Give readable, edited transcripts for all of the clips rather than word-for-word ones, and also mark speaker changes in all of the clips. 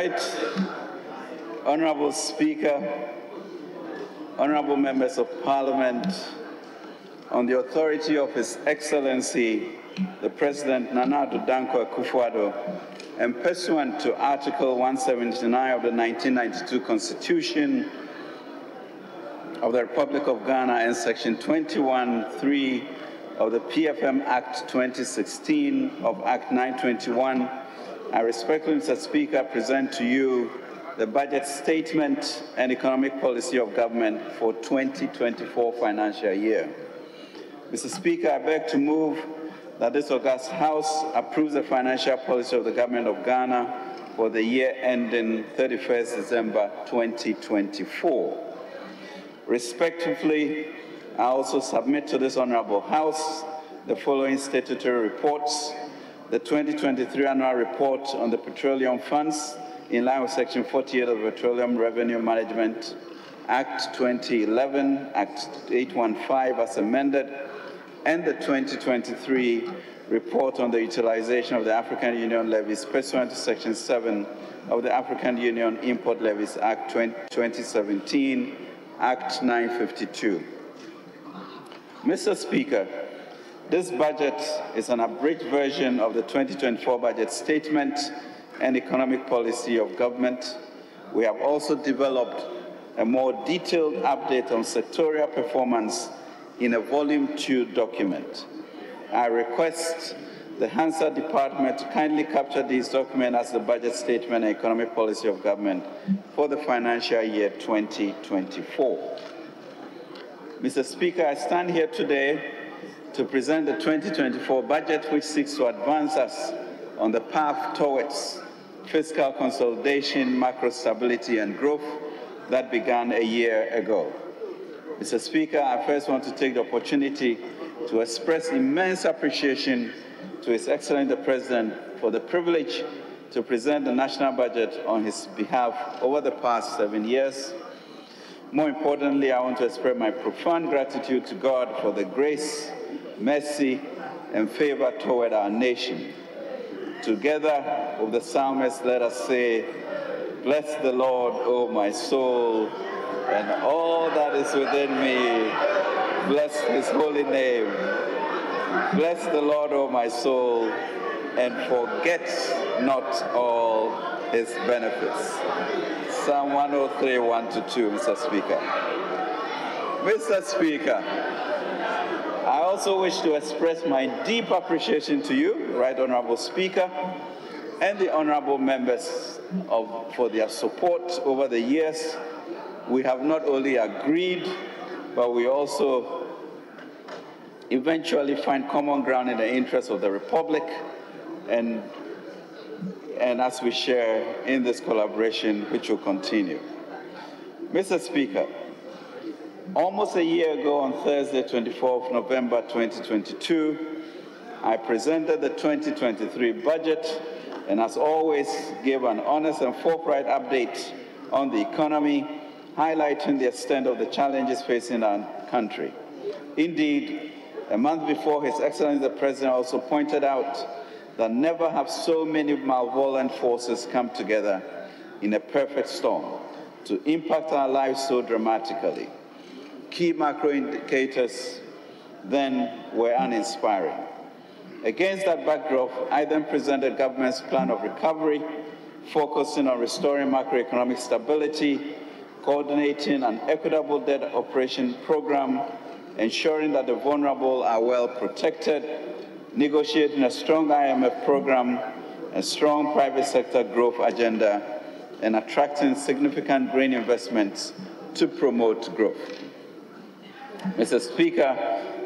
Speaker 1: right. Honorable Speaker, honorable members of Parliament, on the authority of His Excellency, the President Nana Addo Dankwa Akufo-Addo, and pursuant to Article 179 of the 1992 Constitution of the Republic of Ghana and Section 21(3) of the PFM Act 2016 of Act 921, I respectfully, Mr. Speaker, present to you the budget statement and economic policy of government for 2024 financial year. Mr. Speaker, I beg to move that this august House approves the financial policy of the government of Ghana for the year ending 31st December 2024. Respectively, I also submit to this honorable House the following statutory reports: the 2023 annual report on the petroleum funds in line with Section 48 of the Petroleum Revenue Management Act 2011, Act 815 as amended, and the 2023 report on the utilization of the African Union levies pursuant to Section 7 of the African Union Import Levies Act 2017, Act 952. Mr. Speaker, this budget is an abridged version of the 2024 budget statement and economic policy of government. We have also developed a more detailed update on sectorial performance in a Volume 2 document. I request the Hansard Department to kindly capture this document as the budget statement and economic policy of government for the financial year 2024. Mr. Speaker, I stand here today to present the 2024 budget, which seeks to advance us on the path towards fiscal consolidation, macro stability, and growth that began a year ago. Mr. Speaker, I first want to take the opportunity to express immense appreciation to His Excellency the President for the privilege to present the national budget on his behalf over the past 7 years. More importantly, I want to express my profound gratitude to God for the grace, mercy, and favor toward our nation. Together with the psalmist, let us say, "Bless the Lord, O my soul, and all that is within me, bless His holy name. Bless the Lord, O my soul, and forget not all His benefits." Psalm 103, 1-2, Mr. Speaker. Mr. Speaker, I also wish to express my deep appreciation to you, Right Honorable Speaker, and the honorable members for their support over the years. We have not only agreed, but we also eventually find common ground in the interest of the Republic, and as we share in this collaboration, which will continue. Mr. Speaker, almost a year ago on Thursday, 24th November 2022, I presented the 2023 budget and, as always, gave an honest and forthright update on the economy, highlighting the extent of the challenges facing our country. Indeed, a month before, His Excellency the President also pointed out that never have so many malevolent forces come together in a perfect storm to impact our lives so dramatically. Key macro indicators then were uninspiring. Against that backdrop, I then presented government's plan of recovery, focusing on restoring macroeconomic stability, coordinating an equitable debt operation program, ensuring that the vulnerable are well protected, negotiating a strong IMF program, a strong private sector growth agenda, and attracting significant green investments to promote growth. Mr. Speaker,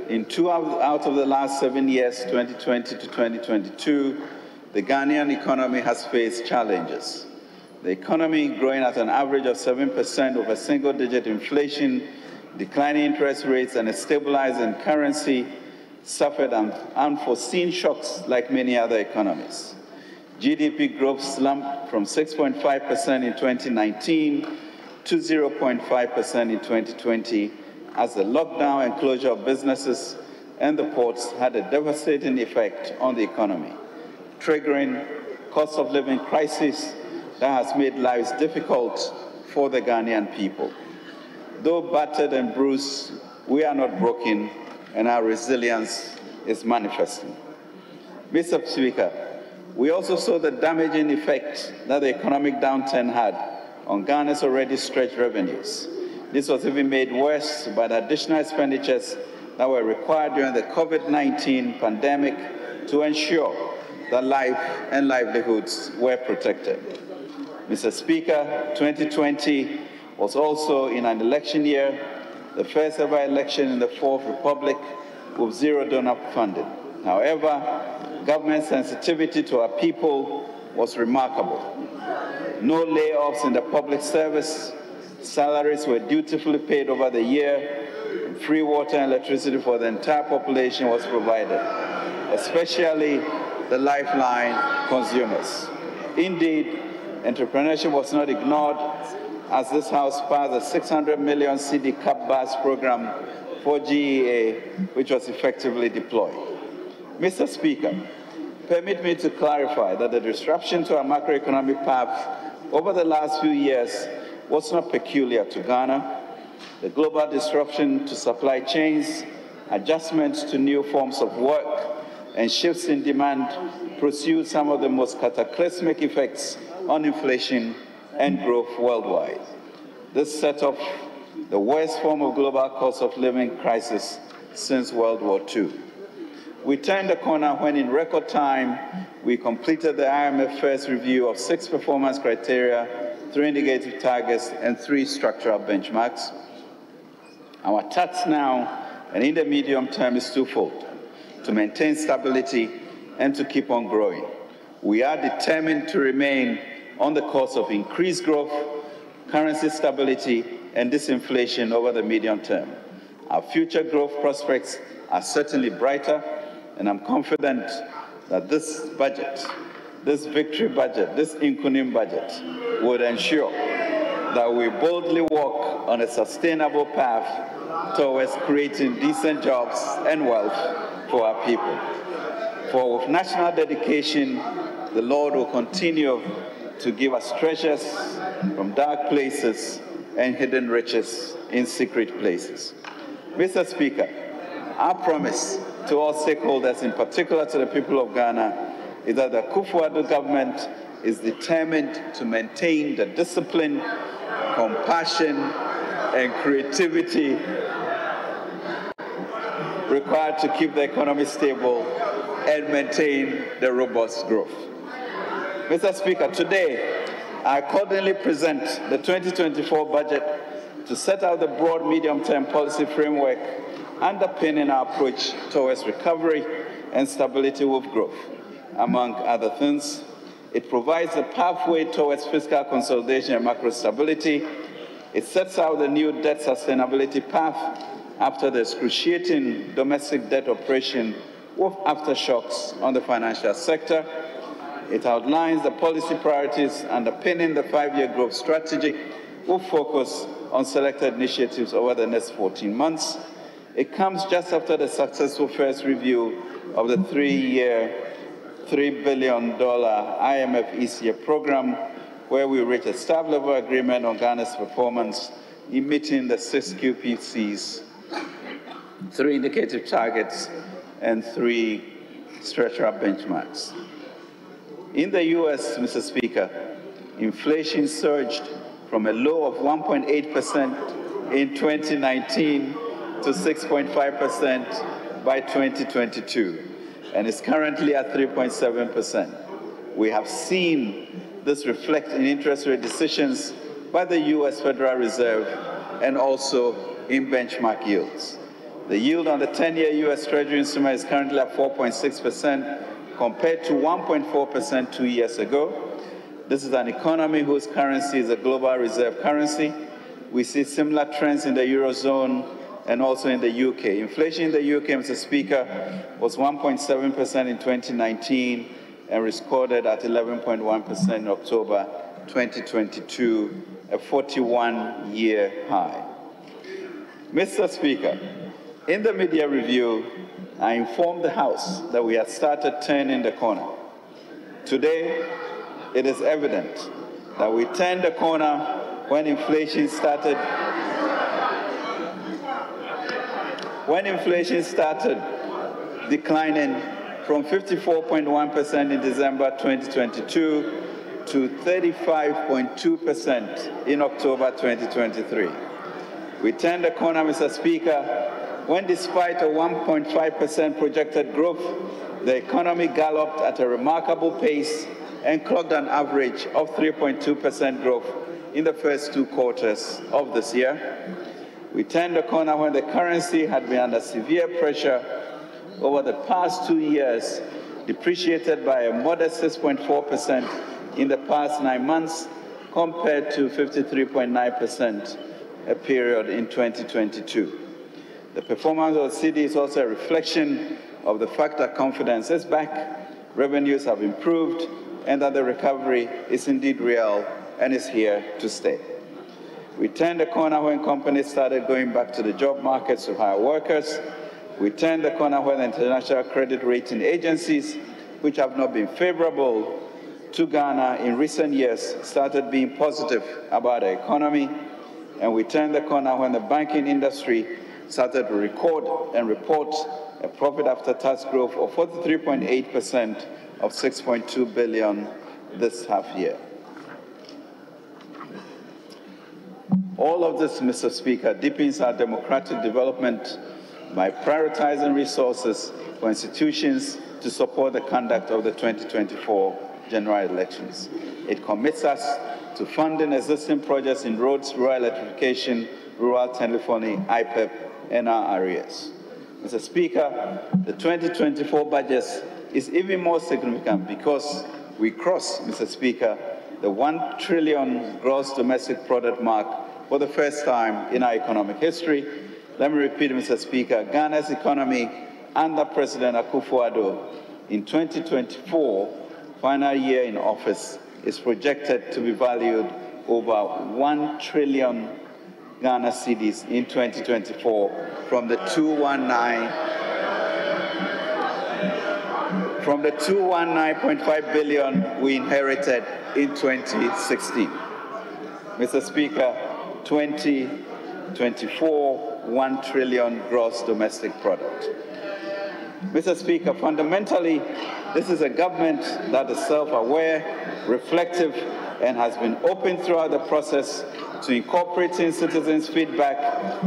Speaker 1: in 2 out of the last 7 years, 2020 to 2022, the Ghanaian economy has faced challenges. The economy, growing at an average of 7% with a single-digit inflation, declining interest rates, and a stabilizing currency, suffered unforeseen shocks like many other economies. GDP growth slumped from 6.5% in 2019 to 0.5% in 2020 as the lockdown and closure of businesses and the ports had a devastating effect on the economy, triggering cost of living crisis, that has made lives difficult for the Ghanaian people. Though battered and bruised, we are not broken, and our resilience is manifesting. Mr. Speaker, we also saw the damaging effect that the economic downturn had on Ghana's already stretched revenues. This was even made worse by the additional expenditures that were required during the COVID-19 pandemic to ensure that life and livelihoods were protected. Mr. Speaker, 2020 was also in an election year, the first ever election in the Fourth Republic with zero donor funding. However, government sensitivity to our people was remarkable. No layoffs in the public service, salaries were dutifully paid over the year, and free water and electricity for the entire population was provided, especially the lifeline consumers. Indeed, entrepreneurship was not ignored as this House passed a 600 million CD cap bus program for GEA, which was effectively deployed. Mr. Speaker, permit me to clarify that the disruption to our macroeconomic path over the last few years was not peculiar to Ghana. The global disruption to supply chains, adjustments to new forms of work, and shifts in demand pursued some of the most cataclysmic effects on inflation and growth worldwide. This set off the worst form of global cost of living crisis since World War II. We turned the corner when, in record time, we completed the IMF first review of 6 performance criteria, 3 indicative targets, and 3 structural benchmarks. Our task now and in the medium term is twofold: to maintain stability and to keep on growing. We are determined to remain on the course of increased growth, currency stability, and disinflation over the medium term. Our future growth prospects are certainly brighter, and I'm confident that this budget, this victory budget, this Inkunim budget, would ensure that we boldly walk on a sustainable path towards creating decent jobs and wealth for our people. For with national dedication, the Lord will continue to give us treasures from dark places and hidden riches in secret places. Mr. Speaker, our promise to all stakeholders, in particular to the people of Ghana, is that the Akufo-Addo government is determined to maintain the discipline, compassion, and creativity required to keep the economy stable and maintain the robust growth. Mr. Speaker, today I accordingly present the 2024 budget to set out the broad medium-term policy framework underpinning our approach towards recovery and stability with growth. Among other things, it provides a pathway towards fiscal consolidation and macro stability. It sets out the new debt sustainability path after the excruciating domestic debt operation with aftershocks on the financial sector. It outlines the policy priorities underpinning the 5-year growth strategy with focus on selected initiatives over the next 14 months. It comes just after the successful first review of the 3-year, $3 billion IMF ECA program, where we reached a staff-level agreement on Ghana's performance in meeting the 6 QPCs, 3 indicative targets, and 3 structural benchmarks. In the US, Mr. Speaker, inflation surged from a low of 1.8% in 2019 to 6.5% by 2022, and is currently at 3.7%. We have seen this reflect in interest rate decisions by the US Federal Reserve and also in benchmark yields. The yield on the 10-year US Treasury instrument is currently at 4.6% compared to 1.4% 2 years ago. This is an economy whose currency is a global reserve currency. We see similar trends in the Eurozone and also in the UK. Inflation in the UK, Mr. Speaker, was 1.7% in 2019 and recorded at 11.1% in October 2022, a 41-year high. Mr. Speaker, in the media review, I informed the House that we had started turning the corner. Today, it is evident that we turned the corner when inflation started declining from 54.1% in December 2022 to 35.2% in October 2023. We turned the corner, Mr. Speaker, when despite a 1.5% projected growth, the economy galloped at a remarkable pace and clocked an average of 3.2% growth in the first 2 quarters of this year. We turned the corner when the currency had been under severe pressure over the past 2 years, depreciated by a modest 6.4% in the past 9 months, compared to 53.9% a period in 2022. The performance of the cedi is also a reflection of the fact that confidence is back, revenues have improved, and that the recovery is indeed real and is here to stay. We turned the corner when companies started going back to the job markets to hire workers. We turned the corner when international credit rating agencies, which have not been favorable to Ghana in recent years, started being positive about the economy. And we turned the corner when the banking industry started to record and report a profit after tax growth of 43.8% of 6.2 billion this half year. All of this, Mr. Speaker, deepens our democratic development by prioritizing resources for institutions to support the conduct of the 2024 general elections. It commits us to funding existing projects in roads, rural electrification, rural telephony, IPEP, and our areas. Mr. Speaker, the 2024 budget is even more significant because we cross, Mr. Speaker, the 1 trillion gross domestic product mark for the first time in our economic history. Let me repeat, Mr. Speaker, Ghana's economy under President Akufo-Addo in 2024, final year in office, is projected to be valued over 1 trillion Ghana cedis in 2024 from the 219.5 billion we inherited in 2016. Mr. Speaker, 2024, 1 trillion gross domestic product. Mr. Speaker, fundamentally, this is a government that is self-aware, reflective, and has been open throughout the process to incorporating citizens' feedback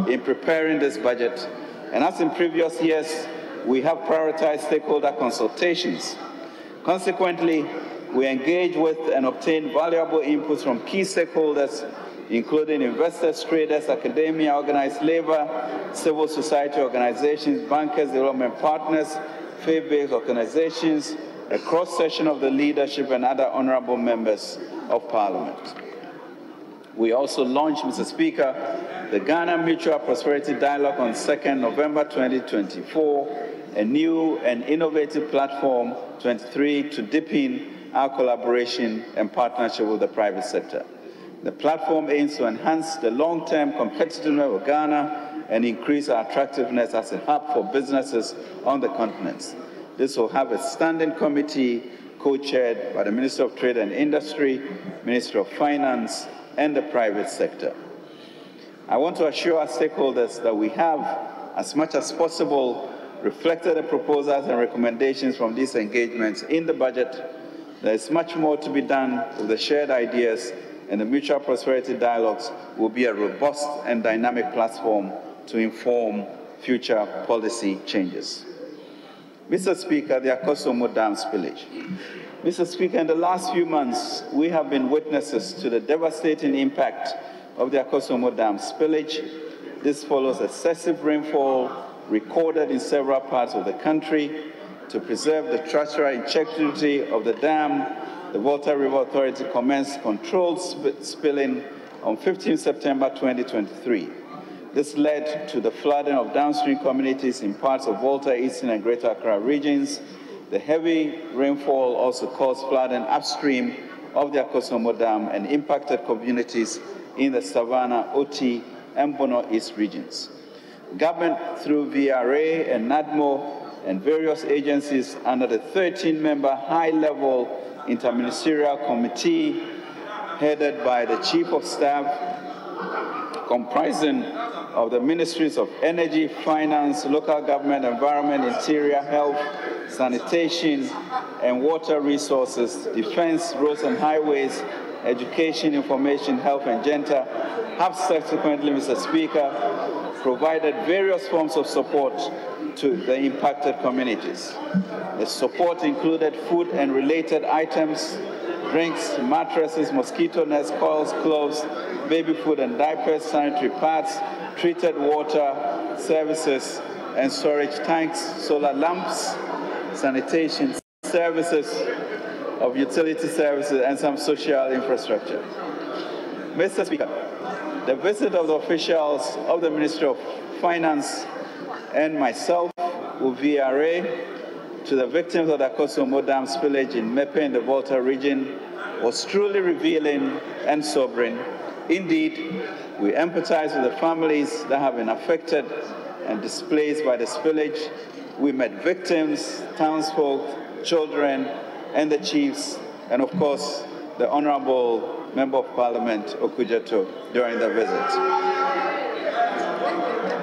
Speaker 1: in preparing this budget. And as in previous years, we have prioritized stakeholder consultations. Consequently, we engage with and obtain valuable inputs from key stakeholders, including investors, traders, academia, organized labor, civil society organizations, bankers, development partners, faith-based organizations, a cross-section of the leadership, and other honorable members of Parliament. We also launched, Mr. Speaker, the Ghana Mutual Prosperity Dialogue on 2nd November 2024, a new and innovative platform, 23, to deepen our collaboration and partnership with the private sector. The platform aims to enhance the long-term competitiveness of Ghana and increase our attractiveness as a hub for businesses on the continent. This will have a standing committee co-chaired by the Minister of Trade and Industry, Minister of Finance, and the private sector. I want to assure our stakeholders that we have, as much as possible, reflected the proposals and recommendations from these engagements in the budget. There is much more to be done with the shared ideas, and the Mutual Prosperity Dialogues will be a robust and dynamic platform to inform future policy changes. Mr. Speaker, the Akosombo Dam spillage. Mr. Speaker, in the last few months, we have been witnesses to the devastating impact of the Akosombo Dam spillage. This follows excessive rainfall recorded in several parts of the country. To preserve the structural integrity of the dam, the Volta River Authority commenced controlled spilling on 15 September 2023. This led to the flooding of downstream communities in parts of Volta, Eastern, and Greater Accra regions. The heavy rainfall also caused flooding upstream of the Akosombo Dam and impacted communities in the Savannah, Oti, and Bono East regions. Government, through VRA and NADMO and various agencies under the 13-member high-level interministerial committee headed by the Chief of Staff, comprising of the Ministries of Energy, Finance, Local Government, Environment, Interior, Health, Sanitation, and Water Resources, Defense, Roads and Highways, Education, Information, Health, and Gender, have subsequently, Mr. Speaker, provided various forms of support to the impacted communities. The support included food and related items, drinks, mattresses, mosquito nets, coils, clothes, baby food and diapers, sanitary pads, treated water services and storage tanks, solar lamps, sanitation services, of utility services, and some social infrastructure. Mr. Speaker, the visit of the officials of the Ministry of Finance and myself with VRA to the victims of the Akosomo Dam spillage in Mepe in the Volta region was truly revealing and sobering. Indeed, we empathize with the families that have been affected and displaced by the spillage. We met victims, townsfolk, children, and the chiefs, and of course, the Honorable Member of Parliament, Okujeto, during the visit.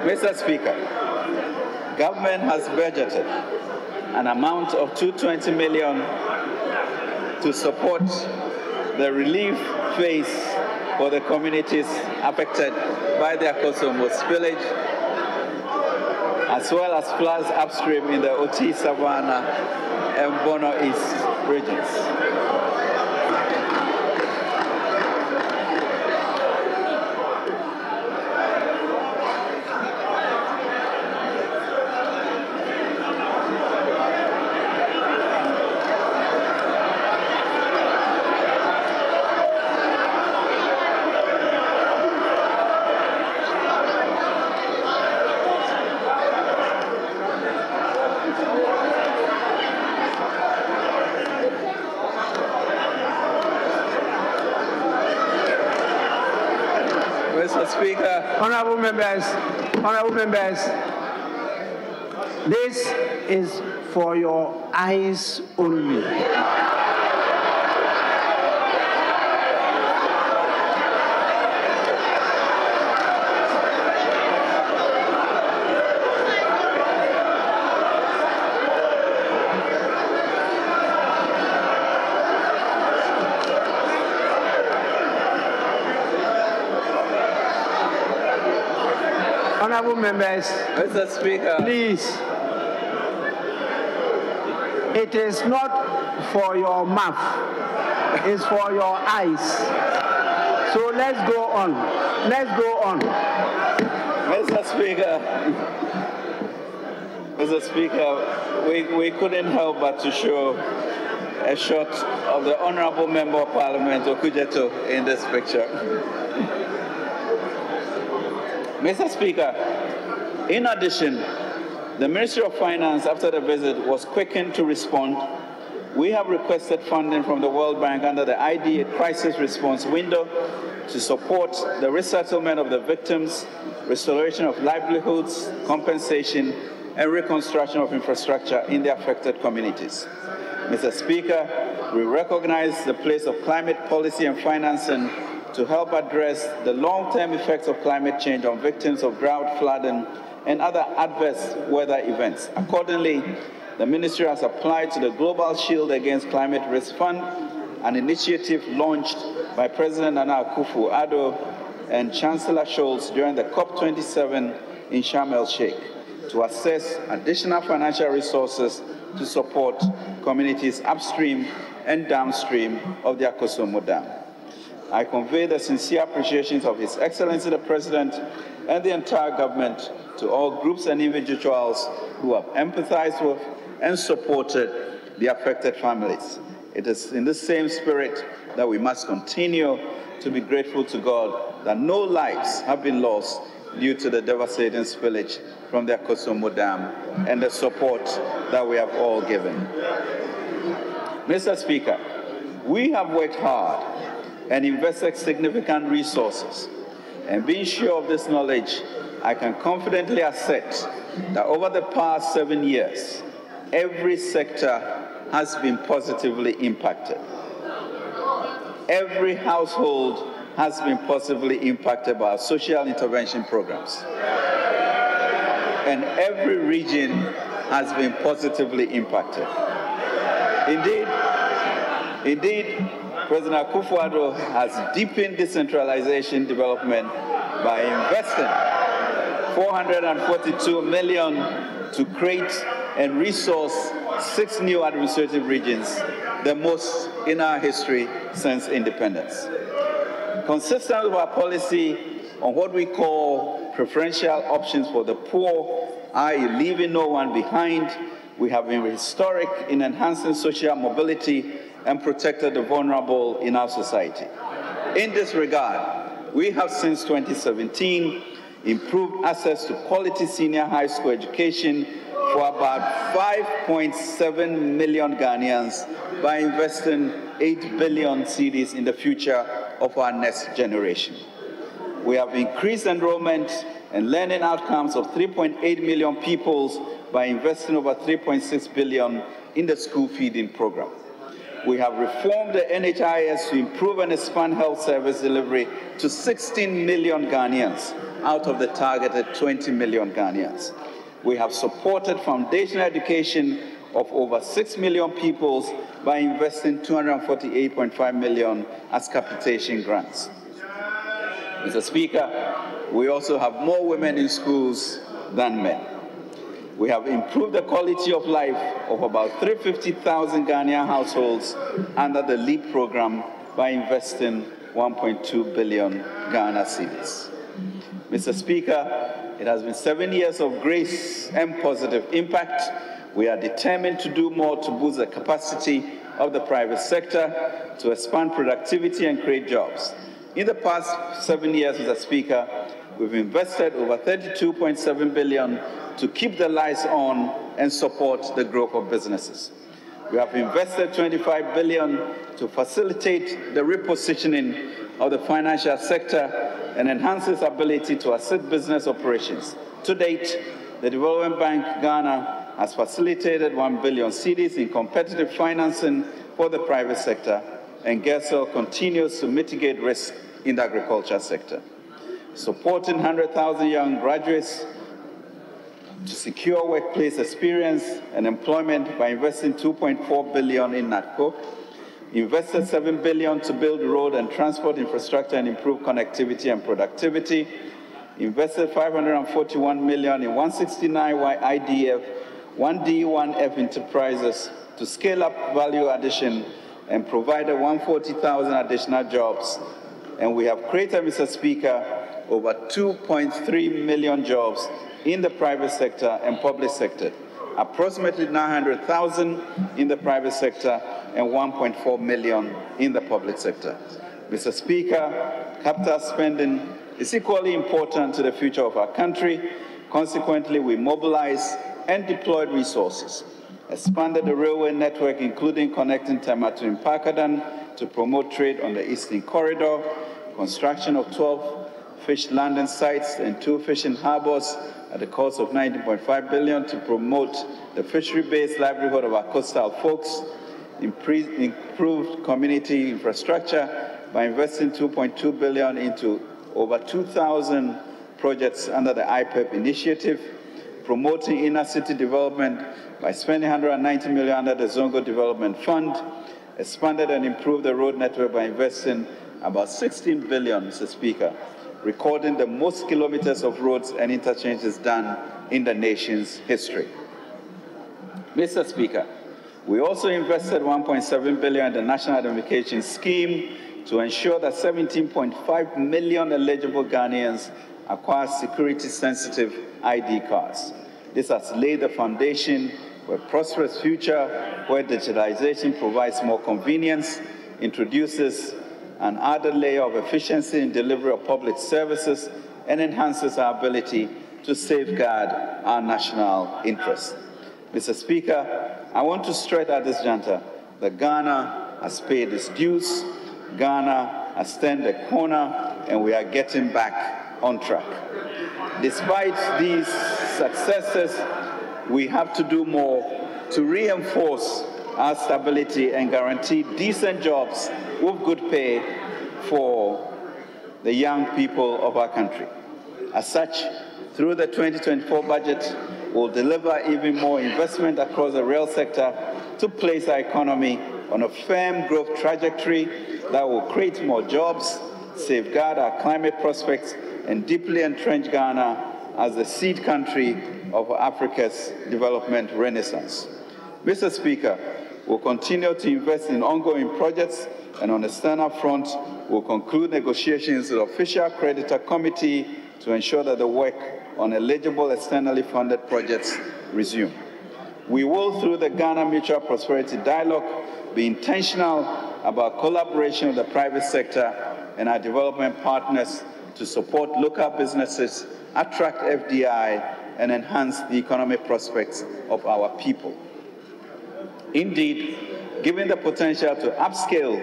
Speaker 1: Mr. Speaker, government has budgeted an amount of $220 million to support the relief phase for the communities affected by the Akosomo spillage, as well as floods upstream in the Oti, Savannah, and Bono East regions. Mr. Speaker.
Speaker 2: Honorable members, this is for your eyes only. Honorable members,
Speaker 1: Mr. Speaker,
Speaker 2: please, it is not for your mouth, it's for your eyes. So let's go on. Let's go on.
Speaker 1: Mr. Speaker, we couldn't help but to show a shot of the Honorable Member of Parliament, Okujeto, in this picture. Mr. Speaker, in addition, the Ministry of Finance, after the visit, was quickened to respond. We have requested funding from the World Bank under the IDA crisis response window to support the resettlement of the victims, restoration of livelihoods, compensation, and reconstruction of infrastructure in the affected communities. Mr. Speaker, we recognize the place of climate policy and financing to help address the long-term effects of climate change on victims of drought, flooding, and other adverse weather events. Accordingly, the Ministry has applied to the Global Shield Against Climate Risk Fund, an initiative launched by President Nana Akufo-Addo and Chancellor Scholz during the COP27 in Sharm el-Sheikh, to assess additional financial resources to support communities upstream and downstream of the Akosomo Dam. I convey the sincere appreciations of His Excellency the President and the entire government to all groups and individuals who have empathized with and supported the affected families. It is in the same spirit that we must continue to be grateful to God that no lives have been lost due to the devastating spillage from the Akosomo Dam and the support that we have all given. Mr. Speaker, we have worked hard and invested significant resources. And being sure of this knowledge, I can confidently assert that over the past 7 years, every sector has been positively impacted. every household has been positively impacted by our social intervention programs. And every region has been positively impacted. Indeed, President Akufo-Addo has deepened decentralization development by investing $442 million to create and resource 6 new administrative regions, the most in our history since independence. Consistent with our policy on what we call preferential options for the poor, i.e. leaving no one behind, we have been historic in enhancing social mobility and protected the vulnerable in our society. In this regard, we have since 2017 improved access to quality senior high school education for about 5.7 million Ghanaians by investing 8 billion cedis in the future of our next generation. We have increased enrollment and learning outcomes of 3.8 million pupils by investing over 3.6 billion in the school feeding program. We have reformed the NHIS to improve and expand health service delivery to 16 million Ghanaians out of the targeted 20 million Ghanaians. We have supported foundational education of over 6 million pupils by investing 248.5 million as capitation grants. Mr. Speaker, we also have more women in schools than men. We have improved the quality of life of about 350,000 Ghanaian households under the LEAP program by investing 1.2 billion Ghana cedis. Mr. Speaker, it has been 7 years of grace and positive impact. We are determined to do more to boost the capacity of the private sector, to expand productivity and create jobs. In the past 7 years, Mr. Speaker, we've invested over 32.7 billion to keep the lights on and support the growth of businesses. We have invested 25 billion to facilitate the repositioning of the financial sector and enhance its ability to assist business operations. To date, the Development Bank Ghana has facilitated 1 billion cedis in competitive financing for the private sector, and GERSEL continues to mitigate risk in the agriculture sector. Supporting 100,000 young graduates to secure workplace experience and employment by investing 2.4 billion in NATCO, invested 7 billion to build road and transport infrastructure and improve connectivity and productivity, invested 541 million in 169 IDF, 1D1F enterprises to scale up value addition and provided 140,000 additional jobs. And we have created, Mr. Speaker, over 2.3 million jobs in the private sector and public sector, approximately 900,000 in the private sector and 1.4 million in the public sector. Mr. Speaker, capital spending is equally important to the future of our country. Consequently, we mobilized and deployed resources, expanded the railway network, including connecting Tema to Mpakadan to promote trade on the Eastern Corridor, construction of 12 fish landing sites and 2 fishing harbors at the cost of 19.5 billion to promote the fishery-based livelihood of our coastal folks, improved community infrastructure by investing 2.2 billion into over 2,000 projects under the IPEP initiative, promoting inner city development by spending 190 million under the Zongo Development Fund, expanded and improved the road network by investing about 16 billion, Mr. Speaker, recording the most kilometers of roads and interchanges done in the nation's history. Mr. Speaker, we also invested 1.7 billion in the National Identification Scheme to ensure that 17.5 million eligible Ghanaians acquire security-sensitive ID cards. This has laid the foundation for a prosperous future where digitalization provides more convenience, introduces an added layer of efficiency in delivery of public services, and enhances our ability to safeguard our national interests. Mr. Speaker, I want to stress at this juncture that Ghana has paid its dues, Ghana has turned the corner, and we are getting back on track. Despite these successes, we have to do more to reinforce our stability and guarantee decent jobs with good pay for the young people of our country. As such, through the 2024 budget, we'll deliver even more investment across the rail sector to place our economy on a firm growth trajectory that will create more jobs, safeguard our climate prospects, and deeply entrench Ghana as the seed country of Africa's development renaissance. Mr. Speaker, we'll continue to invest in ongoing projects, and on the external front, we'll conclude negotiations with the Official Creditor Committee to ensure that the work on eligible externally funded projects resume. We will, through the Ghana Mutual Prosperity Dialogue, be intentional about collaboration with the private sector and our development partners to support local businesses, attract FDI, and enhance the economic prospects of our people. Indeed, given the potential to upscale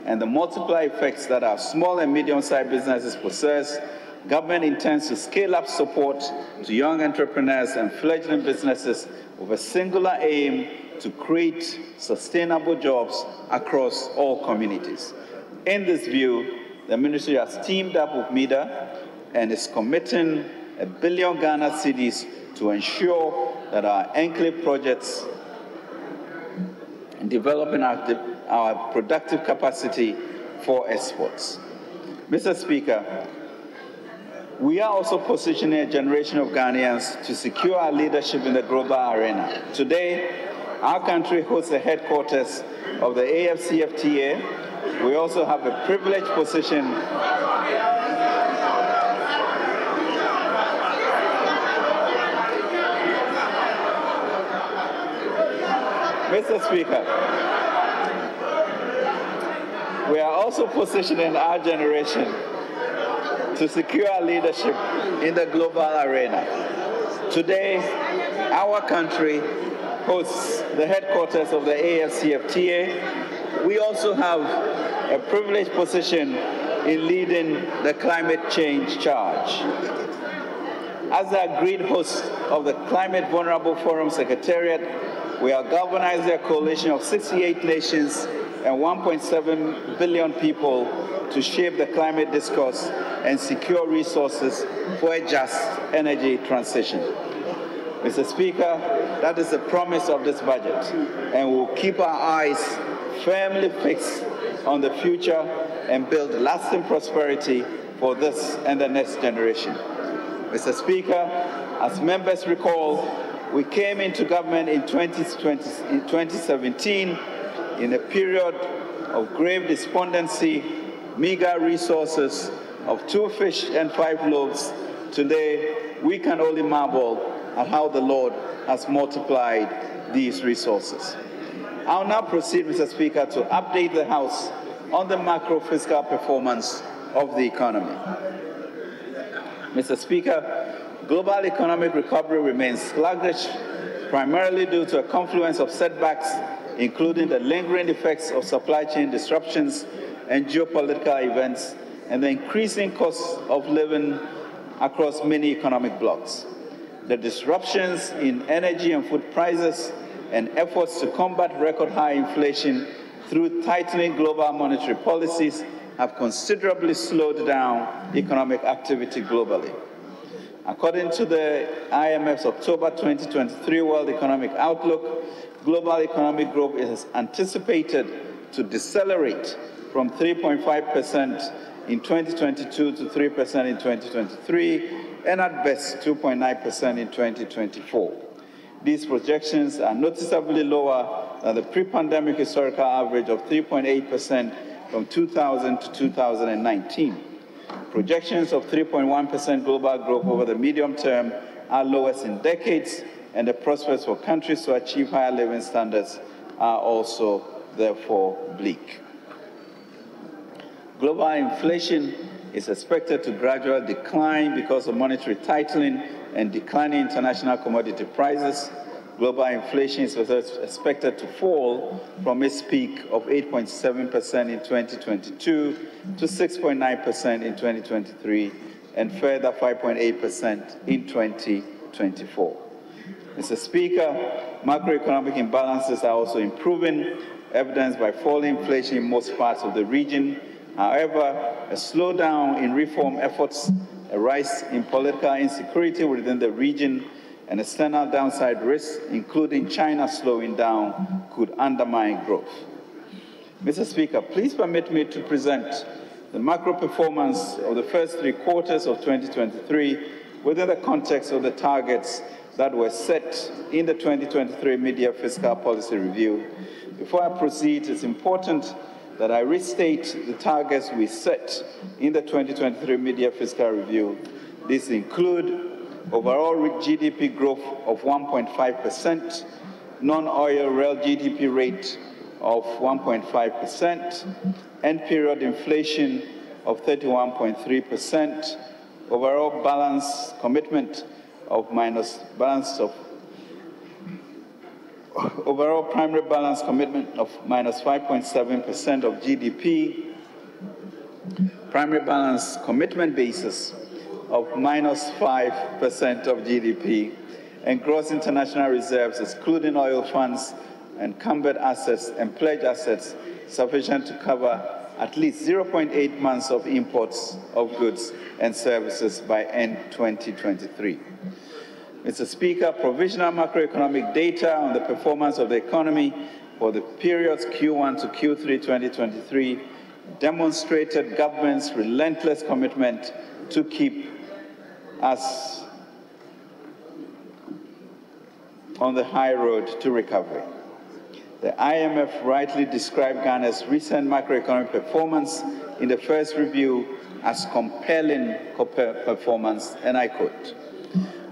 Speaker 1: and the multiplier effects that our small and medium-sized businesses possess, government intends to scale up support to young entrepreneurs and fledgling businesses with a singular aim to create sustainable jobs across all communities. In this view, the ministry has teamed up with MEDA and is committing $1 billion Ghana cedis to ensure that our enclave projects in developing our productive capacity for exports. Mr. Speaker, we are also positioning a generation of Ghanaians to secure our leadership in the global arena. Today, our country hosts the headquarters of the AFCFTA. We also have a privileged position Mr. Speaker, we are also positioning our generation to secure our leadership in the global arena. Today, our country hosts the headquarters of the AFCFTA. We also have a privileged position in leading the climate change charge. As the agreed host of the Climate Vulnerable Forum Secretariat, we are galvanizing a coalition of 68 nations and 1.7 billion people to shape the climate discourse and secure resources for a just energy transition. Mr. Speaker, that is the promise of this budget, and we'll keep our eyes firmly fixed on the future and build lasting prosperity for this and the next generation. Mr. Speaker, as members recall, we came into government in 2017 in a period of grave despondency, meager resources of 2 fish and 5 loaves. Today, we can only marvel at how the Lord has multiplied these resources. I'll now proceed, Mr. Speaker, to update the House on the macro-fiscal performance of the economy. Mr. Speaker, global economic recovery remains sluggish, primarily due to a confluence of setbacks, including the lingering effects of supply chain disruptions and geopolitical events, and the increasing cost of living across many economic blocs. The disruptions in energy and food prices and efforts to combat record high inflation through tightening global monetary policies have considerably slowed down economic activity globally. According to the IMF's October 2023 World Economic Outlook, global economic growth is anticipated to decelerate from 3.5% in 2022 to 3% in 2023, and at best 2.9% in 2024. These projections are noticeably lower than the pre-pandemic historical average of 3.8% from 2000 to 2019. Projections of 3.1% global growth over the medium term are lowest in decades, and the prospects for countries to achieve higher living standards are also, therefore, bleak. Global inflation is expected to gradually decline because of monetary tightening and declining international commodity prices. Global inflation is expected to fall from its peak of 8.7% in 2022 to 6.9% in 2023 and further 5.8% in 2024. Mr. Speaker, macroeconomic imbalances are also improving, evidenced by falling inflation in most parts of the region. However, a slowdown in reform efforts, a rise in political insecurity within the region, and external downside risks, including China slowing down, could undermine growth. Mr. Speaker, please permit me to present the macro performance of the first 3 quarters of 2023 within the context of the targets that were set in the 2023 Mid-Year Fiscal Policy Review. Before I proceed, it's important that I restate the targets we set in the 2023 Mid-Year Fiscal Review. These include overall GDP growth of 1.5%, non-oil real GDP rate of 1.5%, end period inflation of 31.3%, overall balance commitment of overall primary balance commitment of minus 5.7% of GDP, primary balance commitment basis of minus 5% of GDP, and gross international reserves, excluding oil funds, encumbered assets and pledged assets sufficient to cover at least 0.8 months of imports of goods and services by end 2023. Mr. Speaker, provisional macroeconomic data on the performance of the economy for the periods Q1 to Q3 2023 demonstrated government's relentless commitment to keep us on the high road to recovery. The IMF rightly described Ghana's recent macroeconomic performance in the first review as compelling performance, and I quote,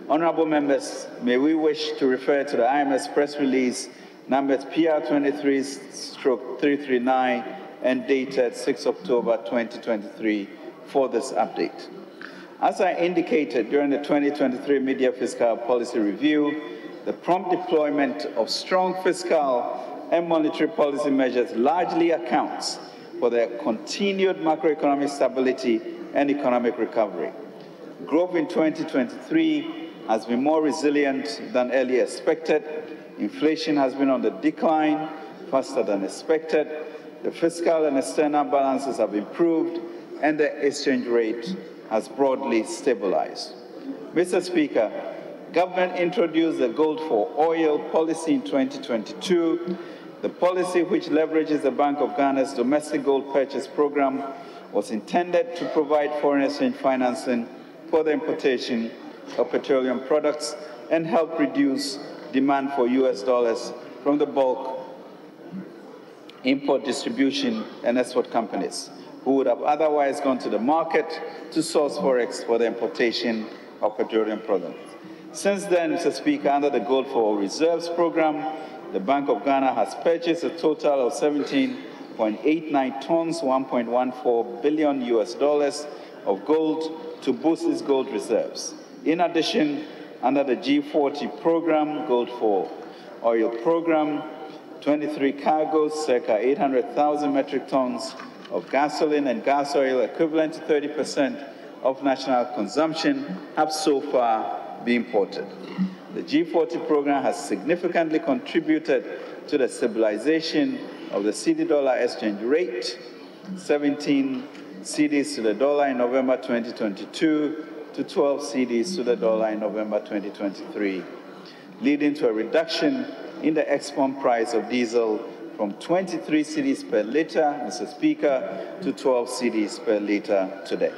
Speaker 1: "Honorable members, may we wish to refer to the IMF's press release numbered PR23/339 and dated 6 October 2023 for this update. As I indicated during the 2023 Mid-Year Fiscal Policy Review, the prompt deployment of strong fiscal and monetary policy measures largely accounts for the continued macroeconomic stability and economic recovery. Growth in 2023 has been more resilient than earlier expected. Inflation has been on the decline faster than expected. The fiscal and external balances have improved, and the exchange rate has broadly stabilized." Mr. Speaker, government introduced the Gold for Oil policy in 2022. The policy, which leverages the Bank of Ghana's domestic gold purchase program, was intended to provide foreign exchange financing for the importation of petroleum products and help reduce demand for US dollars from the bulk import distribution and export companies who would have otherwise gone to the market to source forex for the importation of petroleum products. Since then, Mr. Speaker, under the Gold for Oil Reserves program, the Bank of Ghana has purchased a total of 17.89 tons, $1.14 billion of gold to boost its gold reserves. In addition, under the G40 program, Gold for Oil program, 23 cargoes, circa 800,000 metric tons of gasoline and gas oil equivalent to 30% of national consumption have so far been imported. The G40 program has significantly contributed to the stabilization of the cedi-dollar exchange rate, 17 cedis to the dollar in November 2022 to 12 cedis to the dollar in November 2023, leading to a reduction in the export price of diesel from 23 cedis per liter, Mr. Speaker, to 12 cedis per liter today.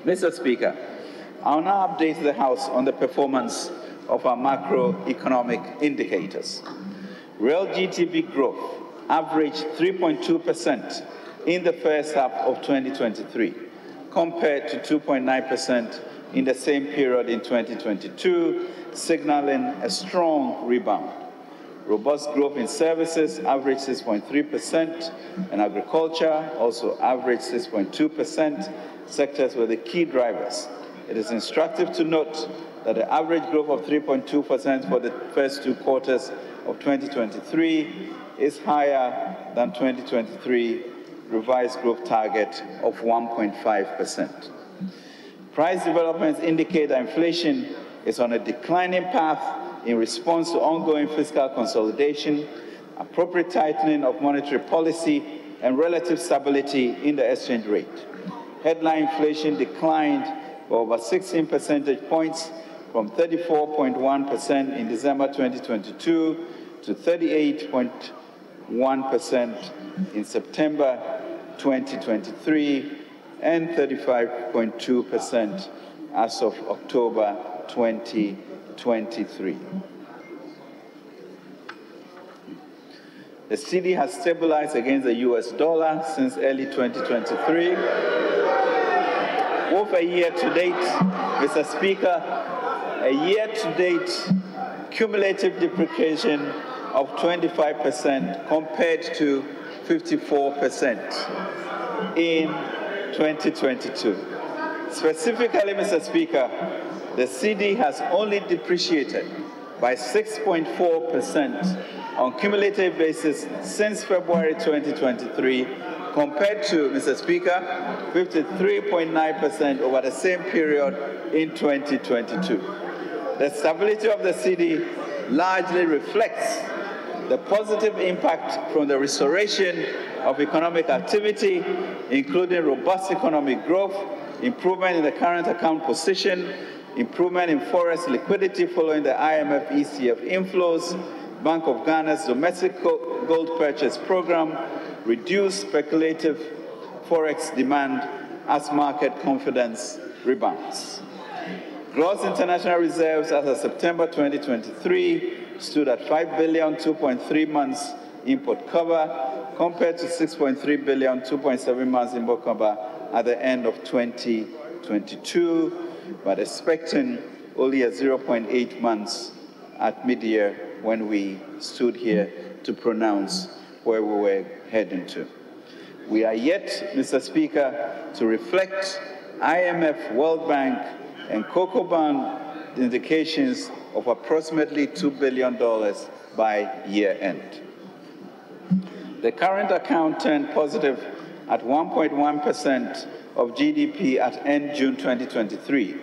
Speaker 1: Mr. Speaker, I'll now update the House on the performance of our macroeconomic indicators. Real GDP growth averaged 3.2% in the first half of 2023, compared to 2.9% in the same period in 2022, signaling a strong rebound. Robust growth in services averaged 6.3%, and agriculture also averaged 6.2%. Sectors were the key drivers. It is instructive to note that the average growth of 3.2% for the first 2 quarters of 2023 is higher than 2023 revised growth target of 1.5%. Price developments indicate that inflation is on a declining path in response to ongoing fiscal consolidation, appropriate tightening of monetary policy, and relative stability in the exchange rate. Headline inflation declined by over 16 percentage points from 34.1% in December 2022 to 38.1% in September 2023 and 35.2% as of October 2023. The cedi has stabilized against the US dollar since early 2023. Over a year to date, Mr. Speaker, a year-to-date cumulative depreciation of 25% compared to 54% in 2022. Specifically, Mr. Speaker, the cedi has only depreciated by 6.4% on cumulative basis since February 2023, compared to, Mr. Speaker, 53.9% over the same period in 2022. The stability of the cedi largely reflects the positive impact from the restoration of economic activity, including robust economic growth, improvement in the current account position, improvement in forex liquidity following the IMF ECF inflows, Bank of Ghana's domestic gold purchase program, reduced speculative forex demand as market confidence rebounds. Gross international reserves as of September 2023 stood at 5 billion, 2.3 months import cover, compared to 6.3 billion, 2.7 months import cover at the end of 2022, but expecting only a 0.8 months at mid-year when we stood here to pronounce where we were heading to. We are yet, Mr. Speaker, to reflect IMF, World Bank, and Cocoa Bond indications of approximately $2 billion by year-end. The current account turned positive at 1.1% of GDP at end June 2023,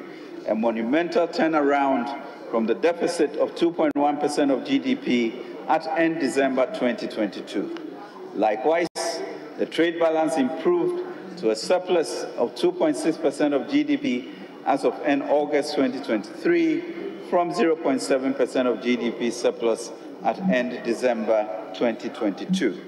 Speaker 1: a monumental turnaround from the deficit of 2.1% of GDP at end December 2022. Likewise, the trade balance improved to a surplus of 2.6% of GDP as of end August 2023 from 0.7% of GDP surplus at end December 2022.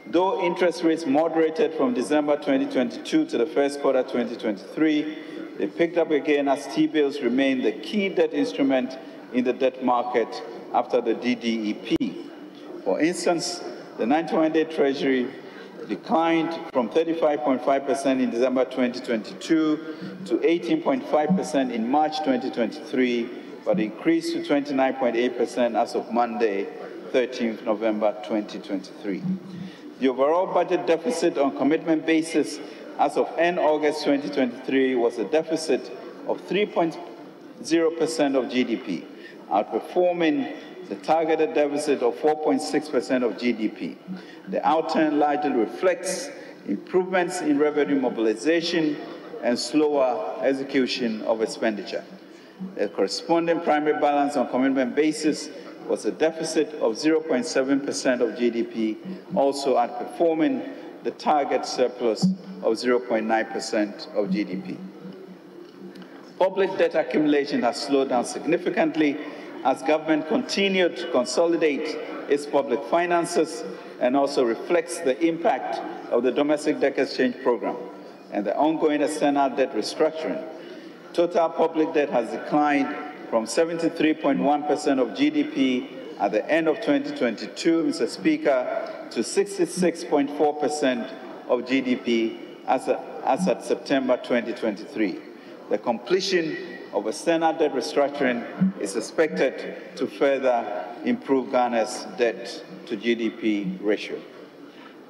Speaker 1: Though interest rates moderated from December 2022 to the first quarter 2023, they picked up again as T-bills remain the key debt instrument in the debt market after the DDEP. For instance, the 91-day Treasury declined from 35.5% in December 2022 to 18.5% in March 2023, but increased to 29.8% as of Monday, 13th November 2023. The overall budget deficit on commitment basis as of end August 2023 was a deficit of 3.0% of GDP, outperforming the targeted deficit of 4.6% of GDP. The outturn largely reflects improvements in revenue mobilization and slower execution of expenditure. The corresponding primary balance on commitment basis was a deficit of 0.7% of GDP, also outperforming the target surplus of 0.9% of GDP. Public debt accumulation has slowed down significantly as government continued to consolidate its public finances, and also reflects the impact of the domestic debt exchange program and the ongoing external debt restructuring. Total public debt has declined from 73.1% of GDP at the end of 2022, Mr. Speaker, to 66.4% of GDP as at September 2023. The completion of external debt restructuring is expected to further improve Ghana's debt to GDP ratio.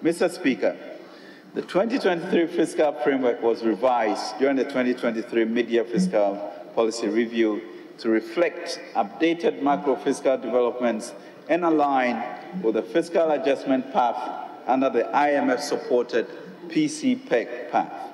Speaker 1: Mr. Speaker, the 2023 fiscal framework was revised during the 2023 mid-year fiscal policy review to reflect updated macro-fiscal developments and align with the fiscal adjustment path under the IMF-supported PCPEC path.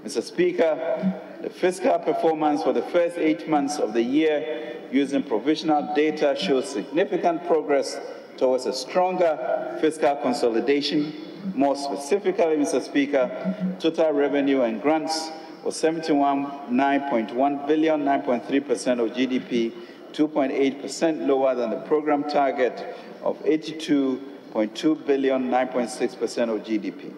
Speaker 1: Mr. Speaker, The fiscal performance for the first 8 months of the year using provisional data shows significant progress towards a stronger fiscal consolidation. More specifically, Mr. Speaker, total revenue and grants was 9.1 billion, 9.3% of GDP, 2.8% lower than the program target of 82.2 billion, 9.6% of GDP.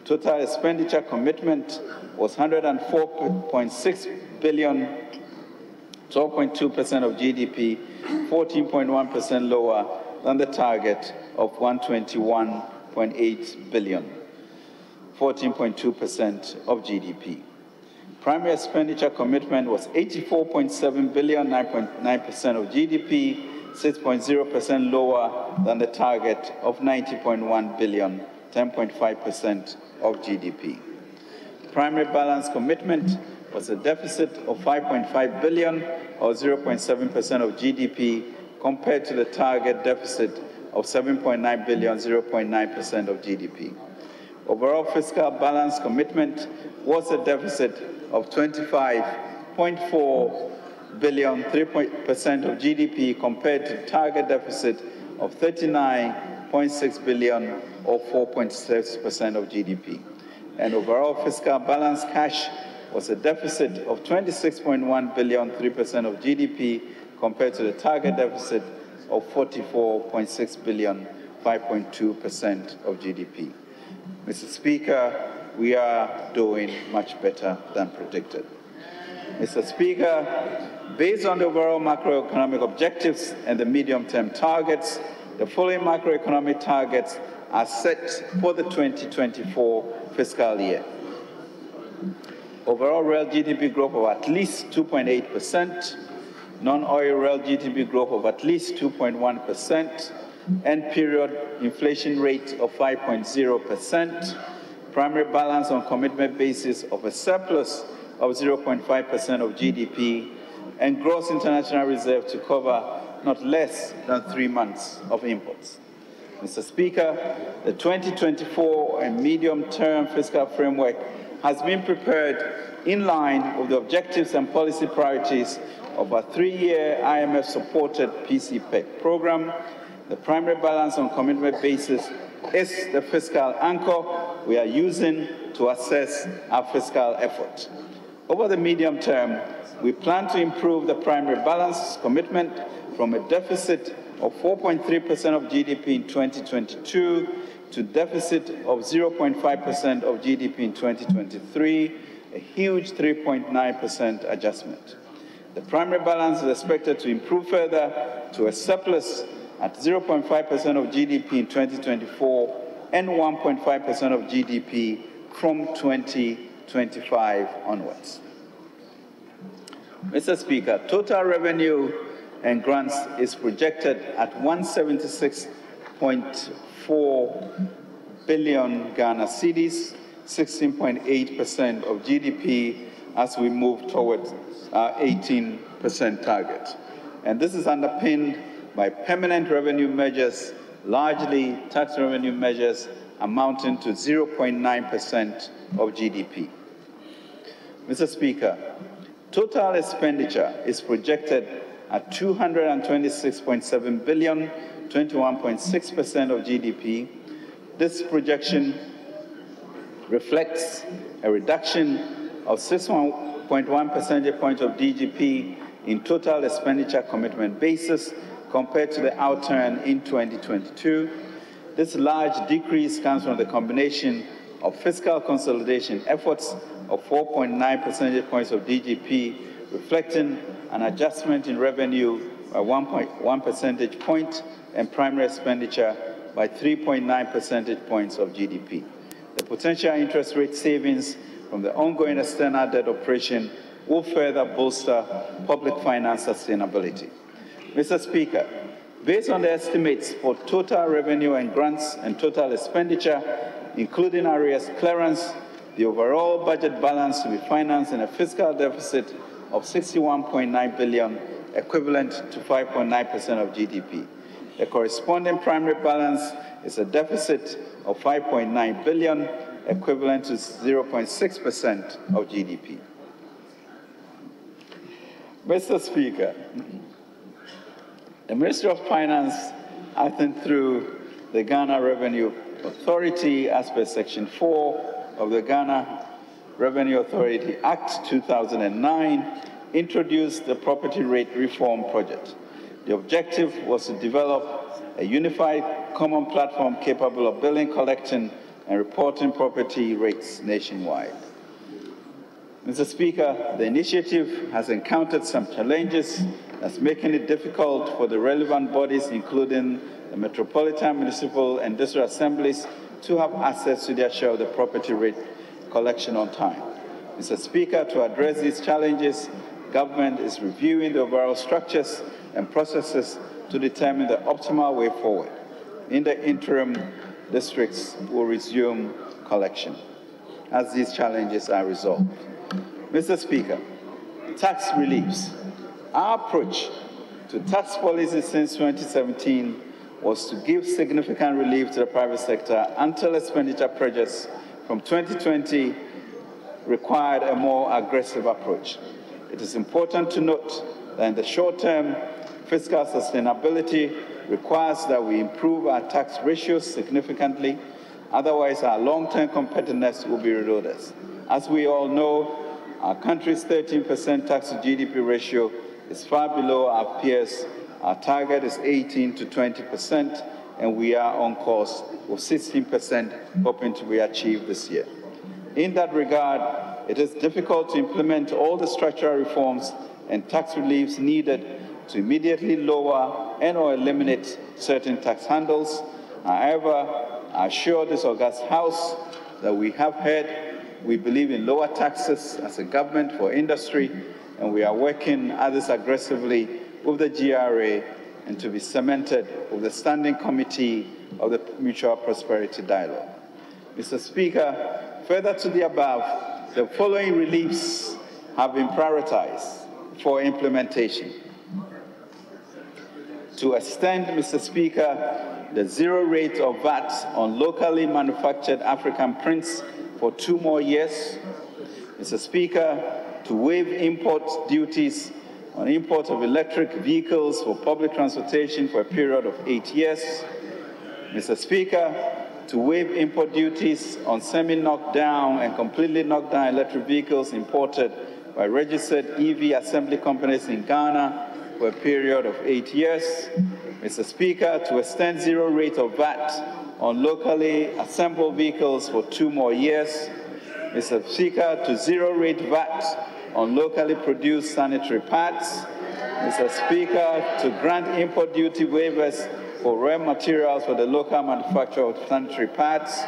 Speaker 1: Total expenditure commitment was 104.6 billion, 12.2% of GDP, 14.1% lower than the target of 121.8 billion, 14.2% of GDP. Primary expenditure commitment was 84.7 billion, 9.9% of GDP, 6.0% lower than the target of 90.1 billion, 10.5% of GDP. Primary balance commitment was a deficit of 5.5 billion, or 0.7% of GDP, compared to the target deficit of 7.9 billion, 0.9% of GDP. Overall fiscal balance commitment was a deficit of 25.4 billion, 3% of GDP, compared to target deficit of 39.6 billion, or 4.6% of GDP. And overall fiscal balance cash was a deficit of 26.1 billion, 3% of GDP, compared to the target deficit of 44.6 billion, 5.2% of GDP. Mr. Speaker, we are doing much better than predicted. Mr. Speaker, based on the overall macroeconomic objectives and the medium-term targets, the following macroeconomic targets are set for the 2024 fiscal year. Overall real GDP growth of at least 2.8%, non-oil real GDP growth of at least 2.1%, end period inflation rate of 5.0%, primary balance on commitment basis of a surplus of 0.5% of GDP, and gross international reserve to cover not less than 3 months of imports. Mr. Speaker, the 2024 and medium-term fiscal framework has been prepared in line with the objectives and policy priorities of a 3-year IMF-supported PCPEC program. The primary balance on commitment basis is the fiscal anchor we are using to assess our fiscal effort. Over the medium term, we plan to improve the primary balance commitment from a deficit of 4.3% of GDP in 2022 to deficit of 0.5% of GDP in 2023, a huge 3.9% adjustment. The primary balance is expected to improve further to a surplus at 0.5% of GDP in 2024 and 1.5% of GDP from 2025 onwards. Mr. Speaker, total revenue and grants is projected at 176.4 billion Ghana cedis, 16.8% of GDP, as we move towards our 18% target. And this is underpinned by permanent revenue measures, largely tax revenue measures, amounting to 0.9% of GDP. Mr. Speaker, total expenditure is projected at 226.7 billion, 21.6% of GDP. This projection reflects a reduction of 6.1 percentage points of GDP in total expenditure commitment basis compared to the outturn in 2022. This large decrease comes from the combination of fiscal consolidation efforts of 4.9 percentage points of GDP, reflecting an adjustment in revenue by 1.1 percentage point and primary expenditure by 3.9 percentage points of GDP. The potential interest rate savings from the ongoing external debt operation will further bolster public finance sustainability. Mr. Speaker, based on the estimates for total revenue and grants and total expenditure, including arrears clearance, the overall budget balance to be financed in a fiscal deficit of 61.9 billion, equivalent to 5.9% of GDP. The corresponding primary balance is a deficit of 5.9 billion, equivalent to 0.6% of GDP. Mr. Speaker, the Ministry of Finance, acting through the Ghana Revenue Authority, as per Section 4 of the Ghana Revenue Authority Act 2009, introduced the Property Rate Reform Project. The objective was to develop a unified common platform capable of billing, collecting, and reporting property rates nationwide. Mr. Speaker, the initiative has encountered some challenges that's making it difficult for the relevant bodies, including the Metropolitan, Municipal, and District Assemblies, to have access to their share of the property rate collection on time. Mr. Speaker, to address these challenges, government is reviewing the overall structures and processes to determine the optimal way forward. In the interim, districts will resume collection as these challenges are resolved. Mr. Speaker, tax reliefs. Our approach to tax policy since 2017 was to give significant relief to the private sector until expenditure pressures from 2020 required a more aggressive approach. It is important to note that in the short term, fiscal sustainability requires that we improve our tax ratios significantly, otherwise our long-term competitiveness will be eroded. As we all know, our country's 13% tax to GDP ratio is far below our peers. Our target is 18 to 20%, and we are on course with 16% hoping to be achieved this year. In that regard, it is difficult to implement all the structural reforms and tax reliefs needed to immediately lower and/or eliminate certain tax handles. However, I assure this august House that we have heard. We believe in lower taxes as a government for industry, and we are working at this aggressively with the GRA and to be cemented with the Standing Committee of the Mutual Prosperity Dialogue. Mr. Speaker, further to the above, the following reliefs have been prioritized for implementation. To extend, Mr. Speaker, the zero rate of VAT on locally manufactured African prints for 2 more years. Mr. Speaker, to waive import duties on import of electric vehicles for public transportation for a period of 8 years. Mr. Speaker, to waive import duties on semi-knocked down and completely knocked down electric vehicles imported by registered EV assembly companies in Ghana for a period of 8 years. Mr. Speaker, to extend zero rate of VAT on locally assembled vehicles for 2 more years. Mr. Speaker, to zero rate VAT on locally produced sanitary pads. Mr. Speaker, to grant import duty waivers for raw materials for the local manufacture of sanitary pads.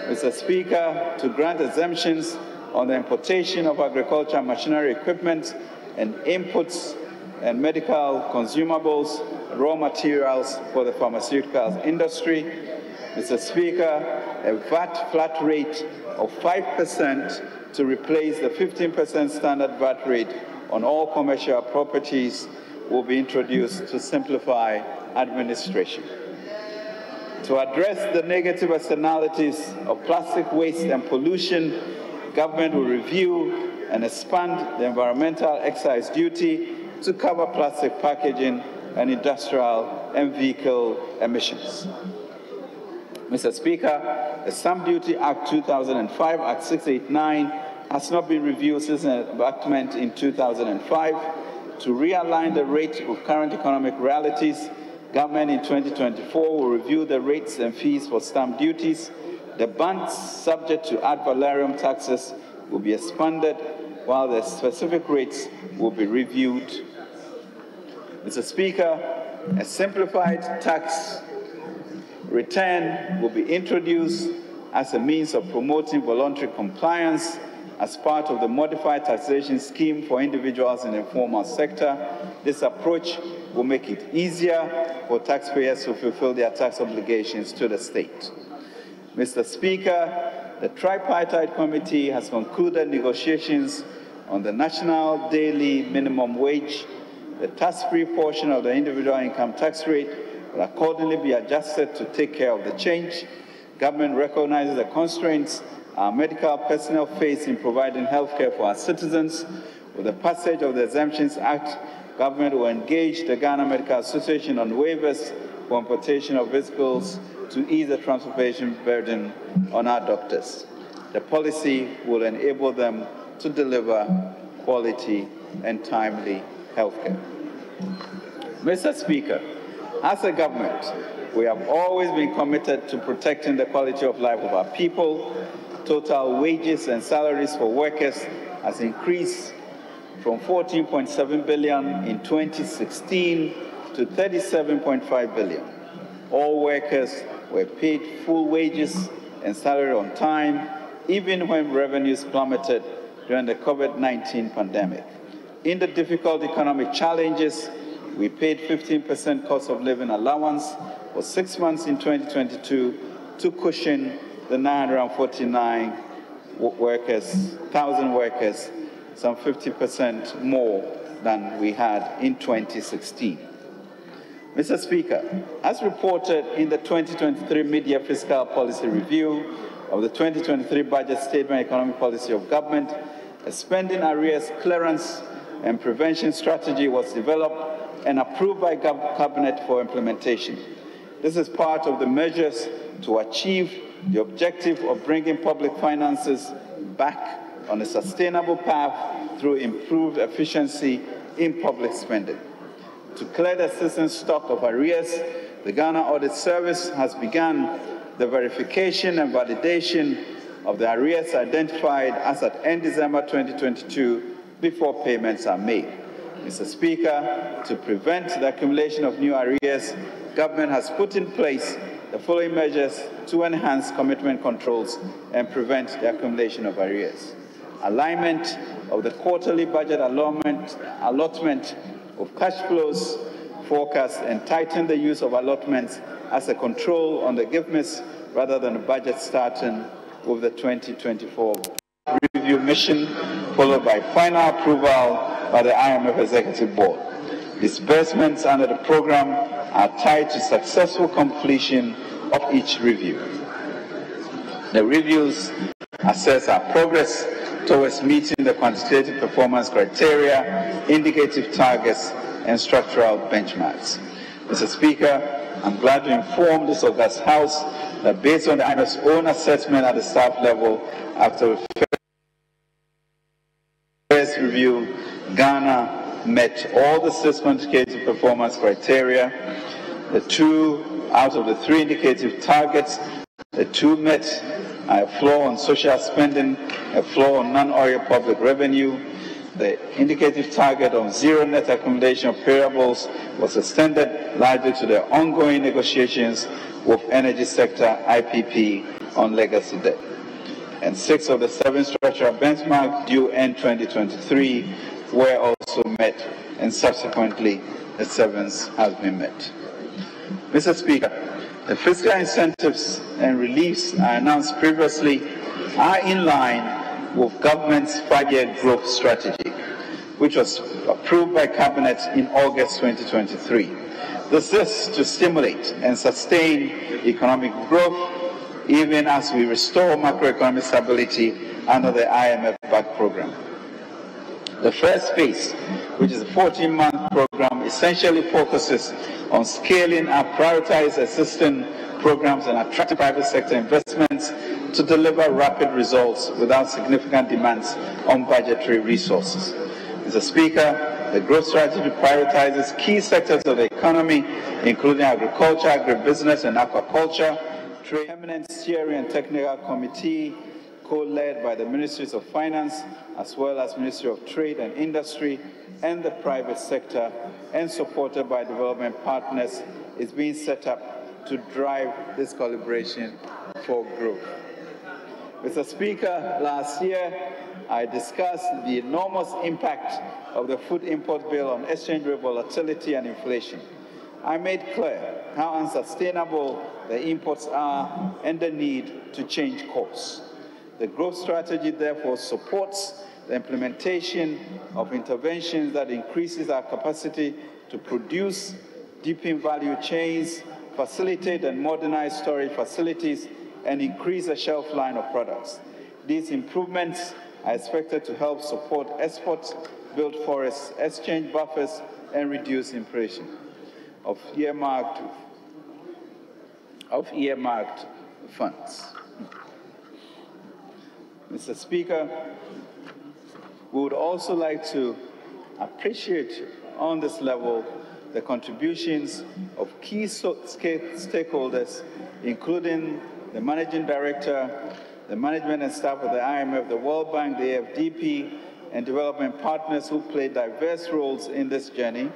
Speaker 1: Mr. Speaker, to grant exemptions on the importation of agricultural machinery equipment and inputs and medical consumables, raw materials for the pharmaceuticals industry. Mr. Speaker, a VAT flat rate of 5% to replace the 15% standard VAT rate on all commercial properties will be introduced to simplify administration. To address the negative externalities of plastic waste and pollution, government will review and expand the environmental excise duty to cover plastic packaging and industrial and vehicle emissions. Mr. Speaker, the Stamp Duty Act 2005, Act 689, has not been reviewed since its enactment in 2005. To realign the rate with current economic realities, government in 2024 will review the rates and fees for stamp duties. The bands subject to ad valorem taxes will be expanded, while the specific rates will be reviewed. Mr. Speaker, a simplified tax return will be introduced as a means of promoting voluntary compliance as part of the modified taxation scheme for individuals in the informal sector. This approach will make it easier for taxpayers to fulfill their tax obligations to the state. Mr. Speaker, the Tripartite Committee has concluded negotiations on the national daily minimum wage. The tax-free portion of the individual income tax rate will accordingly be adjusted to take care of the change. Government recognizes the constraints our medical personnel face in providing health care for our citizens. With the passage of the Exemptions Act, government will engage the Ghana Medical Association on waivers for importation of vehicles to ease the transportation burden on our doctors. The policy will enable them to deliver quality and timely health care. Mr. Speaker, as a government, we have always been committed to protecting the quality of life of our people. Total wages and salaries for workers has increased from 14.7 billion in 2016 to 37.5 billion. All workers were paid full wages and salary on time, even when revenues plummeted during the COVID-19 pandemic. In the difficult economic challenges, we paid 15% cost of living allowance for 6 months in 2022 to cushion the 949,000 workers, some 50% more than we had in 2016. Mr. Speaker, as reported in the 2023 Mid-Year Fiscal Policy Review of the 2023 Budget Statement Economic Policy of Government, a spending arrears clearance and prevention strategy was developed and approved by Cabinet for implementation. This is part of the measures to achieve the objective of bringing public finances back on a sustainable path through improved efficiency in public spending. To clear the system's stock of arrears, the Ghana Audit Service has begun the verification and validation of the arrears identified as at end December 2022 before payments are made. Mr. Speaker, to prevent the accumulation of new arrears, government has put in place the following measures to enhance commitment controls and prevent the accumulation of arrears. Alignment of the quarterly budget allotment of cash flows forecast and tighten the use of allotments as a control on the gift miss rather than a budget starting with the 2024 review mission, followed by final approval by the IMF Executive Board. Disbursements under the program are tied to successful completion of each review. The reviews assess our progress towards meeting the quantitative performance criteria, indicative targets, and structural benchmarks. Mr. Speaker, I'm glad to inform this august House that based on the IMF's own assessment at the staff level, after the first review, Ghana met all the 6 quantitative performance criteria. The 2 out of the 3 indicative targets, the 2 met a floor on social spending, a floor on non-oil public revenue. The indicative target of zero net accumulation of payables was extended largely to the ongoing negotiations with energy sector IPP on legacy debt. And 6 of the 7 structural benchmarks due end 2023 were also met, and subsequently the 7th has been met. Mr. Speaker, the fiscal incentives and reliefs I announced previously are in line with government's 5-year growth strategy, which was approved by Cabinet in August 2023. This is to stimulate and sustain economic growth even as we restore macroeconomic stability under the IMF-backed program. The first phase, which is a 14-month program, essentially focuses on scaling up prioritized existing programs and attracting private sector investments to deliver rapid results without significant demands on budgetary resources. Mr. Speaker, the growth strategy prioritizes key sectors of the economy, including agriculture, agribusiness, and aquaculture. Trade Permanent Steering and Technical Committee, co-led by the Ministries of Finance, as well as Ministry of Trade and Industry and the private sector, and supported by development partners, is being set up to drive this collaboration for growth. Mr. Speaker, last year I discussed the enormous impact of the food import bill on exchange rate volatility and inflation. I made clear how unsustainable the imports are and the need to change course. The growth strategy therefore supports the implementation of interventions that increases our capacity to produce, deepen value chains, facilitate and modernize storage facilities, and increase the shelf line of products. These improvements are expected to help support exports build forests, exchange buffers, and reduce inflation of earmarked funds. Mr. Speaker, we would also like to appreciate on this level the contributions of key stakeholders, including the Managing Director, the management and staff of the IMF, the World Bank, the AFDP, and development partners who played diverse roles in this journey.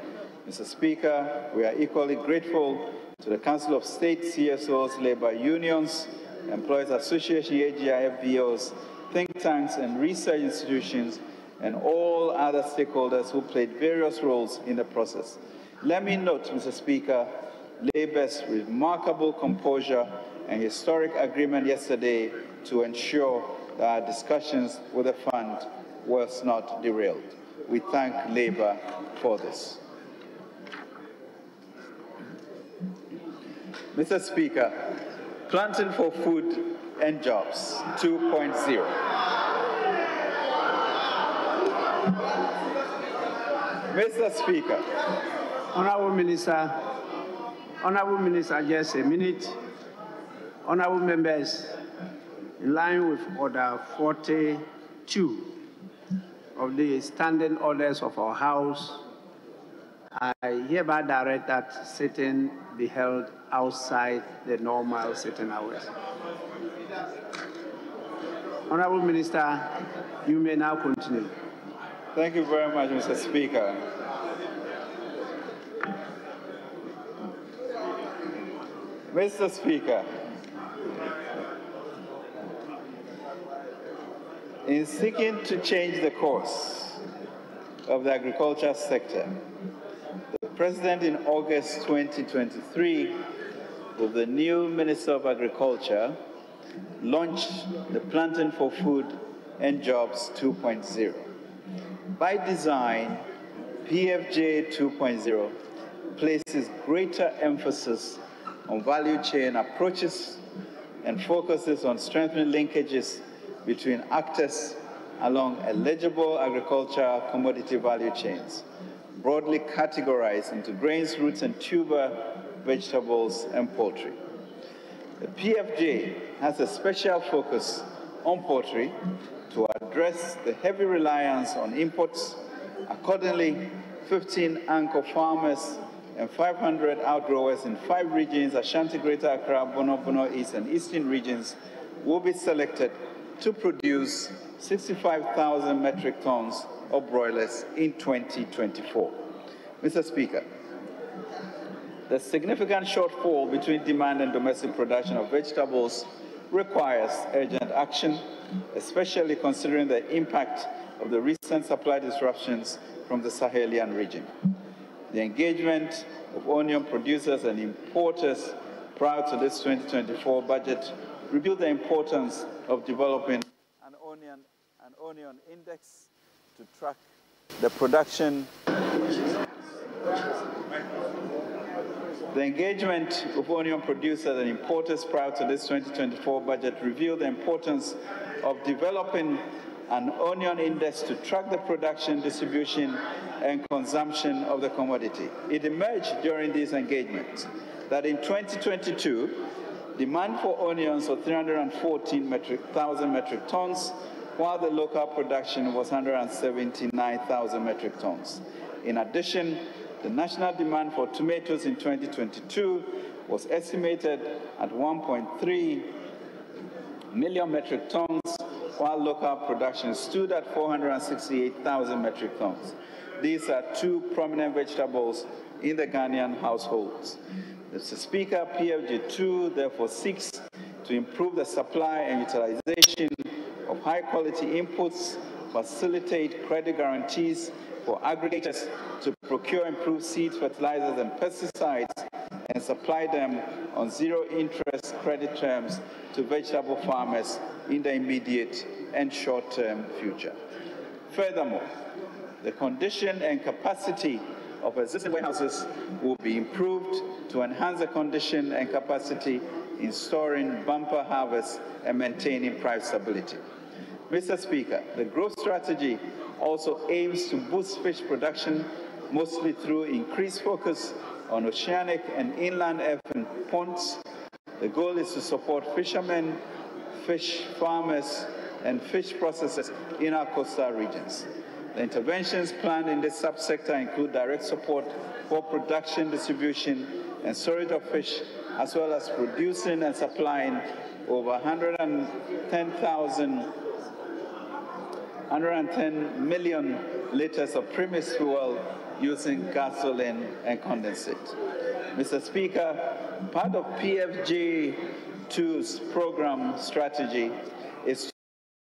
Speaker 1: Mr. Speaker, we are equally grateful to the Council of State, CSOs, labor unions, Employers Association, AGI, FBOs, think tanks and research institutions, and all other stakeholders who played various roles in the process. Let me note, Mr. Speaker, Labour's remarkable composure and historic agreement yesterday to ensure that our discussions with the fund was not derailed. We thank Labour for this. Mr. Speaker, Planting for Food and Jobs 2.0. Mr. Speaker.
Speaker 2: Honourable Minister, just a minute. Honourable members, in line with Order 42 of the standing orders of our House, I hereby direct that sitting be held outside the normal sitting hours. Honourable Minister, you may now continue.
Speaker 1: Thank you very much, Mr. Speaker. Mr. Speaker, in seeking to change the course of the agriculture sector, the President in August 2023, with the new Minister of Agriculture, launched the Planting for Food and Jobs 2.0. By design, PFJ 2.0 places greater emphasis on value chain approaches and focuses on strengthening linkages between actors along eligible agricultural commodity value chains, broadly categorized into grains, roots, and tuber vegetables and poultry. The PFJ has a special focus on poultry to address the heavy reliance on imports. Accordingly, 15 anchor farmers and 500 outgrowers in 5 regions, Ashanti, Greater Accra, Bono, East, and Eastern regions, will be selected to produce 65,000 metric tons of broilers in 2024. Mr. Speaker, the significant shortfall between demand and domestic production of vegetables requires urgent action, especially considering the impact of the recent supply disruptions from the Sahelian region. The engagement of onion producers and importers prior to this 2024 budget revealed the importance of developing an onion index to track the production. The engagement of onion producers and importers prior to this 2024 budget revealed the importance of developing an onion index to track the production, distribution, and consumption of the commodity. It emerged during these engagements that in 2022, demand for onions was 314,000 metric tons, while the local production was 179,000 metric tons. In addition, the national demand for tomatoes in 2022 was estimated at 1.3 million metric tons, while local production stood at 468,000 metric tons. These are 2 prominent vegetables in the Ghanaian households. Mr. Speaker, PFJ2 therefore seeks to improve the supply and utilization of high-quality inputs, facilitate credit guarantees for aggregators to procure improved seeds, fertilizers, and pesticides, and supply them on zero-interest credit terms to vegetable farmers in the immediate and short-term future. Furthermore, the condition and capacity of existing warehouses will be improved to enhance the condition and capacity in storing bumper harvests and maintaining price stability. Mr. Speaker, the growth strategy also aims to boost fish production, mostly through increased focus on oceanic and inland earthen ponds. The goal is to support fishermen, fish farmers, and fish processors in our coastal regions. The interventions planned in this subsector include direct support for production, distribution, and storage of fish, as well as producing and supplying over 110 million liters of premise fuel using gasoline and condensate. Mr. Speaker, part of PFJ2's program strategy is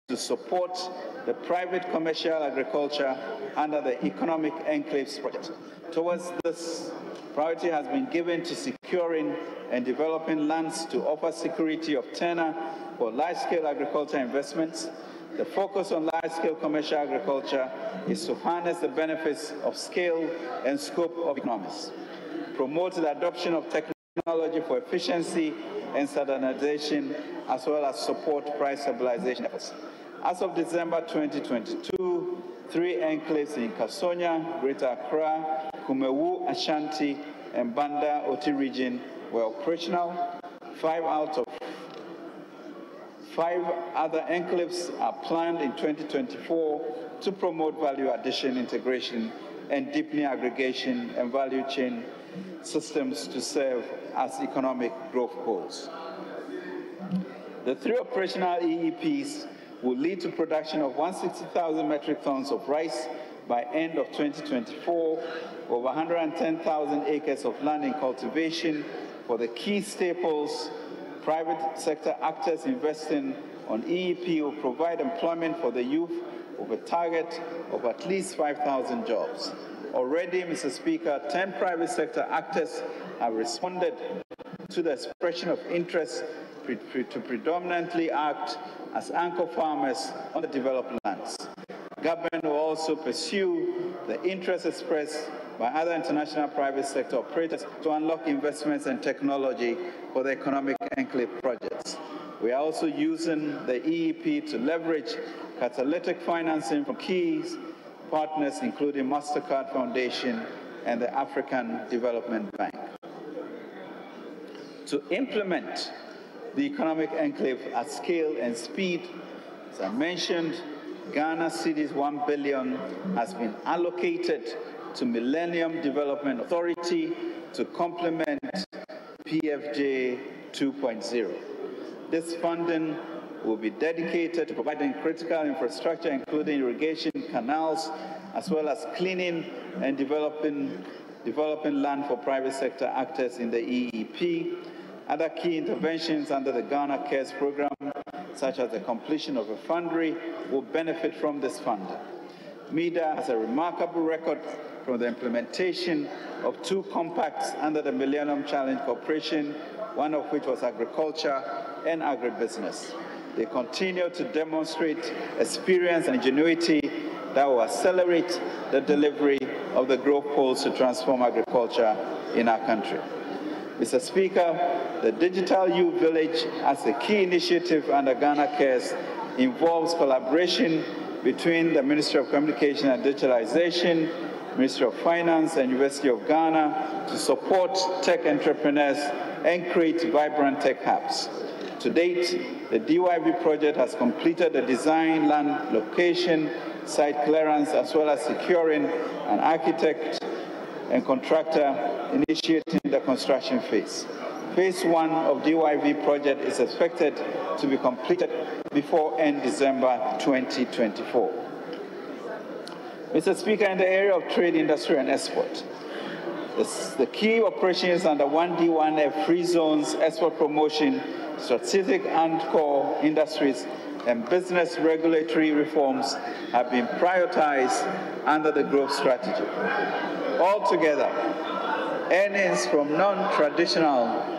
Speaker 1: to support the private commercial agriculture under the Economic Enclaves project. Towards this, priority has been given to securing and developing lands to offer security of tenure for large-scale agriculture investments. The focus on large-scale commercial agriculture is to harness the benefits of scale and scope of economics, promote the adoption of technology for efficiency and standardization, as well as support price stabilization efforts. As of December 2022, 3 enclaves in Kasonya, Greater Accra, Kumewu, Ashanti, and Banda Oti region were operational. 5 out of 5 other enclaves are planned in 2024 to promote value addition, integration, and deepening aggregation and value chain systems to serve as economic growth goals. The 3 operational EEPs will lead to production of 160,000 metric tons of rice by end of 2024, over 110,000 acres of land in cultivation for the key staples. Private sector actors investing on EEP will provide employment for the youth with a target of at least 5,000 jobs. Already, Mr. Speaker, 10 private sector actors have responded to the expression of interest to predominantly act as anchor farmers on the developed lands. Government will also pursue the interest expressed by other international private sector operators to unlock investments and technology for the economic enclave projects. We are also using the EEP to leverage catalytic financing from key partners, including MasterCard Foundation and the African Development Bank. To implement the economic enclave at scale and speed, as I mentioned, Ghana Cedi's 1 billion has been allocated to Millennium Development Authority to complement PFJ 2.0. This funding will be dedicated to providing critical infrastructure, including irrigation canals, as well as cleaning and developing land for private sector actors in the EEP. Other key interventions under the Ghana Cares program, such as the completion of a foundry, will benefit from this funding. MEDA has a remarkable record from the implementation of 2 compacts under the Millennium Challenge Corporation, one of which was agriculture and agribusiness. They continue to demonstrate experience and ingenuity that will accelerate the delivery of the growth goals to transform agriculture in our country. Mr. Speaker, the Digital Youth Village as a key initiative under Ghana Cares involves collaboration between the Ministry of Communication and Digitalization, Ministry of Finance, and University of Ghana to support tech entrepreneurs and create vibrant tech hubs. To date, the DYV project has completed the design, land location, site clearance, as well as securing an architect and contractor initiating the construction phase. Phase 1 of DYV project is expected to be completed before end December 2024. Mr. Speaker, in the area of trade, industry, and export, the key operations under 1D1F free zones, export promotion, strategic and core industries, and business regulatory reforms have been prioritized under the growth strategy. Altogether, earnings from non-traditional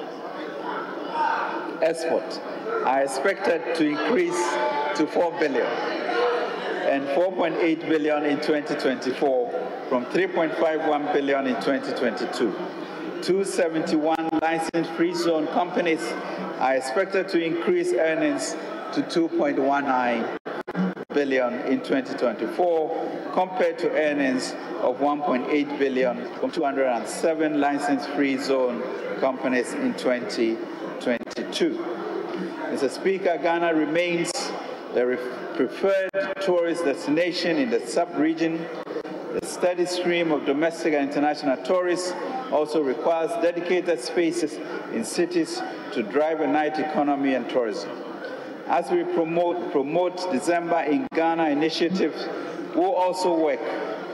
Speaker 1: export are expected to increase to 4 billion and 4.8 billion in 2024 from 3.51 billion in 2022. 271 licensed free zone companies are expected to increase earnings to 2.19 billion in 2024 compared to earnings of $1.8 billion from 207 license-free zone companies in 2022. Mr. Speaker, Ghana remains the preferred tourist destination in the sub-region. The steady stream of domestic and international tourists also requires dedicated spaces in cities to drive a night economy and tourism. As we promote December in Ghana initiatives, we'll also work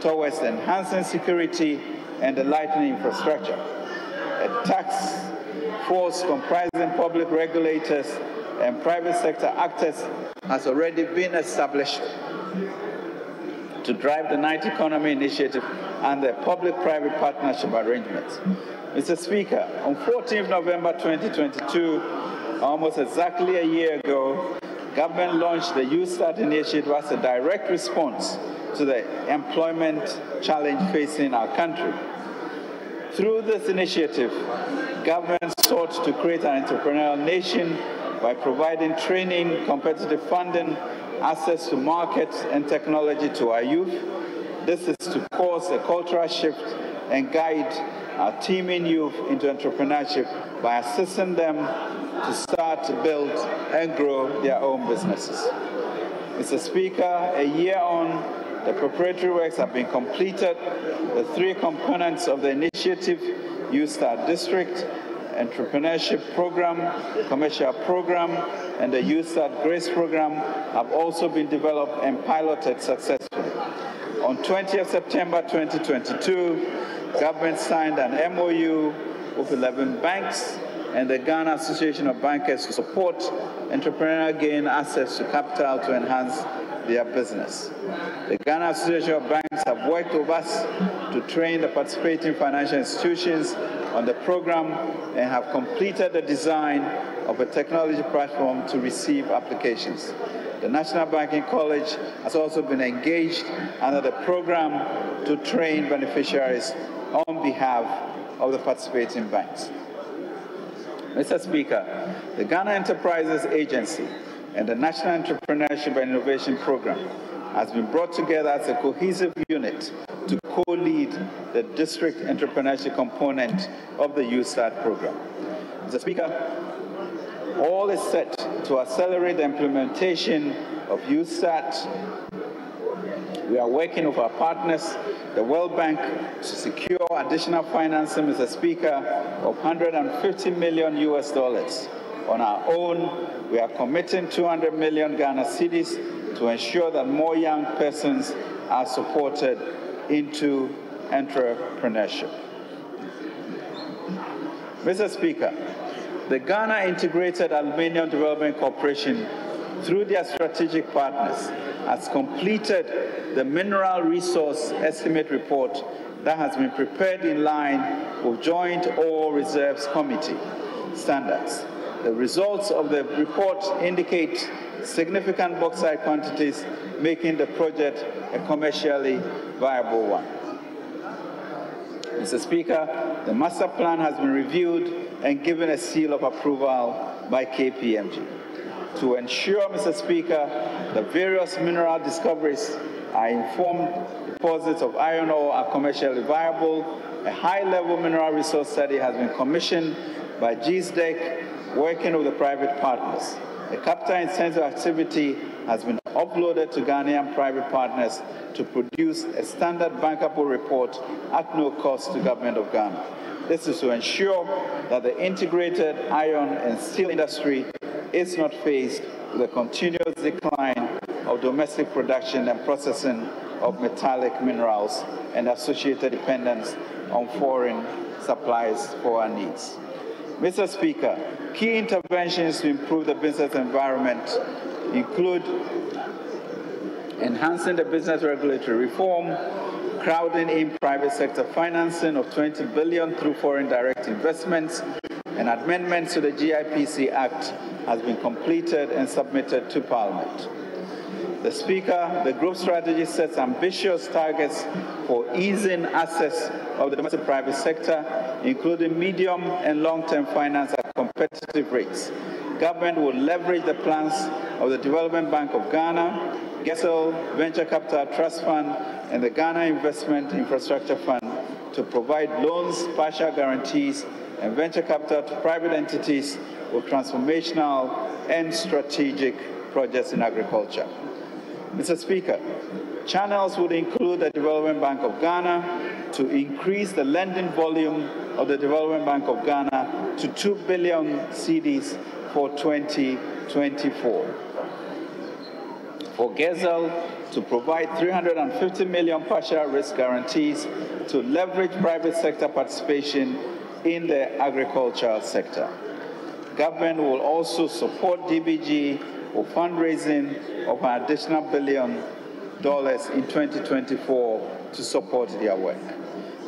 Speaker 1: towards enhancing security and the lightening infrastructure. A task force comprising public regulators and private sector actors has already been established to drive the night economy initiative and the public-private partnership arrangements. Mr. Speaker, on 14th November 2022, almost exactly a year ago, government launched the Youth Start initiative as a direct response to the employment challenge facing our country. Through this initiative, government sought to create an entrepreneurial nation by providing training, competitive funding, access to markets and technology to our youth. This is to cause a cultural shift and guide our teeming youth into entrepreneurship by assisting them to start, build, and grow their own businesses. Mr. Speaker, a year on, the preparatory works have been completed. The three components of the initiative, Youth Start District, Entrepreneurship Program, Commercial Program, and the Youth Start Grace Program have also been developed and piloted successfully. On 20th September 2022, government signed an MOU with 11 banks and the Ghana Association of Bankers to support entrepreneurs gain access to capital to enhance their business. The Ghana Association of Banks have worked with us to train the participating financial institutions on the program and have completed the design of a technology platform to receive applications. The National Banking College has also been engaged under the program to train beneficiaries on behalf of the participating banks. Mr. Speaker, the Ghana Enterprises Agency and the National Entrepreneurship and Innovation Program has been brought together as a cohesive unit to co-lead the district entrepreneurship component of the Youth Start program. Mr. Speaker, all is set to accelerate the implementation of Youth Start. We are working with our partners, the World Bank, to secure additional financing, Mr. Speaker, of $150 million US. On our own, we are committing 200 million Ghana cedis to ensure that more young persons are supported into entrepreneurship. Mr. Speaker, the Ghana Integrated Aluminium Development Corporation, through their strategic partners, has completed the Mineral Resource Estimate report that has been prepared in line with Joint Ore Reserves Committee standards. The results of the report indicate significant bauxite quantities, making the project a commercially viable one. Mr. Speaker, the master plan has been reviewed and given a seal of approval by KPMG. To ensure, Mr. Speaker, the various mineral discoveries are informed deposits of iron ore are commercially viable, a high-level mineral resource study has been commissioned by GSDEC, working with the private partners. The capital intensive activity has been uploaded to Ghanaian private partners to produce a standard bankable report at no cost to the government of Ghana. This is to ensure that the integrated iron and steel industry is not faced with a continuous decline of domestic production and processing of metallic minerals and associated dependence on foreign supplies for our needs. Mr. Speaker, key interventions to improve the business environment include enhancing the business regulatory reform, crowding in private sector financing of $20 billion through foreign direct investments, and amendments to the GIPC Act has been completed and submitted to Parliament. The Speaker, the group strategy sets ambitious targets for easing access of the domestic private sector, including medium and long-term finance at competitive competitive rates. Government will leverage the plans of the Development Bank of Ghana, GESEL, Venture Capital Trust Fund, and the Ghana Investment Infrastructure Fund to provide loans, partial guarantees, and venture capital to private entities with transformational and strategic projects in agriculture. Mr. Speaker, channels would include the Development Bank of Ghana to increase the lending volume of the Development Bank of Ghana to 2 billion cedis for 2024. For GESEL to provide 350 million partial risk guarantees to leverage private sector participation in the agricultural sector. Government will also support DBG for fundraising of an additional $1 billion in 2024 to support their work.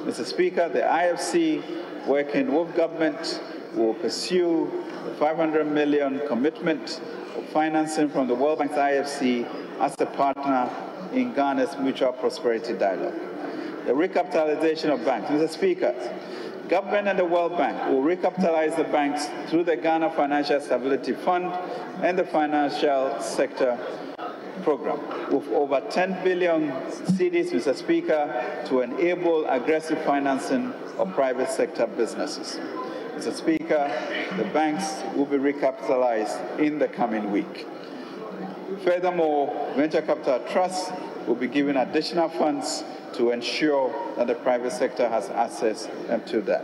Speaker 1: Mr. Speaker, the IFC, working with government, will pursue the 500 million commitment of financing from the World Bank's IFC as a partner in Ghana's Mutual Prosperity Dialogue. The recapitalization of banks. Mr. Speaker, government and the World Bank will recapitalize the banks through the Ghana Financial Stability Fund and the Financial Sector Program, with over 10 billion cedis, Mr. Speaker, to enable aggressive financing of private sector businesses. Mr. Speaker, the banks will be recapitalized in the coming week. Furthermore, venture capital trusts will be given additional funds to ensure that the private sector has access to that.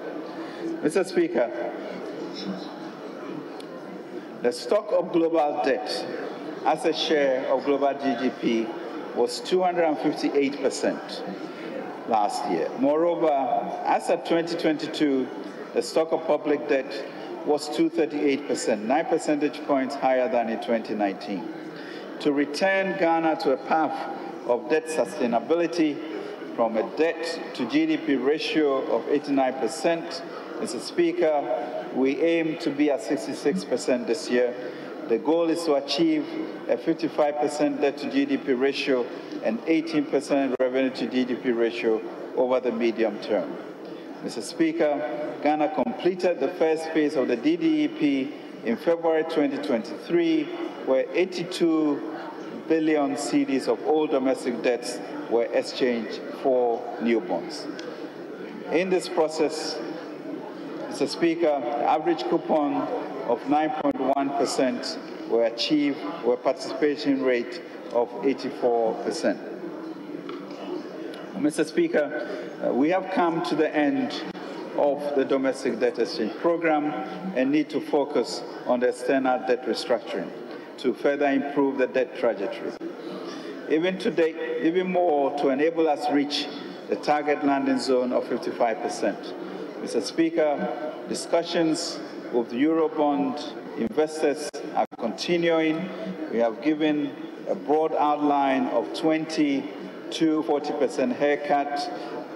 Speaker 1: Mr. Speaker, the stock of global debt as a share of global GDP was 258% last year. Moreover, as of 2022, the stock of public debt was 238%, 9 percentage points higher than in 2019. To return Ghana to a path of debt sustainability from a debt to GDP ratio of 89%, Mr. Speaker, we aim to be at 66% this year. The goal is to achieve a 55% debt to GDP ratio and 18% revenue to GDP ratio over the medium term. Mr. Speaker, Ghana completed the first phase of the DDEP in February 2023, where 82 billion cedis of old domestic debts were exchanged for new bonds. In this process, Mr. Speaker, the average coupon of 9.1% were achieved with a participation rate of 84%. Mr. Speaker, we have come to the end of the domestic debt exchange program and need to focus on the external debt restructuring to further improve the debt trajectory. Even more to enable us reach the target landing zone of 55%. Mr. Speaker, discussions with Eurobond investors are continuing. We have given a broad outline of 20 to 40% haircut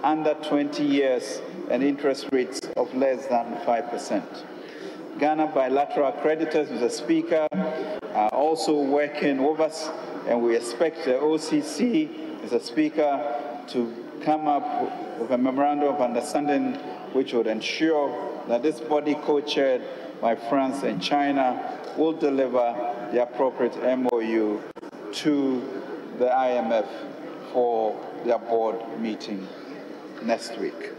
Speaker 1: under 20 years and interest rates of less than 5%. Ghana bilateral creditors, Mr. Speaker, are also working with us, and we expect the OCC, Mr. Speaker, to come up with a memorandum of understanding which would ensure that this body co-chaired by France and China will deliver the appropriate MOU to the IMF for their board meeting next week.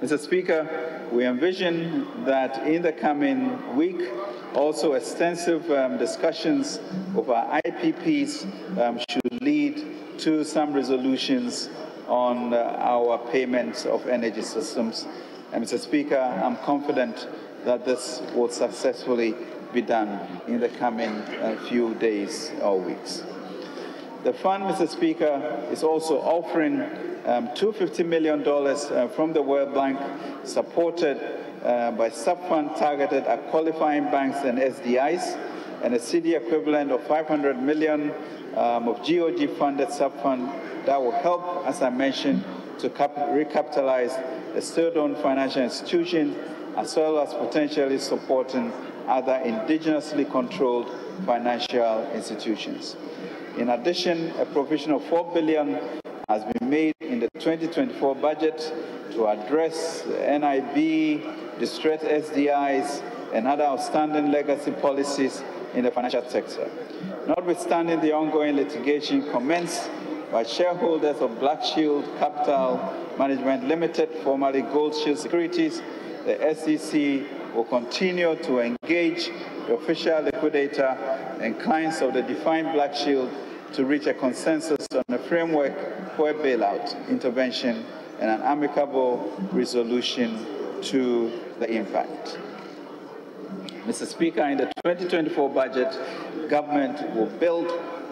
Speaker 1: Mr. Speaker, we envision that in the coming week, also extensive discussions of our IPPs should lead to some resolutions on our payments of energy systems. And Mr. Speaker, I'm confident that this will successfully be done in the coming few days or weeks. The fund, Mr. Speaker, is also offering $250 million from the World Bank, supported by sub-fund targeted at qualifying banks and SDIs, and a CD equivalent of $500 million of GOG-funded sub-fund that will help, as I mentioned, to recapitalize a state-owned financial institution, as well as potentially supporting other indigenously controlled financial institutions. In addition, a provision of $4 billion has been made in the 2024 budget to address NIB, distressed SDIs, and other outstanding legacy policies in the financial sector. Notwithstanding the ongoing litigation commenced by shareholders of Black Shield Capital Management Limited, formerly Gold Shield Securities, the SEC will continue to engage the official liquidator and clients of the defined Black Shield to reach a consensus on a framework for a bailout, intervention, and an amicable resolution to the impact. Mr. Speaker, in the 2024 budget, government will build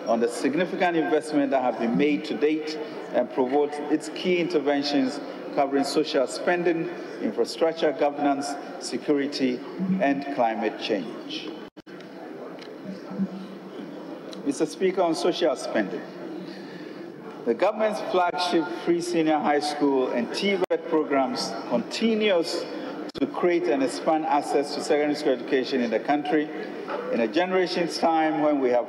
Speaker 1: on the significant investment that have been made to date and promote its key interventions covering social spending, infrastructure governance, security, and climate change. Mr. Speaker, on social spending, the government's flagship free senior high school and TVET programs continues to create and expand access to secondary school education in the country. In a generation's time when we have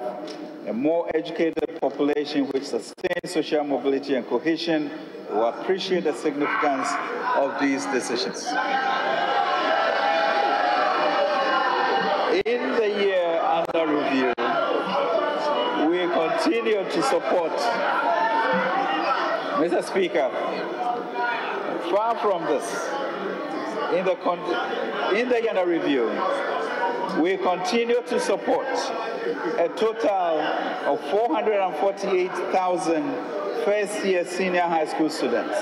Speaker 1: a more educated population which sustains social mobility and cohesion, we appreciate the significance of these decisions. In the year under review, we continue to support, Mr. Speaker, far from this, in the year under review, we continue to support a total of 448,000 first-year senior high school students,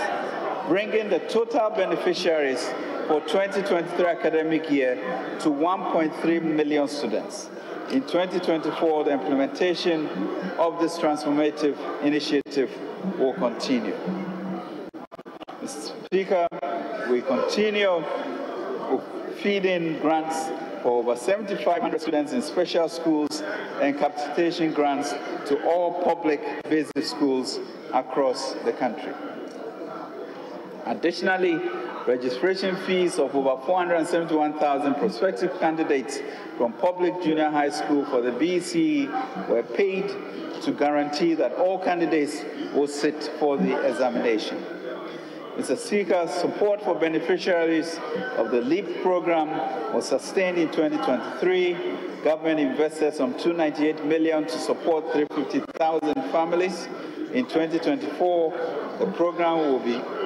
Speaker 1: bringing the total beneficiaries for 2023 academic year to 1.3 million students. In 2024, the implementation of this transformative initiative will continue. Mr. Speaker, we continue feeding grants for over 7,500 students in special schools and capitation grants to all public basic schools across the country. Additionally, registration fees of over 471,000 prospective candidates from public junior high school for the BCE were paid to guarantee that all candidates will sit for the examination. Mr. Speaker, support for beneficiaries of the LEAP program was sustained in 2023. Government invested some $298 million to support 350,000 families. In 2024, the program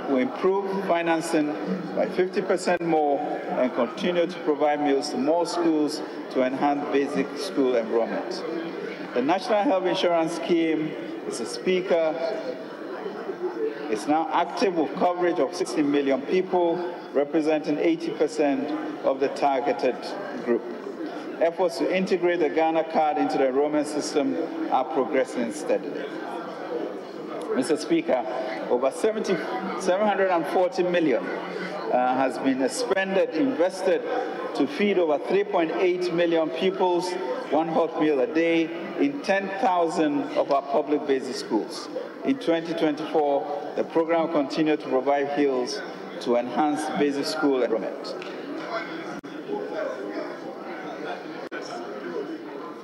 Speaker 1: will improve financing by 50% more and continue to provide meals to more schools to enhance basic school enrollment. The National Health Insurance Scheme, Mr. Speaker, is now active with coverage of 60 million people, representing 80% of the targeted group. Efforts to integrate the Ghana card into the enrollment system are progressing steadily. Mr. Speaker, over 740 million has been invested to feed over 3.8 million pupils, one hot meal a day, in 10,000 of our public basic schools. In 2024, the program will continue to provide meals to enhance basic school enrollment.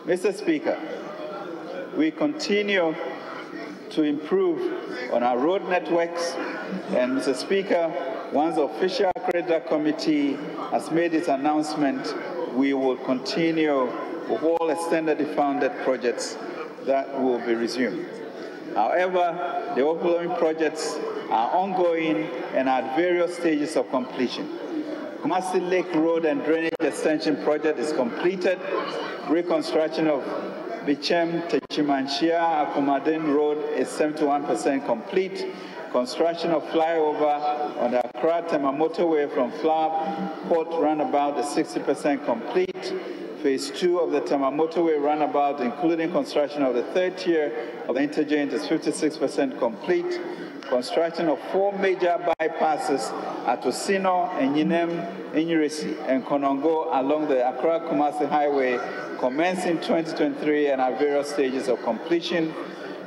Speaker 1: Mr. Speaker, we continue to improve on our road networks, and Mr. Speaker, once the official accreditor committee has made its announcement, we will continue with all extendedly funded projects that will be resumed. However, the following projects are ongoing and are at various stages of completion. Kumasi Lake Road and Drainage Extension Project is completed. Reconstruction of Bichem Techimanchia Akumadin Road is 71% complete. Construction of flyover on the Accra-Tema motorway from Flower Port Roundabout is 60% complete. Phase 2 of the Tema motorway roundabout, including construction of the third tier of the interchange, is 56% complete. Construction of 4 major bypasses at Osino, Enyinem, Enyirisi, and Konongo along the Accra-Kumasi Highway commenced in 2023 and are various stages of completion.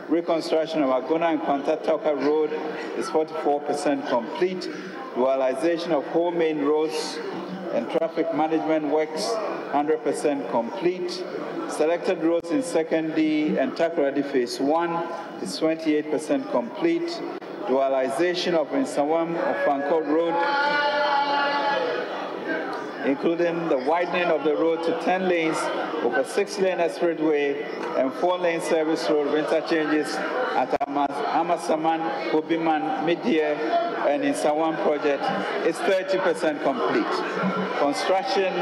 Speaker 1: Reconstruction of Agona and Kwantatoka Road is 44% complete. Dualization of whole main roads and traffic management works 100% complete. Selected roads in Second D and Takoradi Phase 1 is 28% complete. dualization of Nsawam Ofankor Road, including the widening of the road to 10 lanes with a 6-lane expressway and 4-lane service road with interchanges at Amasaman, Kobiman, Midyear, and Nsawam project is 30% complete. Construction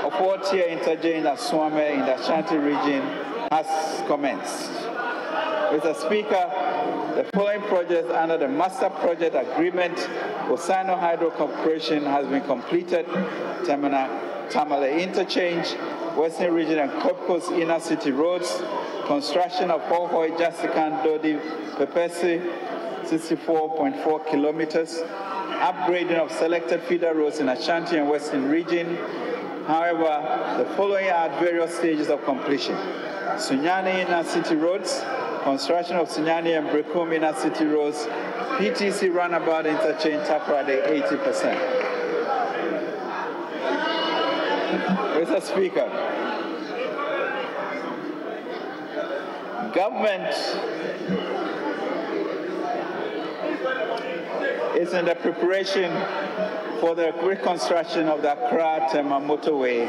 Speaker 1: of 4-tier interchange at Swame in the Ashanti region has commenced. Mr. Speaker, the following projects under the Master Project Agreement with Sino Hydro Corporation has been completed: Tamale Interchange, Western Region and Cape Coast Inner City Roads, construction of Hohoi, Jasikan, Dodi, Pepesi, 64.4 kilometers, upgrading of selected feeder roads in Ashanti and Western Region. However, the following are at various stages of completion: Sunyani Inner City Roads, construction of Sunyani and Brekum Inner City Roads, PTC Runabout Interchange, Takoradi, 80%. Mr. Speaker, government is in the preparation for the reconstruction of the Accra-Tema motorway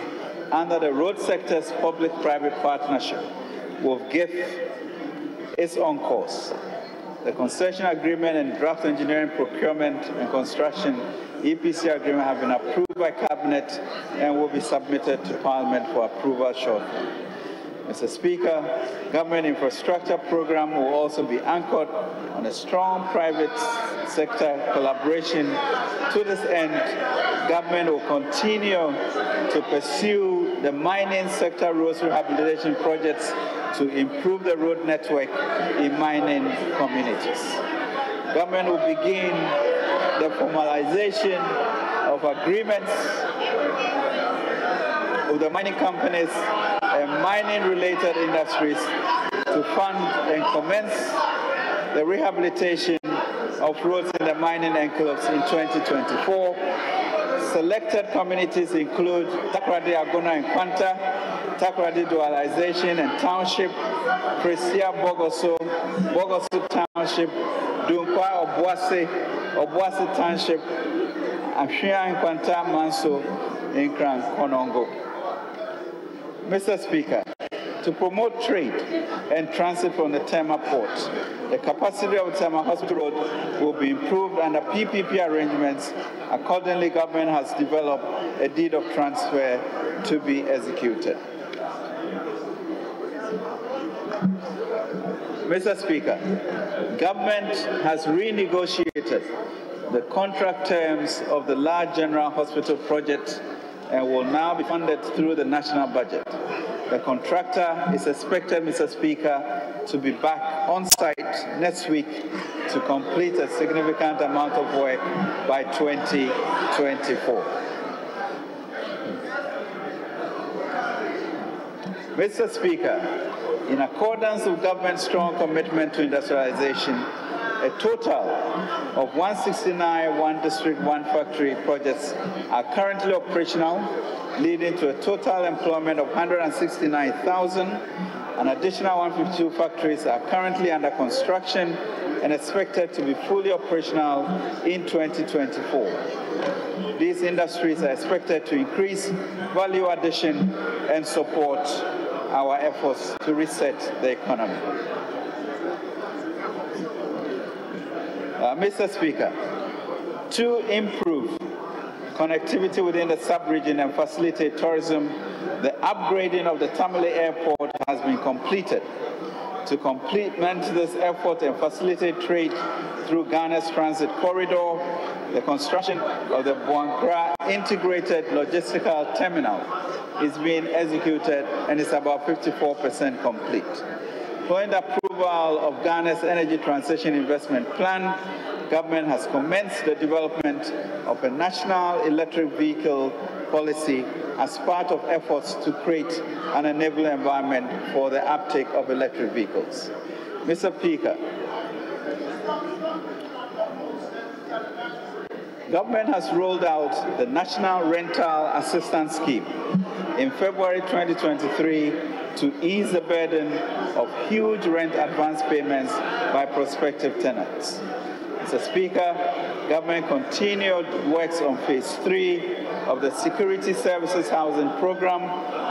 Speaker 1: under the road sector's public-private partnership with GIF is on course. The concession agreement and draft engineering, procurement and construction EPC agreement have been approved by Cabinet and will be submitted to Parliament for approval shortly. Mr. Speaker, government infrastructure program will also be anchored on a strong private sector collaboration. To this end, government will continue to pursue the mining sector roads rehabilitation projects to improve the road network in mining communities. Government will begin the formalization of agreements with the mining companies and mining-related industries to fund and commence the rehabilitation of roads in the mining enclaves in 2024. Selected communities include Takoradi, Agona, and Kwanta, Takoradi Dualization and Township, Presia, Bogoso, Bogoso Township, Dunkwa, Obuasi Township, Ashia and Kwanta, Manso, Nkran, Konongo. Mr. Speaker, to promote trade and transit from the Tema port, the capacity of Tema Hospital Road will be improved under PPP arrangements. Accordingly, government has developed a deed of transfer to be executed. Mr. Speaker, government has renegotiated the contract terms of the large general hospital project and will now be funded through the national budget. The contractor is expected, Mr. Speaker, to be back on site next week to complete a significant amount of work by 2024. Mr. Speaker, in accordance with government's strong commitment to industrialization, a total of 169 One District, One Factory projects are currently operational, leading to a total employment of 169,000. An additional 152 factories are currently under construction and expected to be fully operational in 2024. These industries are expected to increase value addition and support our efforts to reset the economy. Mr. Speaker, to improve connectivity within the sub-region and facilitate tourism, the upgrading of the Tamale Airport has been completed. To complement this effort and facilitate trade through Ghana's transit corridor, the construction of the Buankra Integrated Logistical Terminal is being executed and is about 54% complete. Following the approval of Ghana's Energy Transition Investment Plan, government has commenced the development of a national electric vehicle policy as part of efforts to create an enabling environment for the uptake of electric vehicles. Mr. Speaker, government has rolled out the National Rental Assistance Scheme in February 2023 to ease the burden of huge rent advance payments by prospective tenants. Mr. Speaker, government continued works on phase 3 of the Security Services Housing Program,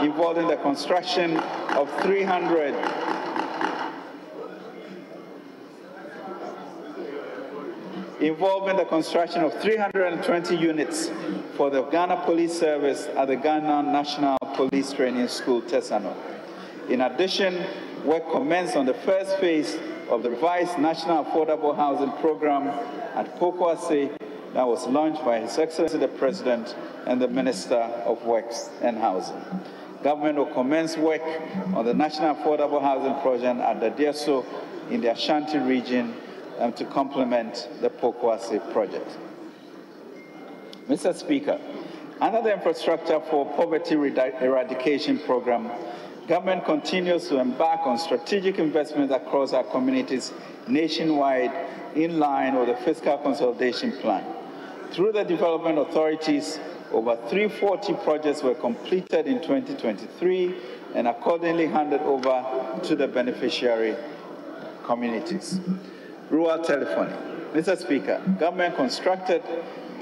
Speaker 1: involving the construction of 320 units for the Ghana Police Service at the Ghana National Police Training School, Tesano. In addition, work commenced on the first phase of the revised National Affordable Housing Program at Ofori-Atta that was launched by His Excellency the President and the Minister of Works and Housing. Government will commence work on the National Affordable Housing Project at the Deso in the Ashanti region to complement the Ofori-Atta project. Mr. Speaker, under the Infrastructure for Poverty Eradication Program, government continues to embark on strategic investments across our communities nationwide in line with the Fiscal Consolidation Plan. Through the development authorities, over 340 projects were completed in 2023 and accordingly handed over to the beneficiary communities. Rural telephony. Mr. Speaker, government constructed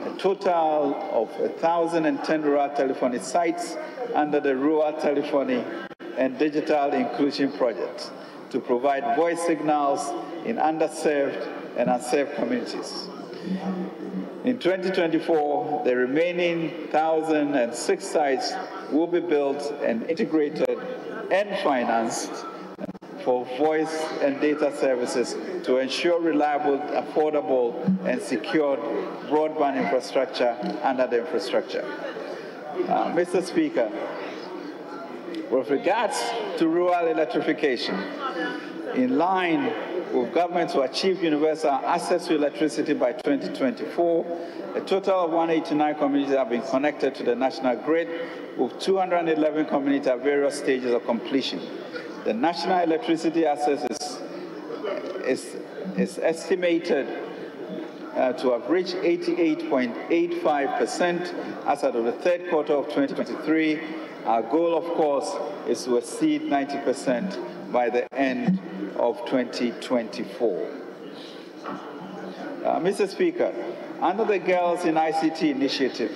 Speaker 1: a total of 1,010 rural telephony sites under the Rural Telephony and Digital Inclusion Project to provide voice signals in underserved and unserved communities. In 2024, the remaining 1,006 sites will be built and integrated and financed for voice and data services to ensure reliable, affordable, and secured broadband infrastructure under the infrastructure. Mr. Speaker, with regards to rural electrification, in line with government to achieve universal access to electricity by 2024, a total of 189 communities have been connected to the national grid, with 211 communities at various stages of completion. The national electricity access is estimated to have reached 88.85% as of the third quarter of 2023. Our goal, of course, is to exceed 90% by the end of 2024. Mr. Speaker, under the Girls in ICT initiative,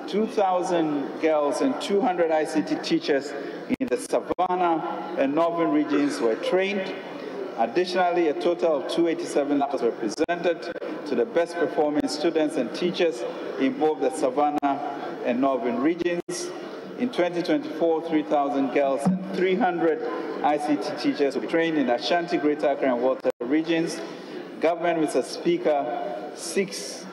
Speaker 1: 2,000 girls and 200 ICT teachers in the Savannah and Northern regions were trained. Additionally, a total of 287 labs were presented to the best performing students and teachers in both the Savannah and Northern regions. In 2024, 3,000 girls and 300 ICT teachers will be trained in Ashanti, Greater Accra, and Volta regions. Government, Mr. Speaker, seeks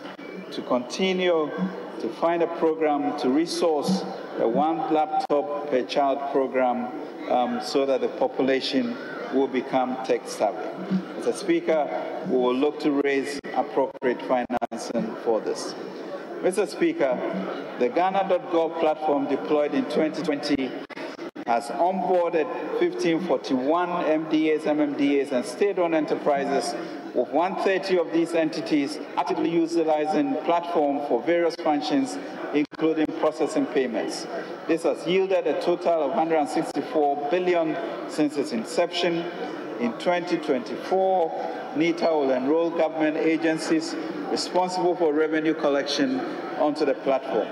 Speaker 1: to continue to find a program to resource a one laptop per child program so that the population will become tech savvy. Mr. Speaker, we will look to raise appropriate financing for this. Mr. Speaker, the Ghana.gov platform deployed in 2020 has onboarded 1541 MDAs, MMDAs, and state-owned enterprises, with 130 of these entities actively utilizing the platform for various functions, including processing payments. This has yielded a total of 164 billion since its inception. In 2024, NITA will enroll government agencies responsible for revenue collection onto the platform.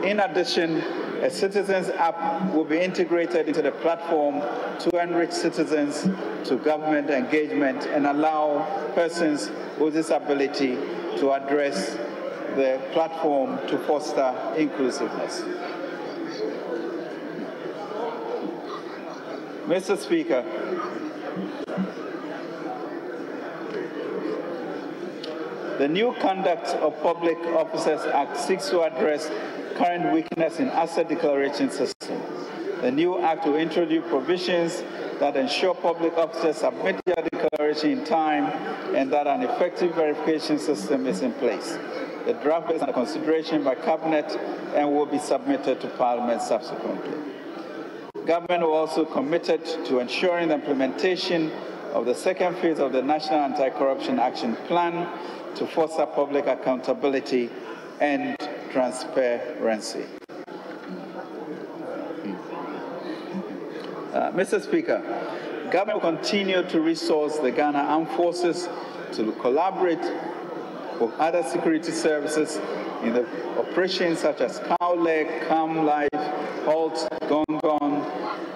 Speaker 1: In addition, a citizens app will be integrated into the platform to enrich citizens to government engagement and allow persons with disability to address the platform to foster inclusiveness. Mr. Speaker, the new Conduct of Public Officers Act seeks to address current weakness in asset declaration system. The new act will introduce provisions that ensure public officers submit their declaration in time and that an effective verification system is in place. The draft is under consideration by Cabinet and will be submitted to Parliament subsequently. Government will also committed to ensuring the implementation of the second phase of the National Anti-Corruption Action Plan to foster public accountability and transparency. Mr. Speaker, government will continue to resource the Ghana Armed Forces to collaborate for other security services in the operations such as Cowleg, Calm Life, Halt, Gong,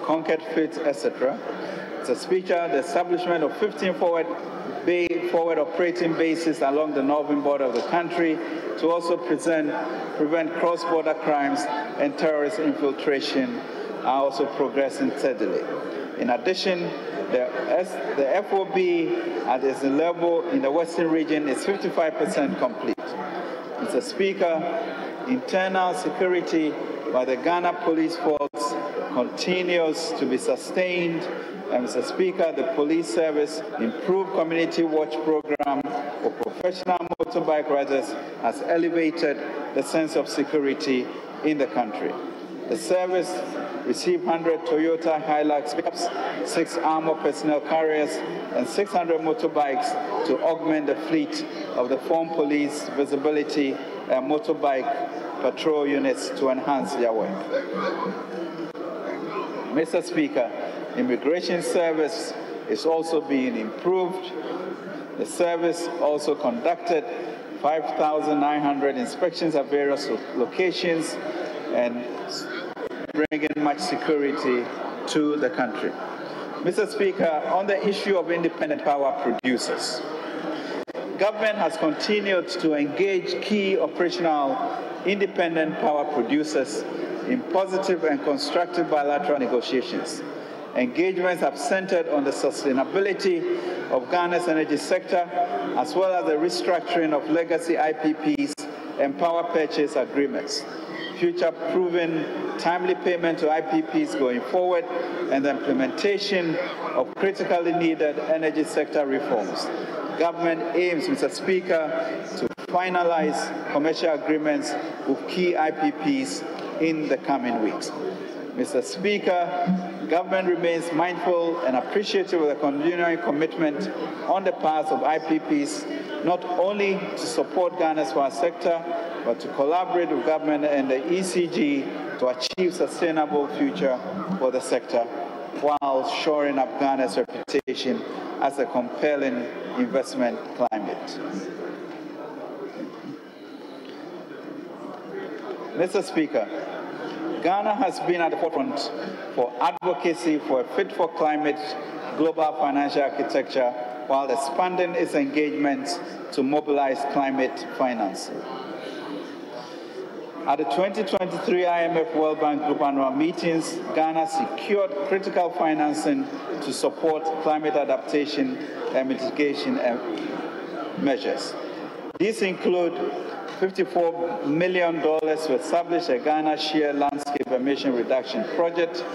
Speaker 1: Conquered Fit, etc. Mr. Speaker, the establishment of 15 forward operating bases along the northern border of the country to also prevent cross-border crimes and terrorist infiltration are also progressing steadily. In addition, the FOB at its level in the Western region is 55% complete. Mr. Speaker, internal security by the Ghana Police Force continues to be sustained. And Mr. Speaker, the police service improved community watch program for professional motorbike riders has elevated the sense of security in the country. The service received 100 Toyota Hilux pickups, 6 armored personnel carriers, and 600 motorbikes to augment the fleet of the Foreign Police visibility and motorbike patrol units to enhance their work. Mr. Speaker, immigration service is also being improved. The service also conducted 5,900 inspections at various locations and bringing much security to the country. Mr. Speaker, on the issue of independent power producers, government has continued to engage key operational independent power producers in positive and constructive bilateral negotiations. Engagements have centered on the sustainability of Ghana's energy sector, as well as the restructuring of legacy IPPs and power purchase agreements, future-proofing timely payment to IPPs going forward, and the implementation of critically needed energy sector reforms. Government aims, Mr. Speaker, to finalize commercial agreements with key IPPs in the coming weeks. Mr. Speaker, government remains mindful and appreciative of the continuing commitment on the part of IPPs, not only to support Ghana's power sector, but to collaborate with government and the ECG to achieve sustainable future for the sector, while shoring up Ghana's reputation as a compelling investment climate. Mr. Speaker, Ghana has been at the forefront for advocacy for a fit-for-climate global financial architecture while expanding its engagement to mobilize climate financing. At the 2023 IMF World Bank Group annual meetings, Ghana secured critical financing to support climate adaptation and mitigation measures. These include $54 million to establish a Ghana Share Landscape Emission Reduction Project,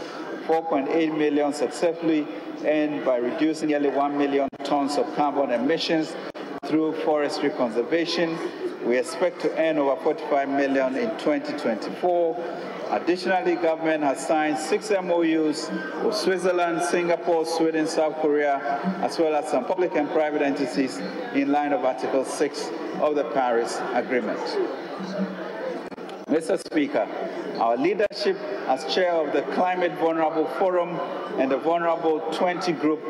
Speaker 1: $4.8 million successfully earned by reducing nearly 1 million tons of carbon emissions through forestry conservation. We expect to earn over $45 million in 2024. Additionally, government has signed 6 MOUs with Switzerland, Singapore, Sweden, South Korea, as well as some public and private entities in line of Article 6 of the Paris Agreement. Mr. Speaker, our leadership as chair of the Climate Vulnerable Forum and the Vulnerable 20 Group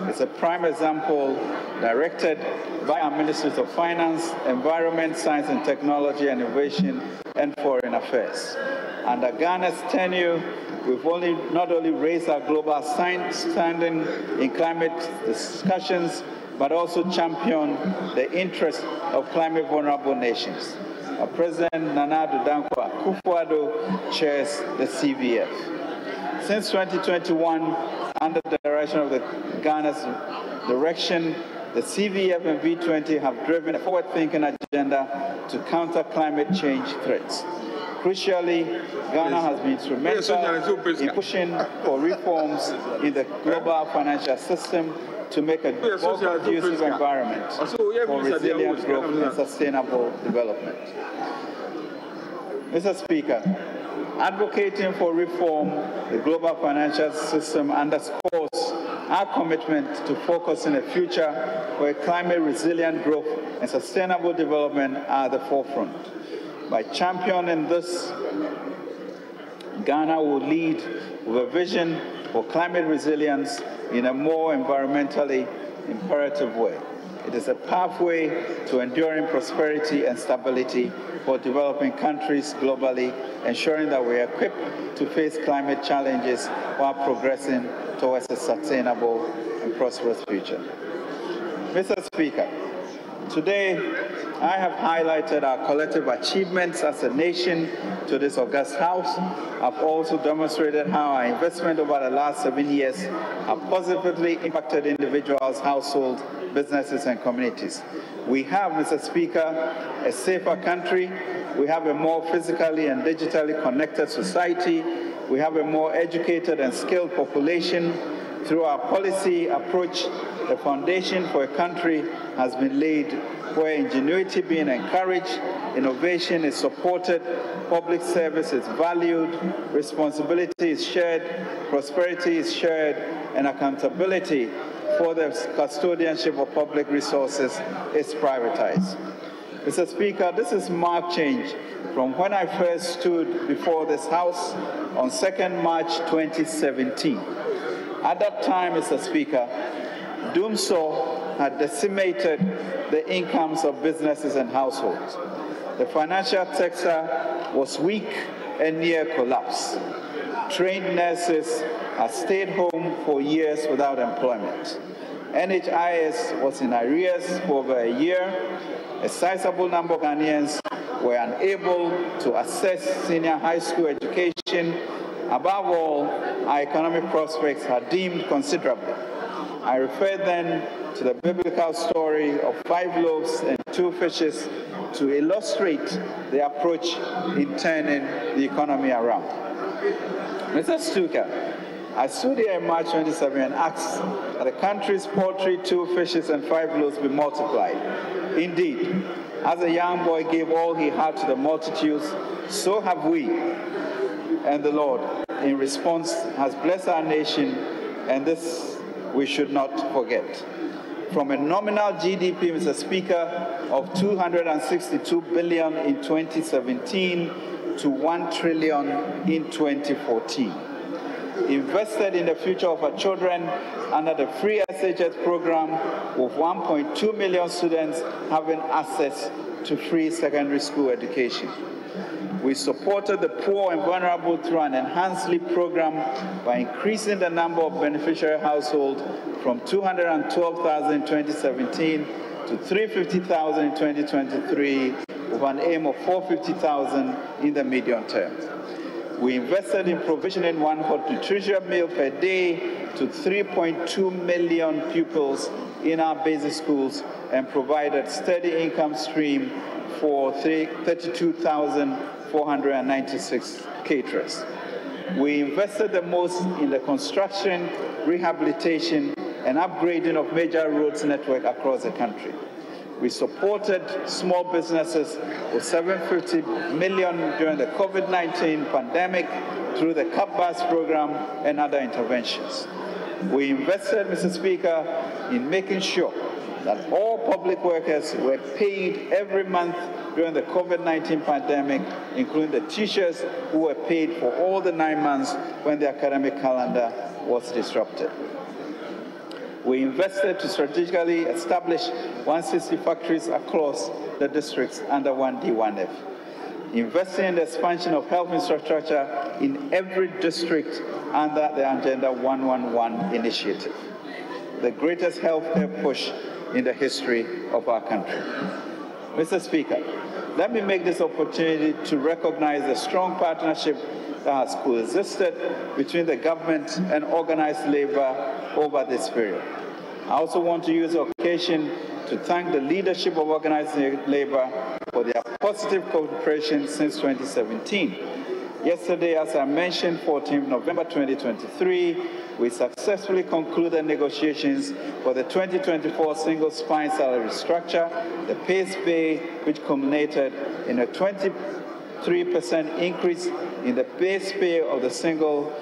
Speaker 1: is a prime example directed by our Ministries of Finance, Environment, Science and Technology, and Innovation, and Foreign Affairs. Under Ghana's tenure, we've not only raised our global standing in climate discussions, but also championed the interests of climate vulnerable nations. Our President Nana Addo Dankwa Akufo-Addo chairs the CVF. Since 2021, under the direction of Ghana's direction, the CVF and V20 have driven a forward-thinking agenda to counter climate change threats. Crucially, Ghana has been instrumental in pushing for reforms in the global financial system to make a more conducive environment for resilient growth and sustainable development. Mr. Speaker, advocating for reform the global financial system underscores our commitment to focus on a future where climate resilient growth and sustainable development are at the forefront. By championing this, Ghana will lead with a vision for climate resilience in a more environmentally imperative way. It is a pathway to enduring prosperity and stability for developing countries globally, ensuring that we are equipped to face climate challenges while progressing towards a sustainable and prosperous future. Mr. Speaker, today I have highlighted our collective achievements as a nation to this august House. I've also demonstrated how our investment over the last 7 years have positively impacted individuals, households, businesses, and communities. We have, Mr. Speaker, a safer country. We have a more physically and digitally connected society. We have a more educated and skilled population. Through our policy approach, the foundation for a country has been laid where ingenuity being encouraged, innovation is supported, public service is valued, responsibility is shared, prosperity is shared, and accountability for the custodianship of public resources is prioritized. Mr. Speaker, this is marked change from when I first stood before this House on 2nd March 2017. At that time, Mr. Speaker, doomsday had decimated the incomes of businesses and households. The financial sector was weak and near collapse. Trained nurses had stayed home for years without employment. NHIS was in arrears for over a year. A sizable number of Ghanaians were unable to access senior high school education. Above all, our economic prospects had dimmed considerably. I refer then to the biblical story of 5 loaves and 2 fishes to illustrate the approach in turning the economy around. Mr. Speaker, I stood here in March 27 and asked that the country's poultry, 2 fishes, and 5 loaves be multiplied. Indeed, as a young boy gave all he had to the multitudes, so have we. And the Lord, in response, has blessed our nation, and this we should not forget. From a nominal GDP, Mr. Speaker, of 262 billion in 2017 to 1 trillion in 2014. Invested in the future of our children under the free SHS program, with 1.2 million students having access to free secondary school education. We supported the poor and vulnerable through an enhanced LEAP program by increasing the number of beneficiary households from 212,000 in 2017 to 350,000 in 2023, with an aim of 450,000 in the medium term. We invested in provisioning 1 hot nutrition meal per day to 3.2 million pupils in our basic schools and provided steady income stream for 32,496 caterers. We invested the most in the construction, rehabilitation, and upgrading of major roads network across the country. We supported small businesses with $750 million during the COVID-19 pandemic through the CAPBAS program and other interventions. We invested, Mr. Speaker, in making sure that all public workers were paid every month during the COVID-19 pandemic, including the teachers who were paid for all the 9 months when the academic calendar was disrupted. We invested to strategically establish 160 factories across the districts under 1D, 1F. Investing in the expansion of health infrastructure in every district under the Agenda 111 initiative, the greatest healthcare push in the history of our country. Mr. Speaker, let me make this opportunity to recognize the strong partnership that has coexisted between the government and organized labor over this period. I also want to use the occasion to thank the leadership of organized labor for their positive cooperation since 2017. Yesterday, as I mentioned, 14th November 2023, we successfully concluded negotiations for the 2024 single spine salary structure, the PACE pay, which culminated in a 23% increase in the base pay of the single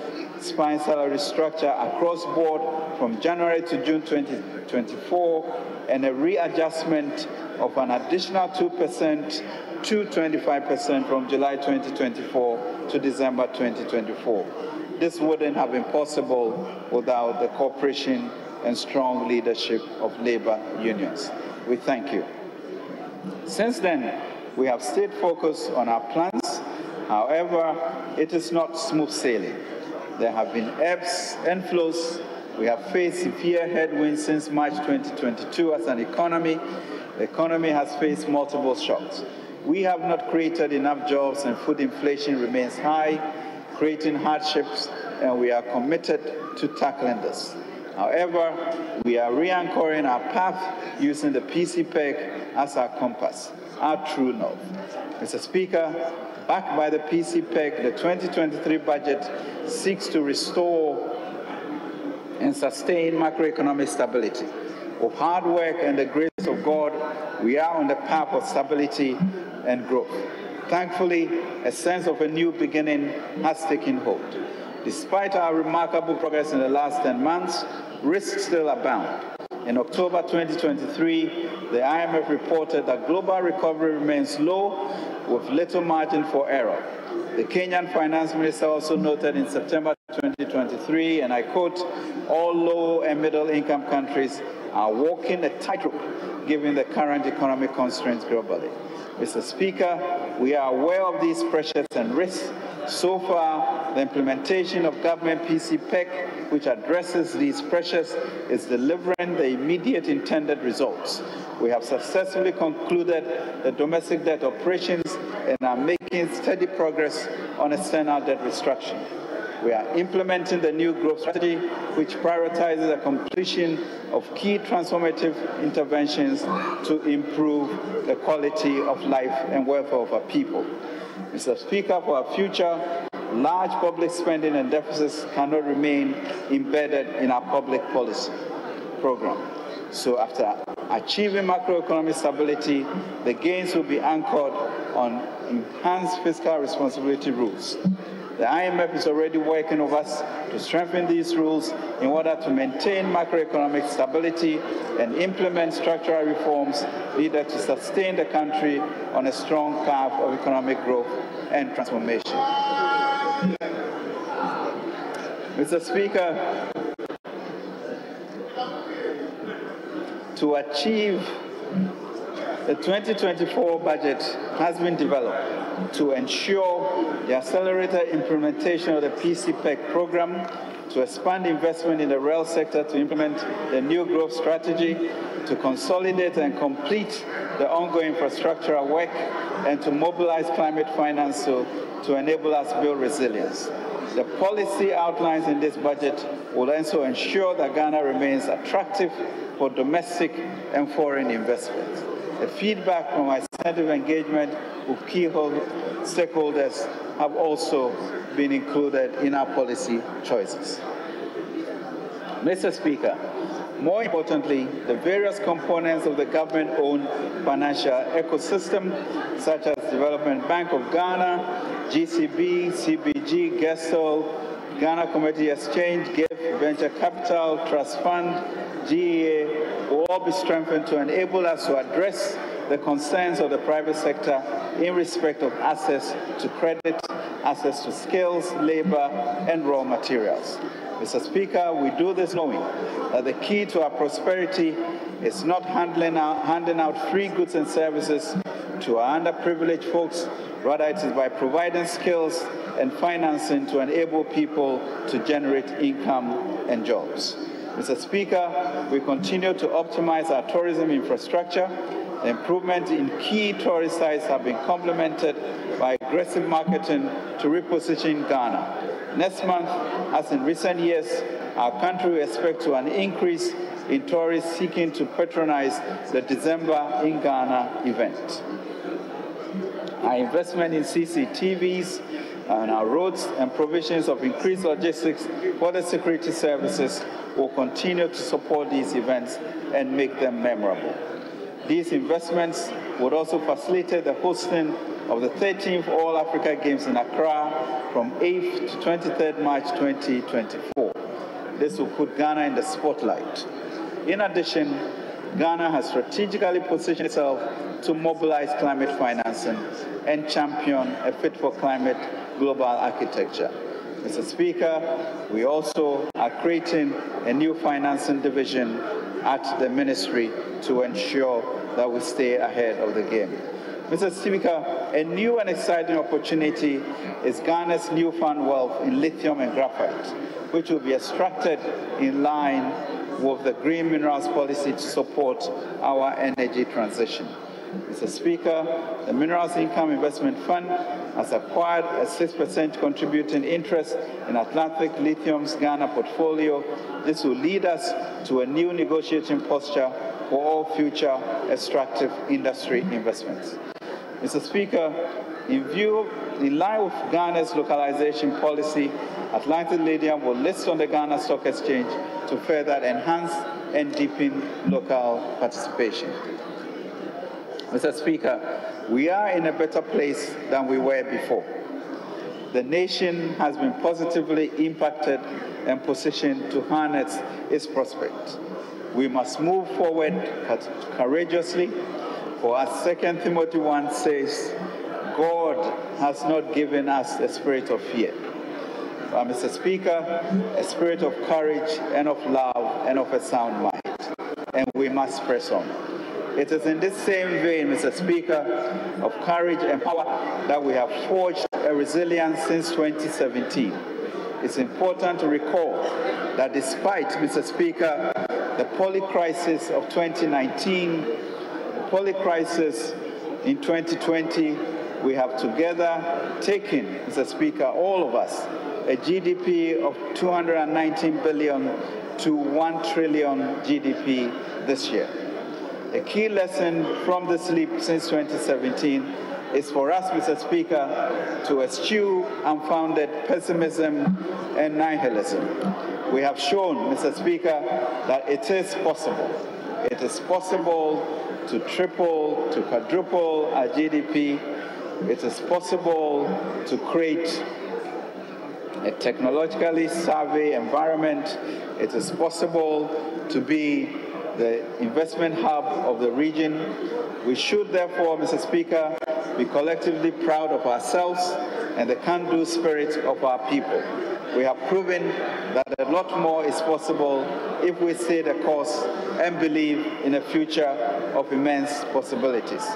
Speaker 1: spine salary structure across board from January to June 2024, and a readjustment of an additional 2% to 25% from July 2024 to December 2024. This wouldn't have been possible without the cooperation and strong leadership of labor unions. We thank you. Since then, we have stayed focused on our plans. However, it is not smooth sailing. There have been ebbs and flows. We have faced severe headwinds since March 2022 as an economy. The economy has faced multiple shocks. We have not created enough jobs and food inflation remains high, creating hardships, and we are committed to tackling this. However, we are re-anchoring our path using the PCPEG as our compass, our true north. Mr. Speaker, backed by the PCPEG, the 2023 budget seeks to restore and sustain macroeconomic stability. With hard work and the grace of God, we are on the path of stability and growth. Thankfully, a sense of a new beginning has taken hold. Despite our remarkable progress in the last 10 months, risks still abound. In October 2023, the IMF reported that global recovery remains low with little margin for error. The Kenyan finance minister also noted in September 2023, and I quote, all low and middle income countries are walking a tightrope given the current economic constraints globally. Mr. Speaker, we are aware of these pressures and risks. So far, the implementation of government PCPEC, which addresses these pressures, is delivering the immediate intended results. We have successfully concluded the domestic debt operations and are making steady progress on external debt restructuring. We are implementing the new growth strategy, which prioritizes the completion of key transformative interventions to improve the quality of life and welfare of our people. Mr. Speaker, for our future, large public spending and deficits cannot remain embedded in our public policy program. So after achieving macroeconomic stability, the gains will be anchored on enhanced fiscal responsibility rules. The IMF is already working with us to strengthen these rules in order to maintain macroeconomic stability and implement structural reforms needed to sustain the country on a strong path of economic growth and transformation. Mr. Speaker, to achieve the 2024 budget has been developed to ensure the accelerated implementation of the PCPEC program, to expand investment in the rail sector, to implement the new growth strategy, to consolidate and complete the ongoing infrastructural work, and to mobilize climate finance to enable us build resilience. The policy outlines in this budget will also ensure that Ghana remains attractive for domestic and foreign investments. The feedback from our extensive engagement with key stakeholders have also been included in our policy choices. Mr. Speaker, more importantly, the various components of the government-owned financial ecosystem, such as Development Bank of Ghana, GCB, CBG, GESTL, Ghana Commodity Exchange, GIF, Venture Capital, Trust Fund, GEA, will all be strengthened to enable us to address the concerns of the private sector in respect of access to credit, access to skills, labor, and raw materials. Mr. Speaker, we do this knowing that the key to our prosperity is not handing out free goods and services to our underprivileged folks. Rather, it is by providing skills and financing to enable people to generate income and jobs. Mr. Speaker, we continue to optimize our tourism infrastructure. The improvement in key tourist sites have been complemented by aggressive marketing to reposition Ghana. Next month, as in recent years, our country will expect to an increase in tourists seeking to patronize the December in Ghana event. Our investment in CCTVs and our roads and provisions of increased logistics for the security services will continue to support these events and make them memorable. These investments would also facilitate the hosting of the 13th All Africa Games in Accra from 8th to 23rd March 2024. This will put Ghana in the spotlight. In addition, Ghana has strategically positioned itself to mobilize climate financing and champion a fit-for-climate global architecture. Mr. Speaker, we also are creating a new financing division at the ministry to ensure that we stay ahead of the game. Mr. Speaker, a new and exciting opportunity is Ghana's newfound wealth in lithium and graphite, which will be extracted in line with the green minerals policy to support our energy transition. Mr. Speaker, the Minerals Income Investment Fund has acquired a 6% contributing interest in Atlantic Lithium's Ghana portfolio. This will lead us to a new negotiating posture for all future extractive industry investments. Mr. Speaker, in line with Ghana's localization policy, Atlantic Lithium will list on the Ghana Stock Exchange to further enhance and deepen local participation. Mr. Speaker, we are in a better place than we were before. The nation has been positively impacted and positioned to harness its prospects. We must move forward courageously, for as 2 Timothy 1 says, God has not given us a spirit of fear, but, Mr. Speaker, a spirit of courage and of love and of a sound mind, and we must press on. It is in this same vein, Mr. Speaker, of courage and power that we have forged a resilience since 2017. It's important to recall that despite, Mr. Speaker, the poly-crisis of 2019, the poly-crisis in 2020, we have together taken, Mr. Speaker, all of us, a GDP of 219 billion to 1 trillion GDP this year. A key lesson from this leap since 2017 is for us, Mr. Speaker, to eschew unfounded pessimism and nihilism. We have shown, Mr. Speaker, that it is possible. It is possible to triple, to quadruple our GDP. It is possible to create a technologically savvy environment. It is possible to be the investment hub of the region. We should therefore, Mr. Speaker, be collectively proud of ourselves and the can-do spirit of our people. We have proven that a lot more is possible if we stay the course and believe in a future of immense possibilities.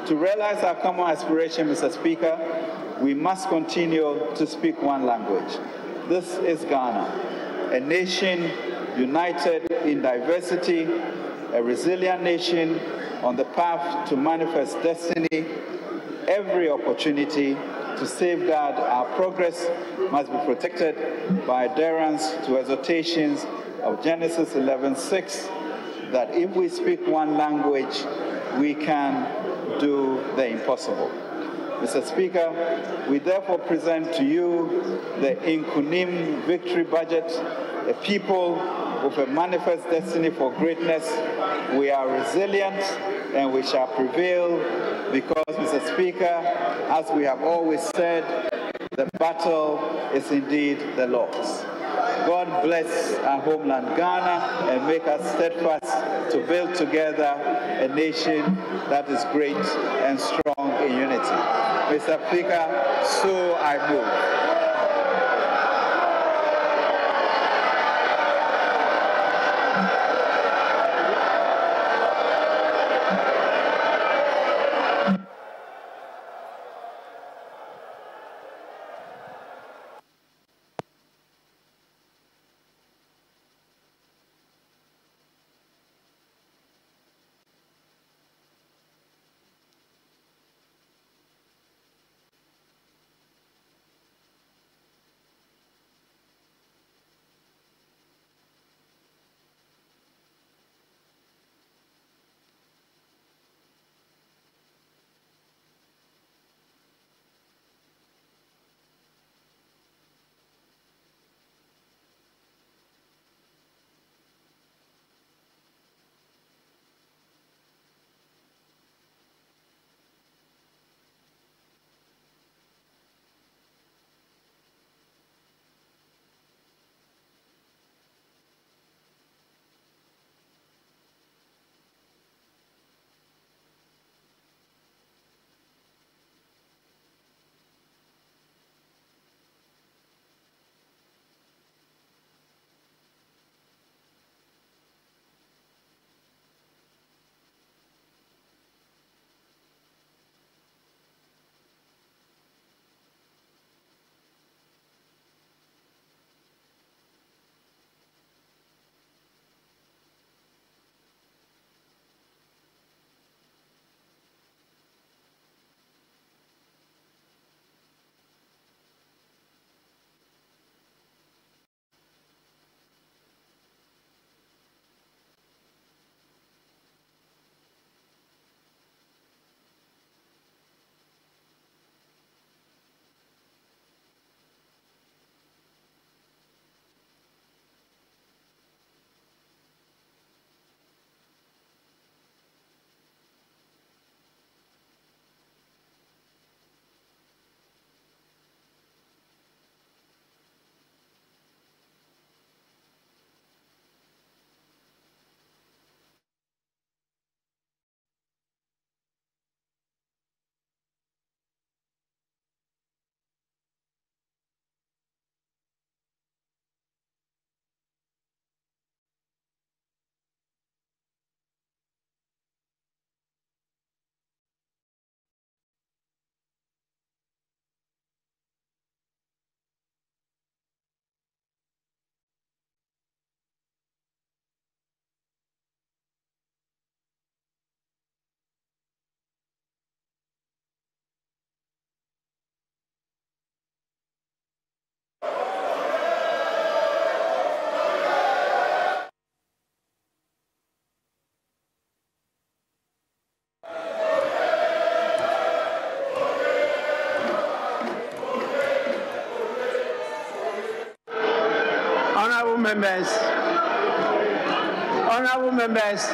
Speaker 1: To realize our common aspiration, Mr. Speaker, we must continue to speak one language. This is Ghana, a nation united in diversity, a resilient nation on the path to manifest destiny. Every opportunity to safeguard our progress must be protected by adherence to exhortations of Genesis 11:6, that if we speak one language, we can do the impossible. Mr. Speaker, we therefore present to you the Inkunim Victory Budget, a people with a manifest destiny for greatness. We are resilient and we shall prevail because, Mr. Speaker, as we have always said, the battle is indeed the Lord's. God bless our homeland Ghana and make us steadfast to build together a nation that is great and strong in unity. Mr. Speaker, so I move.
Speaker 2: Honorable members, honorable members,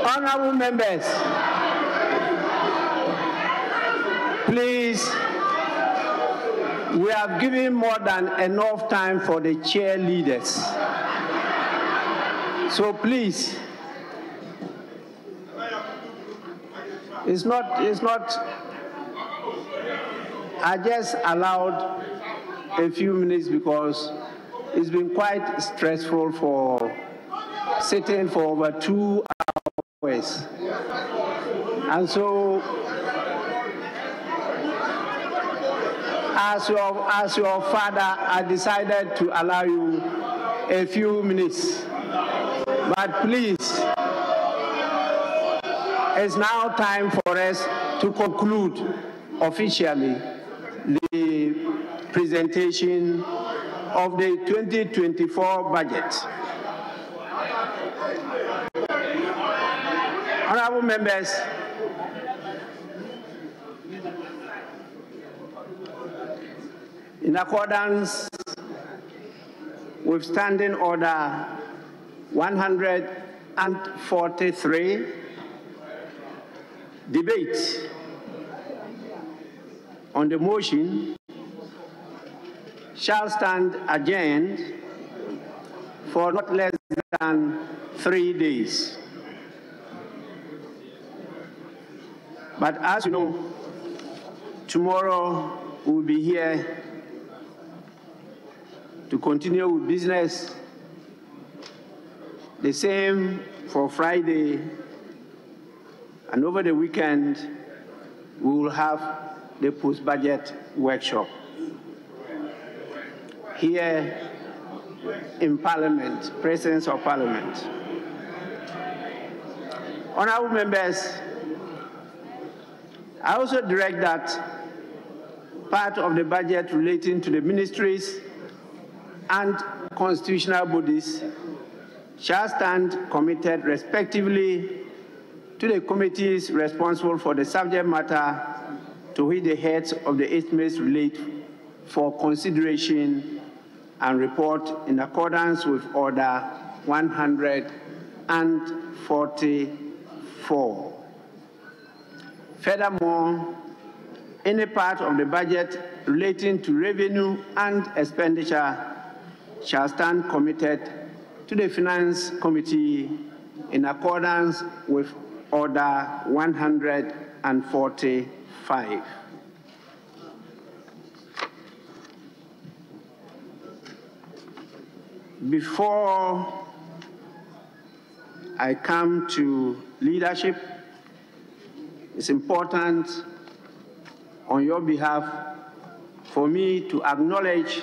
Speaker 2: honorable members, please, we have given more than enough time for the chair leaders. So please, it's not, I just allowed a few minutes because it's been quite stressful for sitting for over 2 hours. And so, as your father, I decided to allow you a few minutes. But please, it's now time for us to conclude officially the presentation of the 2024 budget. Honorable members, in accordance with Standing Order 143, debate on the motion shall stand adjourned for not less than 3 days. But as you know, tomorrow we'll be here to continue with business. The same for Friday, and over the weekend we will have the post-budget workshop here in Parliament, presence of Parliament. Honorable members, I also direct that part of the budget relating to the ministries and constitutional bodies shall stand committed respectively to the committees responsible for the subject matter to which the heads of the estimates relate for consideration and report in accordance with Order 144. Furthermore, any part of the budget relating to revenue and expenditure shall stand committed to the Finance Committee in accordance with Order 145. Before I come to leadership, it's important on your behalf for me to acknowledge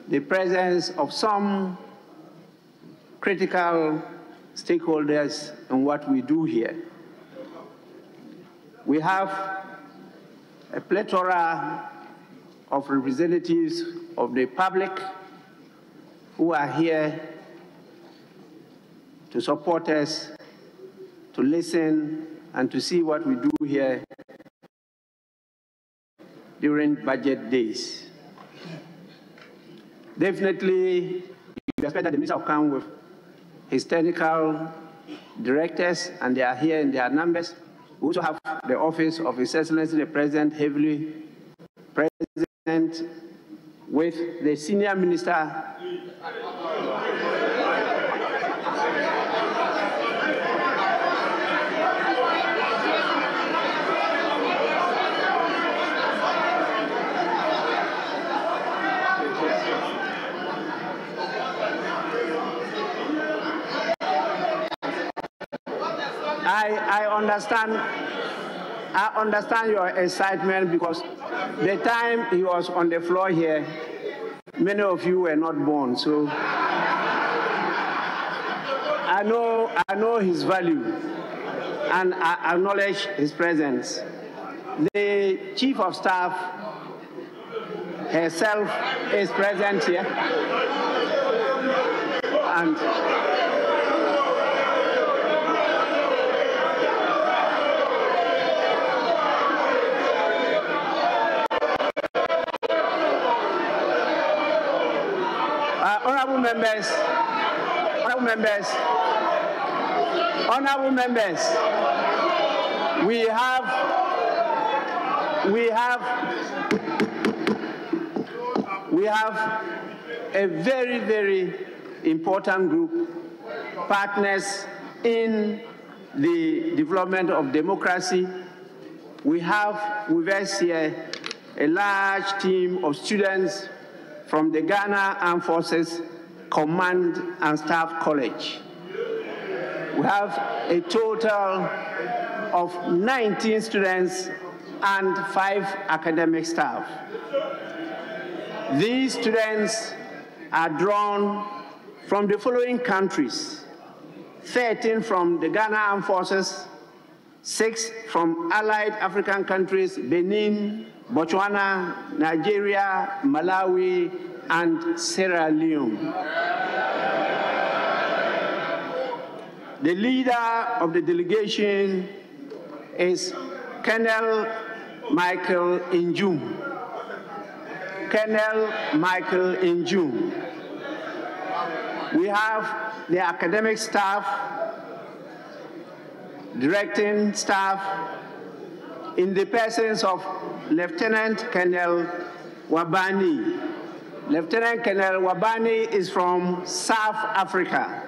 Speaker 2: the presence of some critical stakeholders in what we do here. We have a plethora of representatives of the public who are here to support us, to listen, and to see what we do here during budget days. Definitely, we expect that the minister will come with his technical directors, and they are here in their numbers. We also have the office of His Excellency the President heavily present with the senior minister I understand your excitement because the time he was on the floor here, many of you were not born, so I know his value and I acknowledge his presence. The Chief of Staff herself is present here. And honorable members, we have a very, very important group, partners in the development of democracy. We have with us here a large team of students from the Ghana Armed Forces Command and Staff College. We have a total of 19 students and 5 academic staff. These students are drawn from the following countries: 13 from the Ghana Armed Forces, 6 from allied African countries, Benin, Botswana, Nigeria, Malawi, and Sierra Leone. The leader of the delegation is Colonel Michael Injum. Colonel Michael Injum. We have the academic staff, directing staff, in the persons of Lieutenant Colonel Wabani. Lieutenant Colonel Wabani is from South Africa.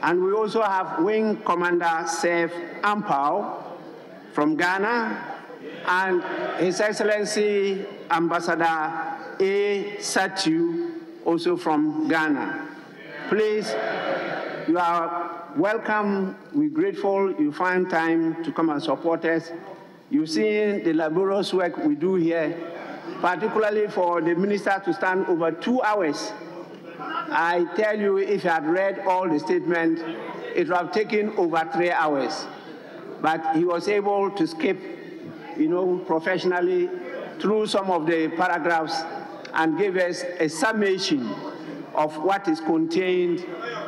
Speaker 2: And we also have Wing Commander Seth Ampao from Ghana, and His Excellency Ambassador A. Satu, also from Ghana. Please, you are welcome. We're grateful you find time to come and support us. You've seen the laborious work we do here, particularly for the minister to stand over 2 hours. I tell you, if you had read all the statements, it would have taken over 3 hours. But he was able to skip, professionally through some of the paragraphs and give us a summation of what is contained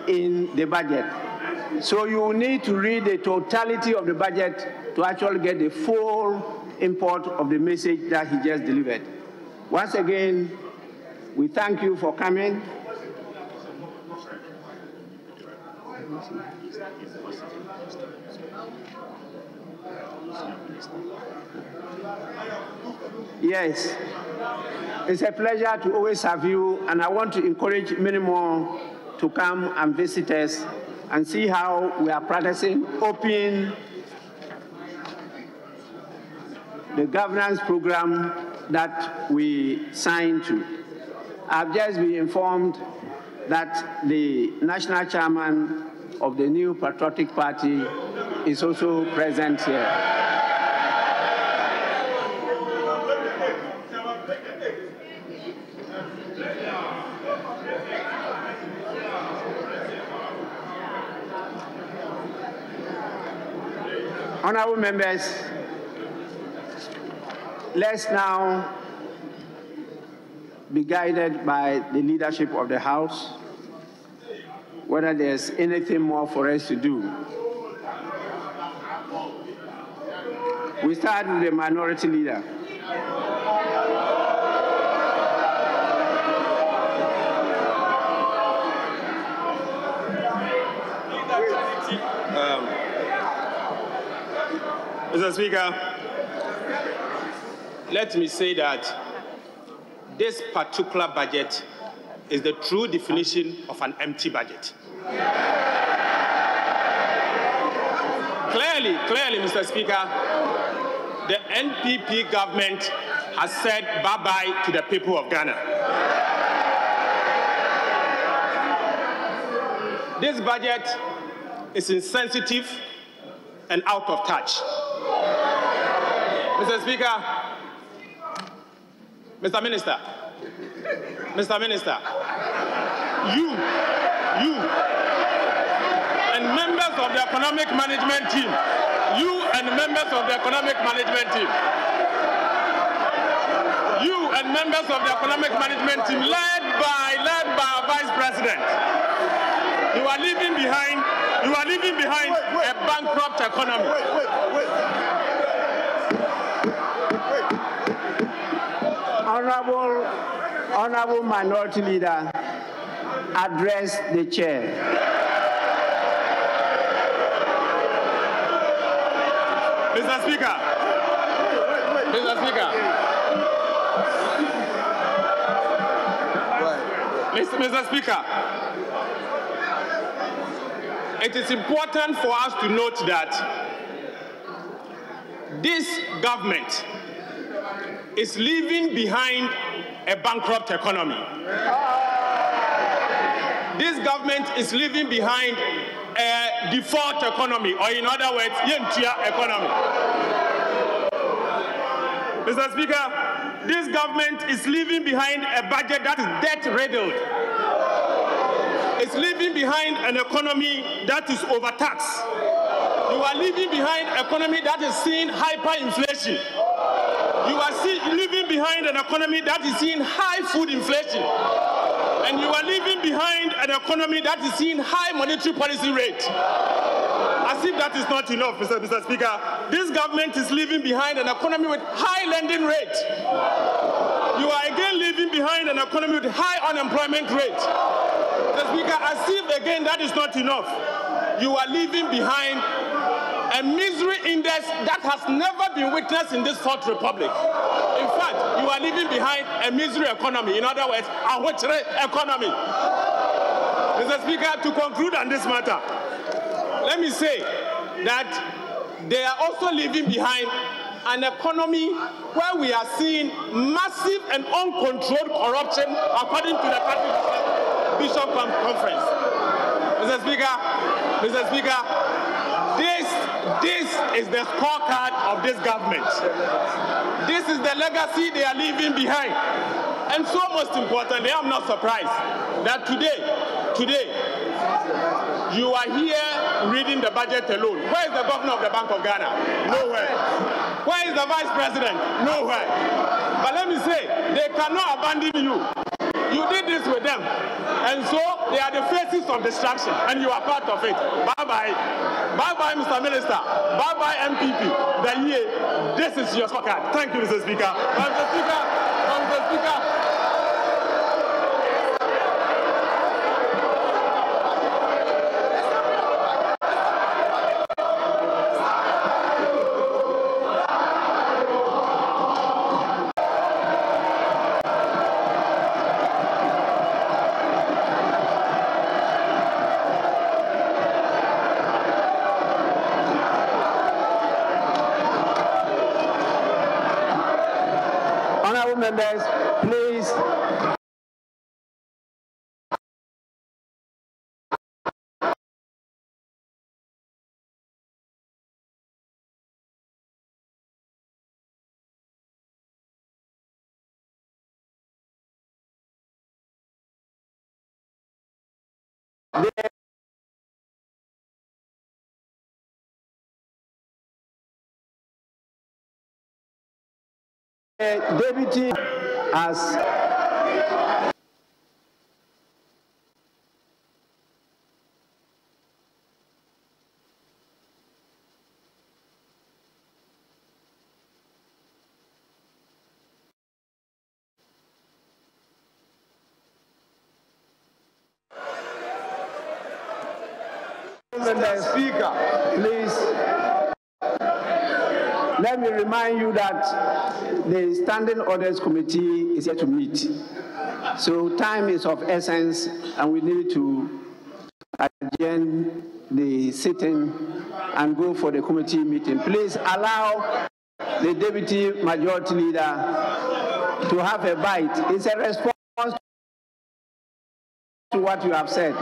Speaker 2: in the budget. So you need to read the totality of the budget to actually get the full import of the message that he just delivered. Once again, we thank you for coming. Yes, it's a pleasure to always have you, and I want to encourage many more to come and visit us and see how we are practicing open the governance program that we signed to. I've just been informed that the national chairman of the New Patriotic Party is also present here. Honorable members, let's now be guided by the leadership of the House, whether there's anything more for us to do. We start with the minority leader.
Speaker 3: Mr. Speaker, let me say that this particular budget is the true definition of an empty budget. Clearly, Mr. Speaker, the NPP government has said bye-bye to the people of Ghana. This budget is insensitive and out of touch. Mr. Speaker, Mr. Minister, you and members of the economic management team, led by our Vice President, you are leaving behind a bankrupt economy.
Speaker 2: Honorable Minority Leader, address the chair.
Speaker 3: Mr. Speaker, it is important for us to note that this government is leaving behind a bankrupt economy. This government is leaving behind a default economy, or in other words, yentia economy. Mr. Speaker, this government is leaving behind a budget that is debt-riddled. It's leaving behind an economy that is overtaxed. You are leaving behind an economy that is seeing hyperinflation. You are leaving behind an economy that is seeing high food inflation. And you are leaving behind an economy that is seeing high monetary policy rate. As if that is not enough, Mr. Speaker, this government is leaving behind an economy with high lending rate. You are again leaving behind an economy with high unemployment rate. Mr. Speaker, as if again that is not enough, you are leaving behind a misery index that has never been witnessed in this Fourth Republic. In fact, you are leaving behind a misery economy. In other words, a witchery economy. Mr. Speaker, to conclude on this matter, let me say that they are also leaving behind an economy where we are seeing massive and uncontrolled corruption according to the Bishop Conference. Mr. Speaker, this is the scorecard of this government. This is the legacy they are leaving behind. And so most importantly, I'm not surprised that today, you are here reading the budget alone. Where is the governor of the Bank of Ghana? Nowhere. Where is the vice president? Nowhere. But let me say, they cannot abandon you. You did this with them. And so they are the faces of destruction, and you are part of it. Bye-bye. Bye-bye, Mr. Minister. Bye-bye, MPP. This is your scorecard. Thank you, Mr. Speaker. Mr. Speaker.
Speaker 2: Honorable members, please. The deputy has Mr. Speaker, please. Let me remind you that the Standing Orders Committee is here to meet. So time is of essence, and we need to adjourn the sitting and go for the committee meeting. Please allow the Deputy Majority Leader to have a bite. It's a response to what you have said.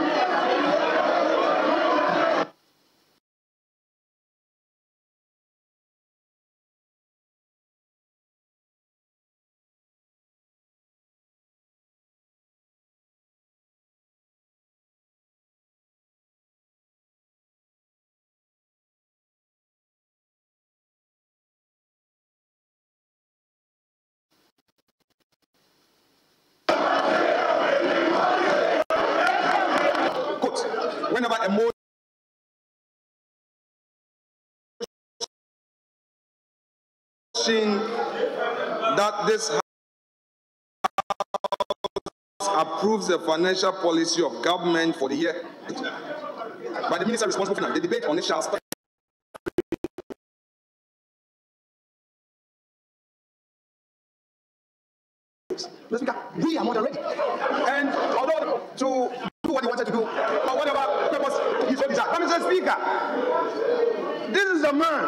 Speaker 4: motion that this House approves the financial policy of government for the year by the minister responsible for finance. The debate on it shall start. Mr. Speaker, we are more than ready. And although to do what he wanted to do, or whatever purpose he so desired. Mr. Speaker, this is the man,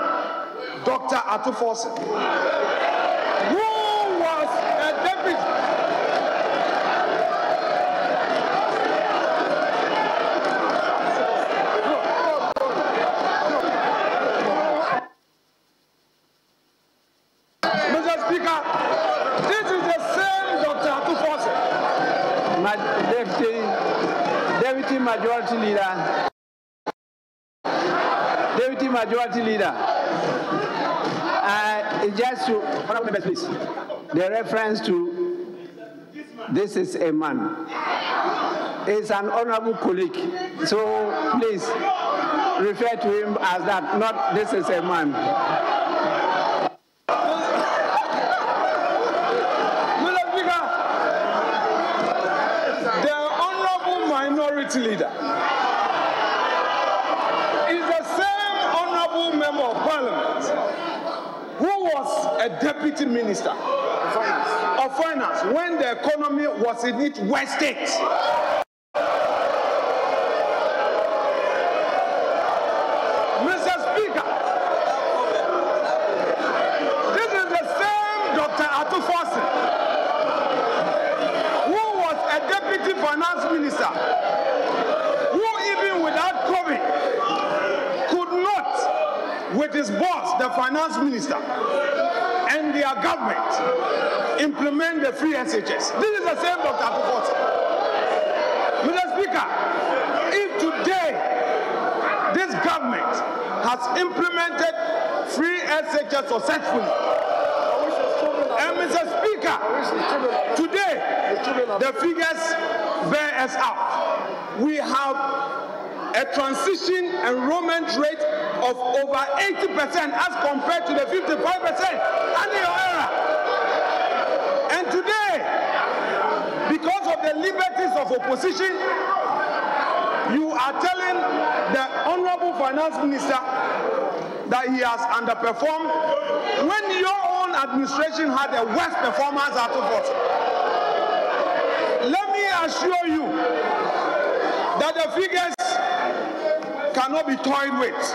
Speaker 4: Dr. Ofori-Atta, who was a deputy. Mr. Speaker, this is the same Dr. Ofori-Atta.
Speaker 2: Deputy Majority Leader. Deputy Majority Leader. Just to, honorable members, please. The reference to this is a man. It's an honorable colleague. So please refer to him as that, not this is a man.
Speaker 4: Mr. Speaker, the honorable minority leader is the same honorable member of parliament who was a deputy minister of finance when the economy was in its worst state. Mr. Speaker, this is the same Dr. Ofori-Atta who was a deputy finance minister who, even without COVID, could not, with his boss, the finance minister, and their government, implement the free SHS. This is the same Dr. Ofori-Atta. Mr. Speaker, if today this government has implemented free SHS successfully, and Mr. Speaker, today the figures bear us out. We have a transition enrollment rate of over 80% as compared to the 55% under your era. And today, because of the liberties of opposition, you are telling the honorable finance minister that he has underperformed when your own administration had the worst performance out of it. Let me assure you that the figures cannot be toyed with.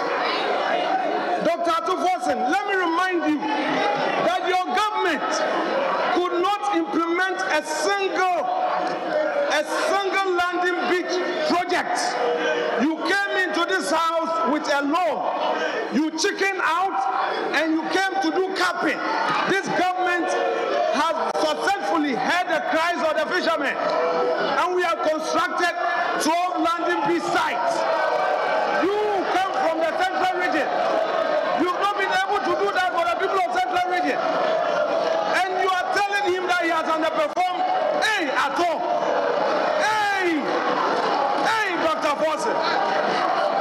Speaker 4: Dr. Ofori-Atta, let me remind you that your government could not implement a single landing beach project. You came into this house with a loan. You chickened out and you came to do capping. This government has successfully heard the cries of the fishermen, and we have constructed 12 landing beach sites. You come from the central region. You've not been able to do that for the people of central region. And you are telling him that he has underperformed. Hey, at all. Hey, Dr. Ofori-Atta.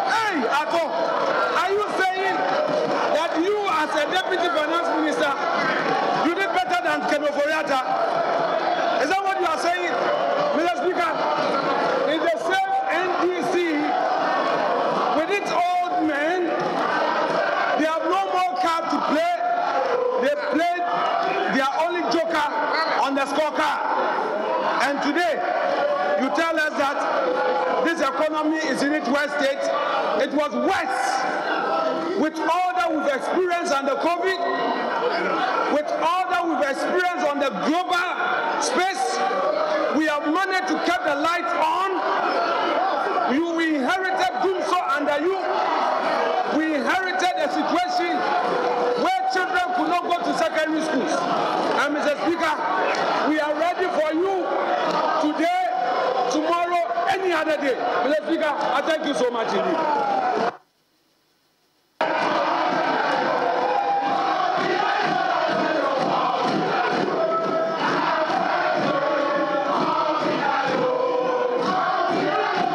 Speaker 4: Hey, at all. Are you saying that you as a deputy finance minister, you did better than Ofori-Atta? Is that what you are saying? Mr. Speaker, in the same NDC, with its old men, they have no more card to play. They played their only joker on the scorecard. And today, you tell us that this economy is in its worst state. It was worse with all that we've experienced under COVID, with all that we've experienced on the global space. We have managed to keep the lights on. You inherited doomsday under you. We inherited a situation where children could not go to secondary schools. And Mr. Speaker, we are ready for you today, tomorrow, any other day. Mr. Speaker, I thank you so much indeed.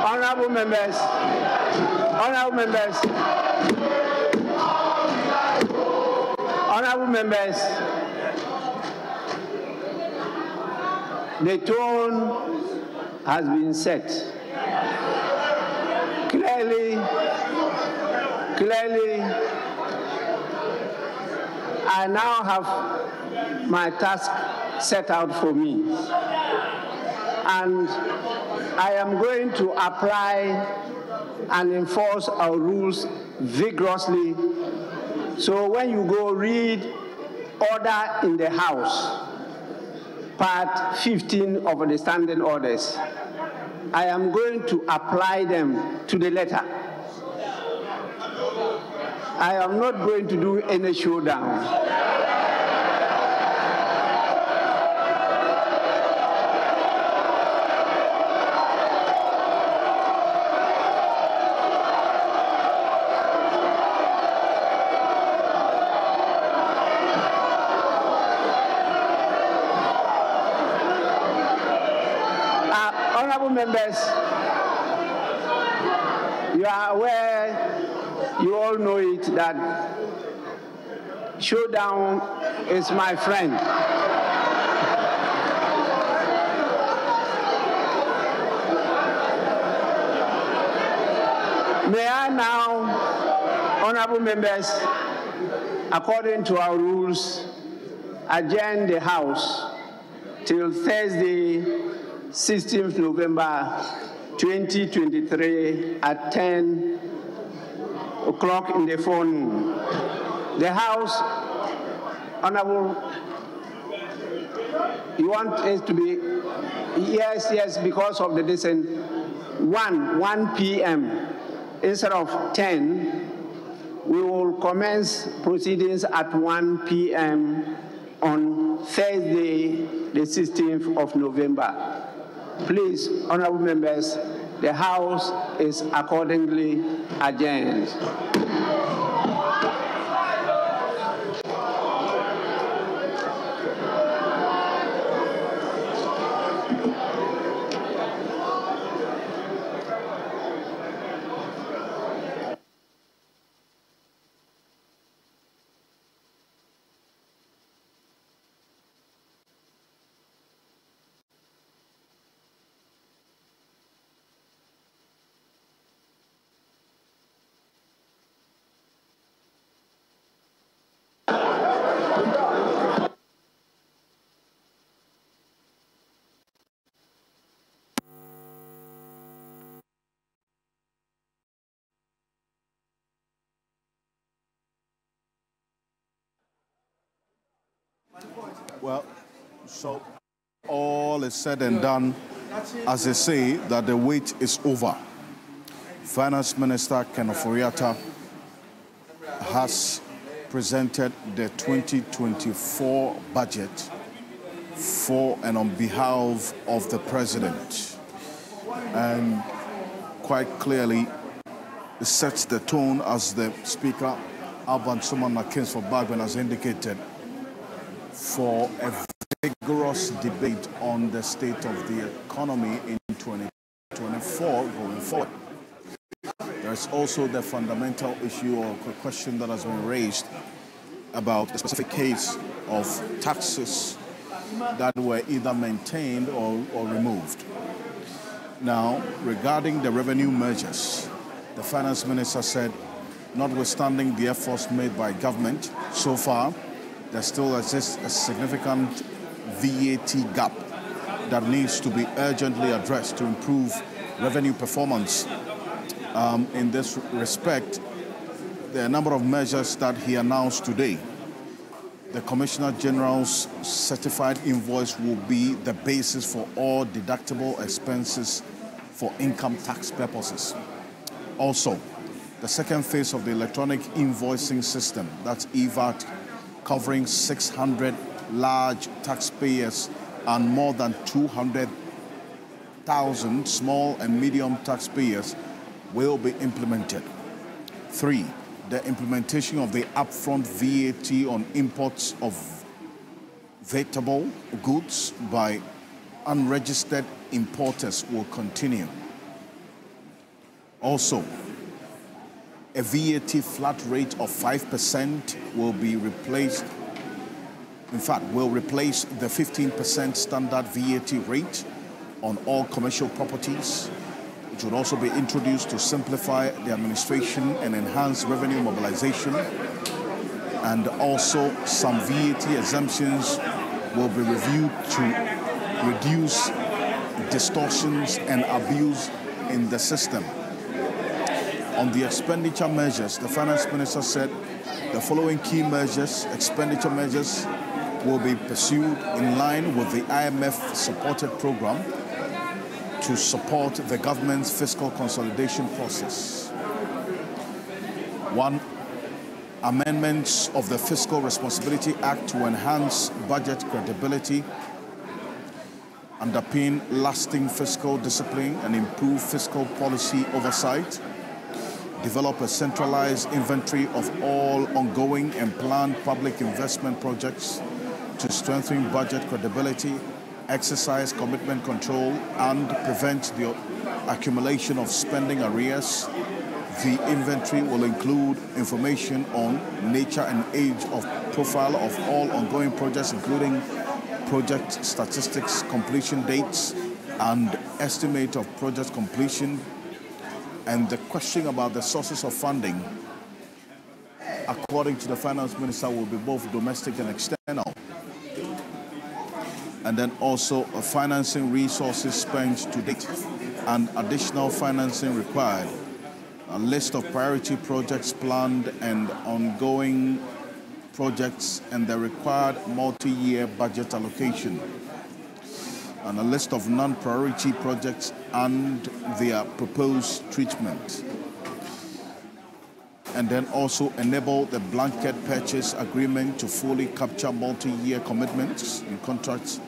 Speaker 2: Honorable members, honorable members, Honorable members, the tone has been set. Clearly, I now have my task set out for me. And I am going to apply and enforce our rules vigorously. So when you go read Order in the House, Part 15 of the Standing Orders, I am going to apply them to the letter. I am not going to do any showdown. Honorable members, you are aware, you all know it, that showdown is my friend. May I now, honorable members, according to our rules, adjourn the House till Thursday, 16th November 2023 at 10 o'clock in the forenoon. The House, Honorable, you want it to be, yes, because of the distance, 1 p.m. instead of 10, we will commence proceedings at 1 p.m. on Thursday, the 16th of November. Please, honorable members, the House is accordingly adjourned.
Speaker 5: Well, so all is said and done, as they say, that the wait is over. Finance Minister Ofori-Atta has presented the 2024 budget for and on behalf of the President. And quite clearly, it sets the tone, as the Speaker, Alban Suman McKinsford Bagman, has indicated, for a vigorous debate on the state of the economy in 2024 going forward. There's also the fundamental issue or question that has been raised about a specific case of taxes that were either maintained or removed. Now, regarding the revenue measures, the Finance Minister said, notwithstanding the efforts made by government so far, there still exists a significant VAT gap that needs to be urgently addressed to improve revenue performance. In this respect, there are a number of measures that he announced today. The Commissioner General's certified invoice will be the basis for all deductible expenses for income tax purposes. Also, the second phase of the electronic invoicing system, that's EVAT, covering 600 large taxpayers and more than 200,000 small and medium taxpayers, will be implemented. 3, the implementation of the upfront VAT on imports of vetable goods by unregistered importers will continue. Also, A VAT flat rate of 5% will be replaced. In fact, will replace the 15% standard VAT rate on all commercial properties. It would also be introduced to simplify the administration and enhance revenue mobilization. And also some VAT exemptions will be reviewed to reduce distortions and abuse in the system. On the expenditure measures, the finance minister said the following key measures, expenditure measures, will be pursued in line with the IMF-supported program to support the government's fiscal consolidation process. 1. Amendments of the Fiscal Responsibility Act to enhance budget credibility, underpin lasting fiscal discipline and improve fiscal policy oversight, develop a centralized inventory of all ongoing and planned public investment projects to strengthen budget credibility, exercise commitment control, and prevent the accumulation of spending arrears. The inventory will include information on nature and age of profile of all ongoing projects, including project statistics, completion dates, and estimate of project completion. And the question about the sources of funding, according to the finance minister, will be both domestic and external. And then also financing resources spent to date and additional financing required. A list of priority projects planned and ongoing projects and the required multi-year budget allocation. And a list of non-priority projects and their proposed treatment. And then also enable the blanket purchase agreement to fully capture multi-year commitments in contracts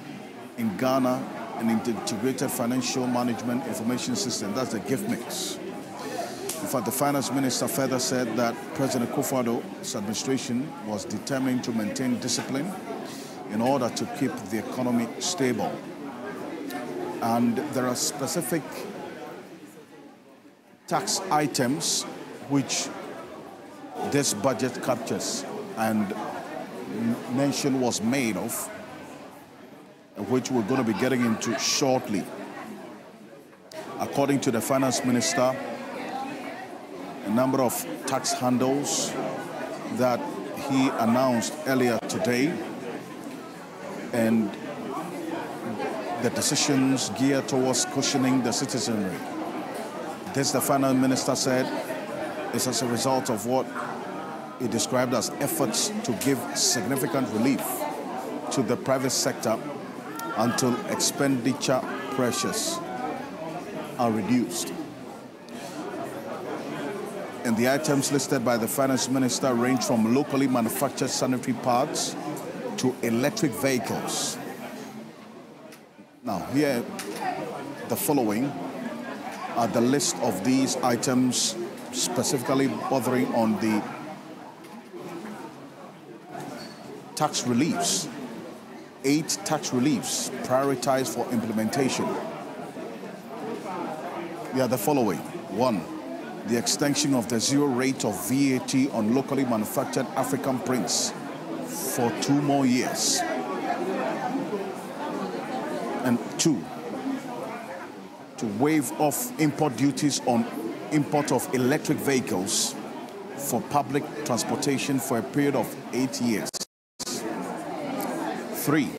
Speaker 5: in Ghana and integrated financial management information system. That's the gift mix. In fact, the finance minister further said that President Akufo-Addo's administration was determined to maintain discipline in order to keep the economy stable. And there are specific tax items which this budget captures, and mention was made of, which we're going to be getting into shortly. According to the finance minister, a number of tax handles that he announced earlier today, and the decisions geared towards cushioning the citizenry. This, the finance minister said, is as a result of what he described as efforts to give significant relief to the private sector until expenditure pressures are reduced. And the items listed by the finance minister range from locally manufactured sanitary pads to electric vehicles. Now, here, the following are the list of these items, specifically bothering on the tax reliefs. 8 tax reliefs prioritized for implementation. They are the following. 1, the extension of the zero rate of VAT on locally manufactured African prints for 2 more years. And 2, to waive off import duties on import of electric vehicles for public transportation for a period of 8 years. 3,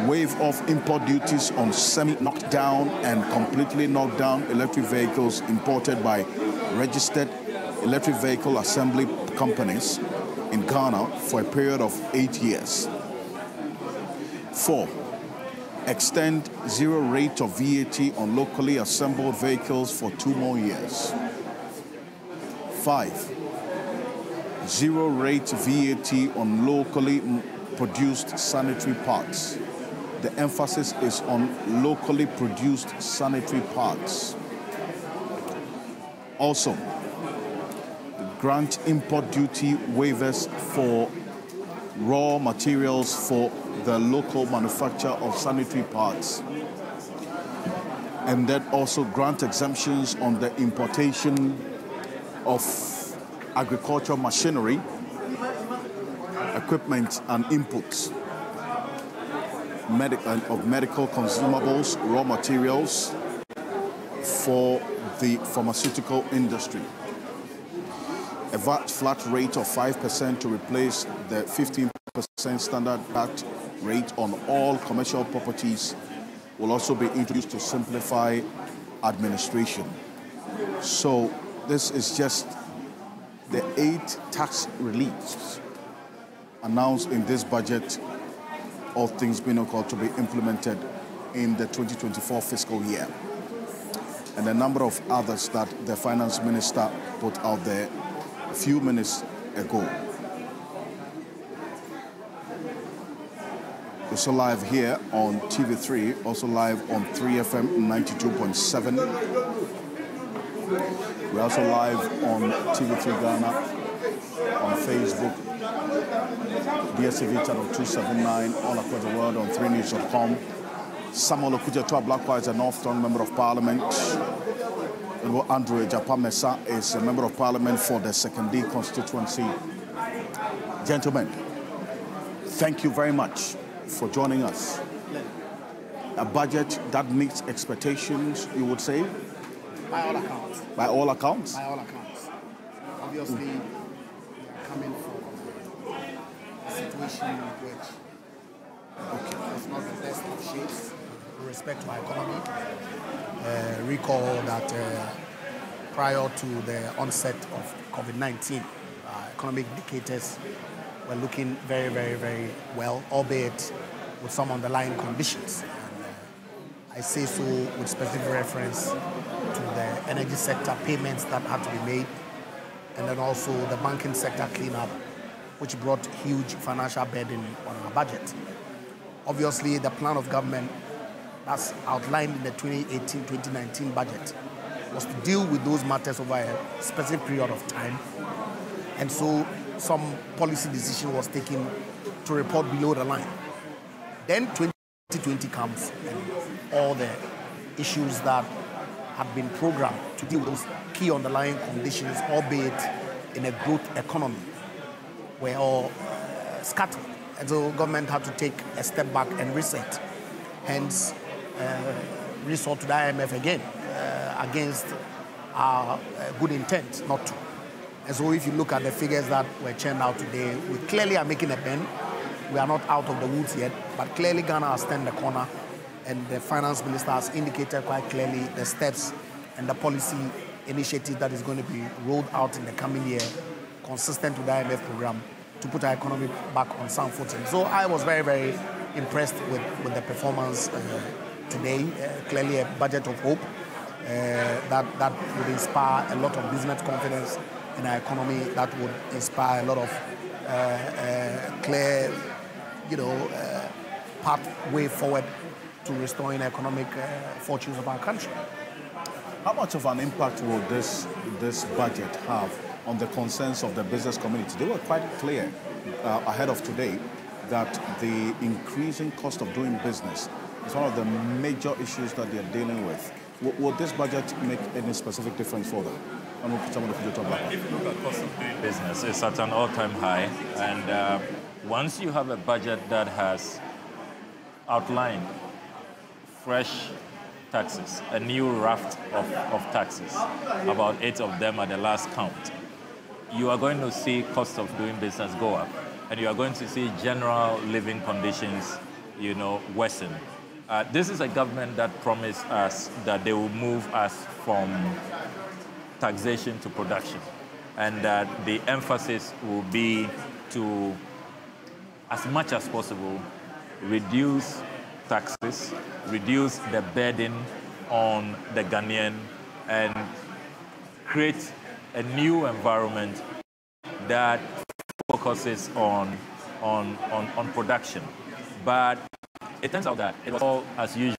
Speaker 5: waive off import duties on semi-knocked down and completely knocked down electric vehicles imported by registered electric vehicle assembly companies in Ghana for a period of 8 years. 4, extend zero rate of VAT on locally assembled vehicles for 2 more years. 5, zero rate VAT on locally produced sanitary parts. The emphasis is on locally produced sanitary parts. Also, grant import duty waivers for raw materials for the local manufacture of sanitary parts. And then also grant exemptions on the importation of agricultural machinery, equipment and inputs, of medical consumables, raw materials for the pharmaceutical industry. A VAT flat rate of 5% to replace the 15% standard VAT rate on all commercial properties will also be introduced to simplify administration. So this is just the 8 tax reliefs announced in this budget, all things being equal, to be implemented in the 2024 fiscal year. And a number of others that the finance minister put out there a few minutes ago. Also live here on TV3, also live on 3FM 92.7. We're also live on TV3 Ghana, on Facebook, DSTV channel 279, all across the world on 3news.com. Samuel Okujetua Blackwell is a Northern Member of Parliament. Andrew Japamesa is a Member of Parliament for the 2nd D constituency. Gentlemen, thank you very much for joining us. A budget that meets expectations, you would say?
Speaker 6: By all accounts.
Speaker 5: By all accounts?
Speaker 6: By all accounts. Obviously, we are coming from a situation which is not the best of shapes with respect to our economy. Recall that prior to the onset of COVID-19, economic indicators were looking very, very, very well, albeit with some underlying conditions. And I say so with specific reference to the energy sector payments that had to be made, and then also the banking sector cleanup, which brought huge financial burden on our budget. Obviously, the plan of government as outlined in the 2018-2019 budget was to deal with those matters over a specific period of time. And so some policy decision was taken to report below the line. Then 2020 comes and all the issues that had been programmed to deal with those key underlying conditions, albeit in a growth economy, were all scattered. And so government had to take a step back and reset. Hence, resort to the IMF again against our good intent not to. And so if you look at the figures that were churned out today, we clearly are making a bend. We are not out of the woods yet, but clearly Ghana has turned the corner, and the finance minister has indicated quite clearly the steps and the policy initiative that is going to be rolled out in the coming year, consistent with the IMF program, to put our economy back on sound footing. So I was very, very impressed with the performance today. Clearly a budget of hope that would inspire a lot of business confidence in our economy, that would inspire a lot of clear, pathway forward to restoring economic fortunes of our country.
Speaker 5: How much of an impact will this budget have on the concerns of the business community? They were quite clear ahead of today that the increasing cost of doing business is one of the major issues that they are dealing with. Will this budget make any specific difference for them? If
Speaker 7: you look at cost of doing business, it's at an all-time high. And once you have a budget that has outlined fresh taxes, a new raft of taxes, about 8 of them at the last count, you are going to see cost of doing business go up. And you are going to see general living conditions, worsen. This is a government that promised us that they will move us from taxation to production, and that the emphasis will be to, as much as possible, reduce taxes, reduce the burden on the Ghanaian, and create a new environment that focuses on production. But it turns out that it was all as usual.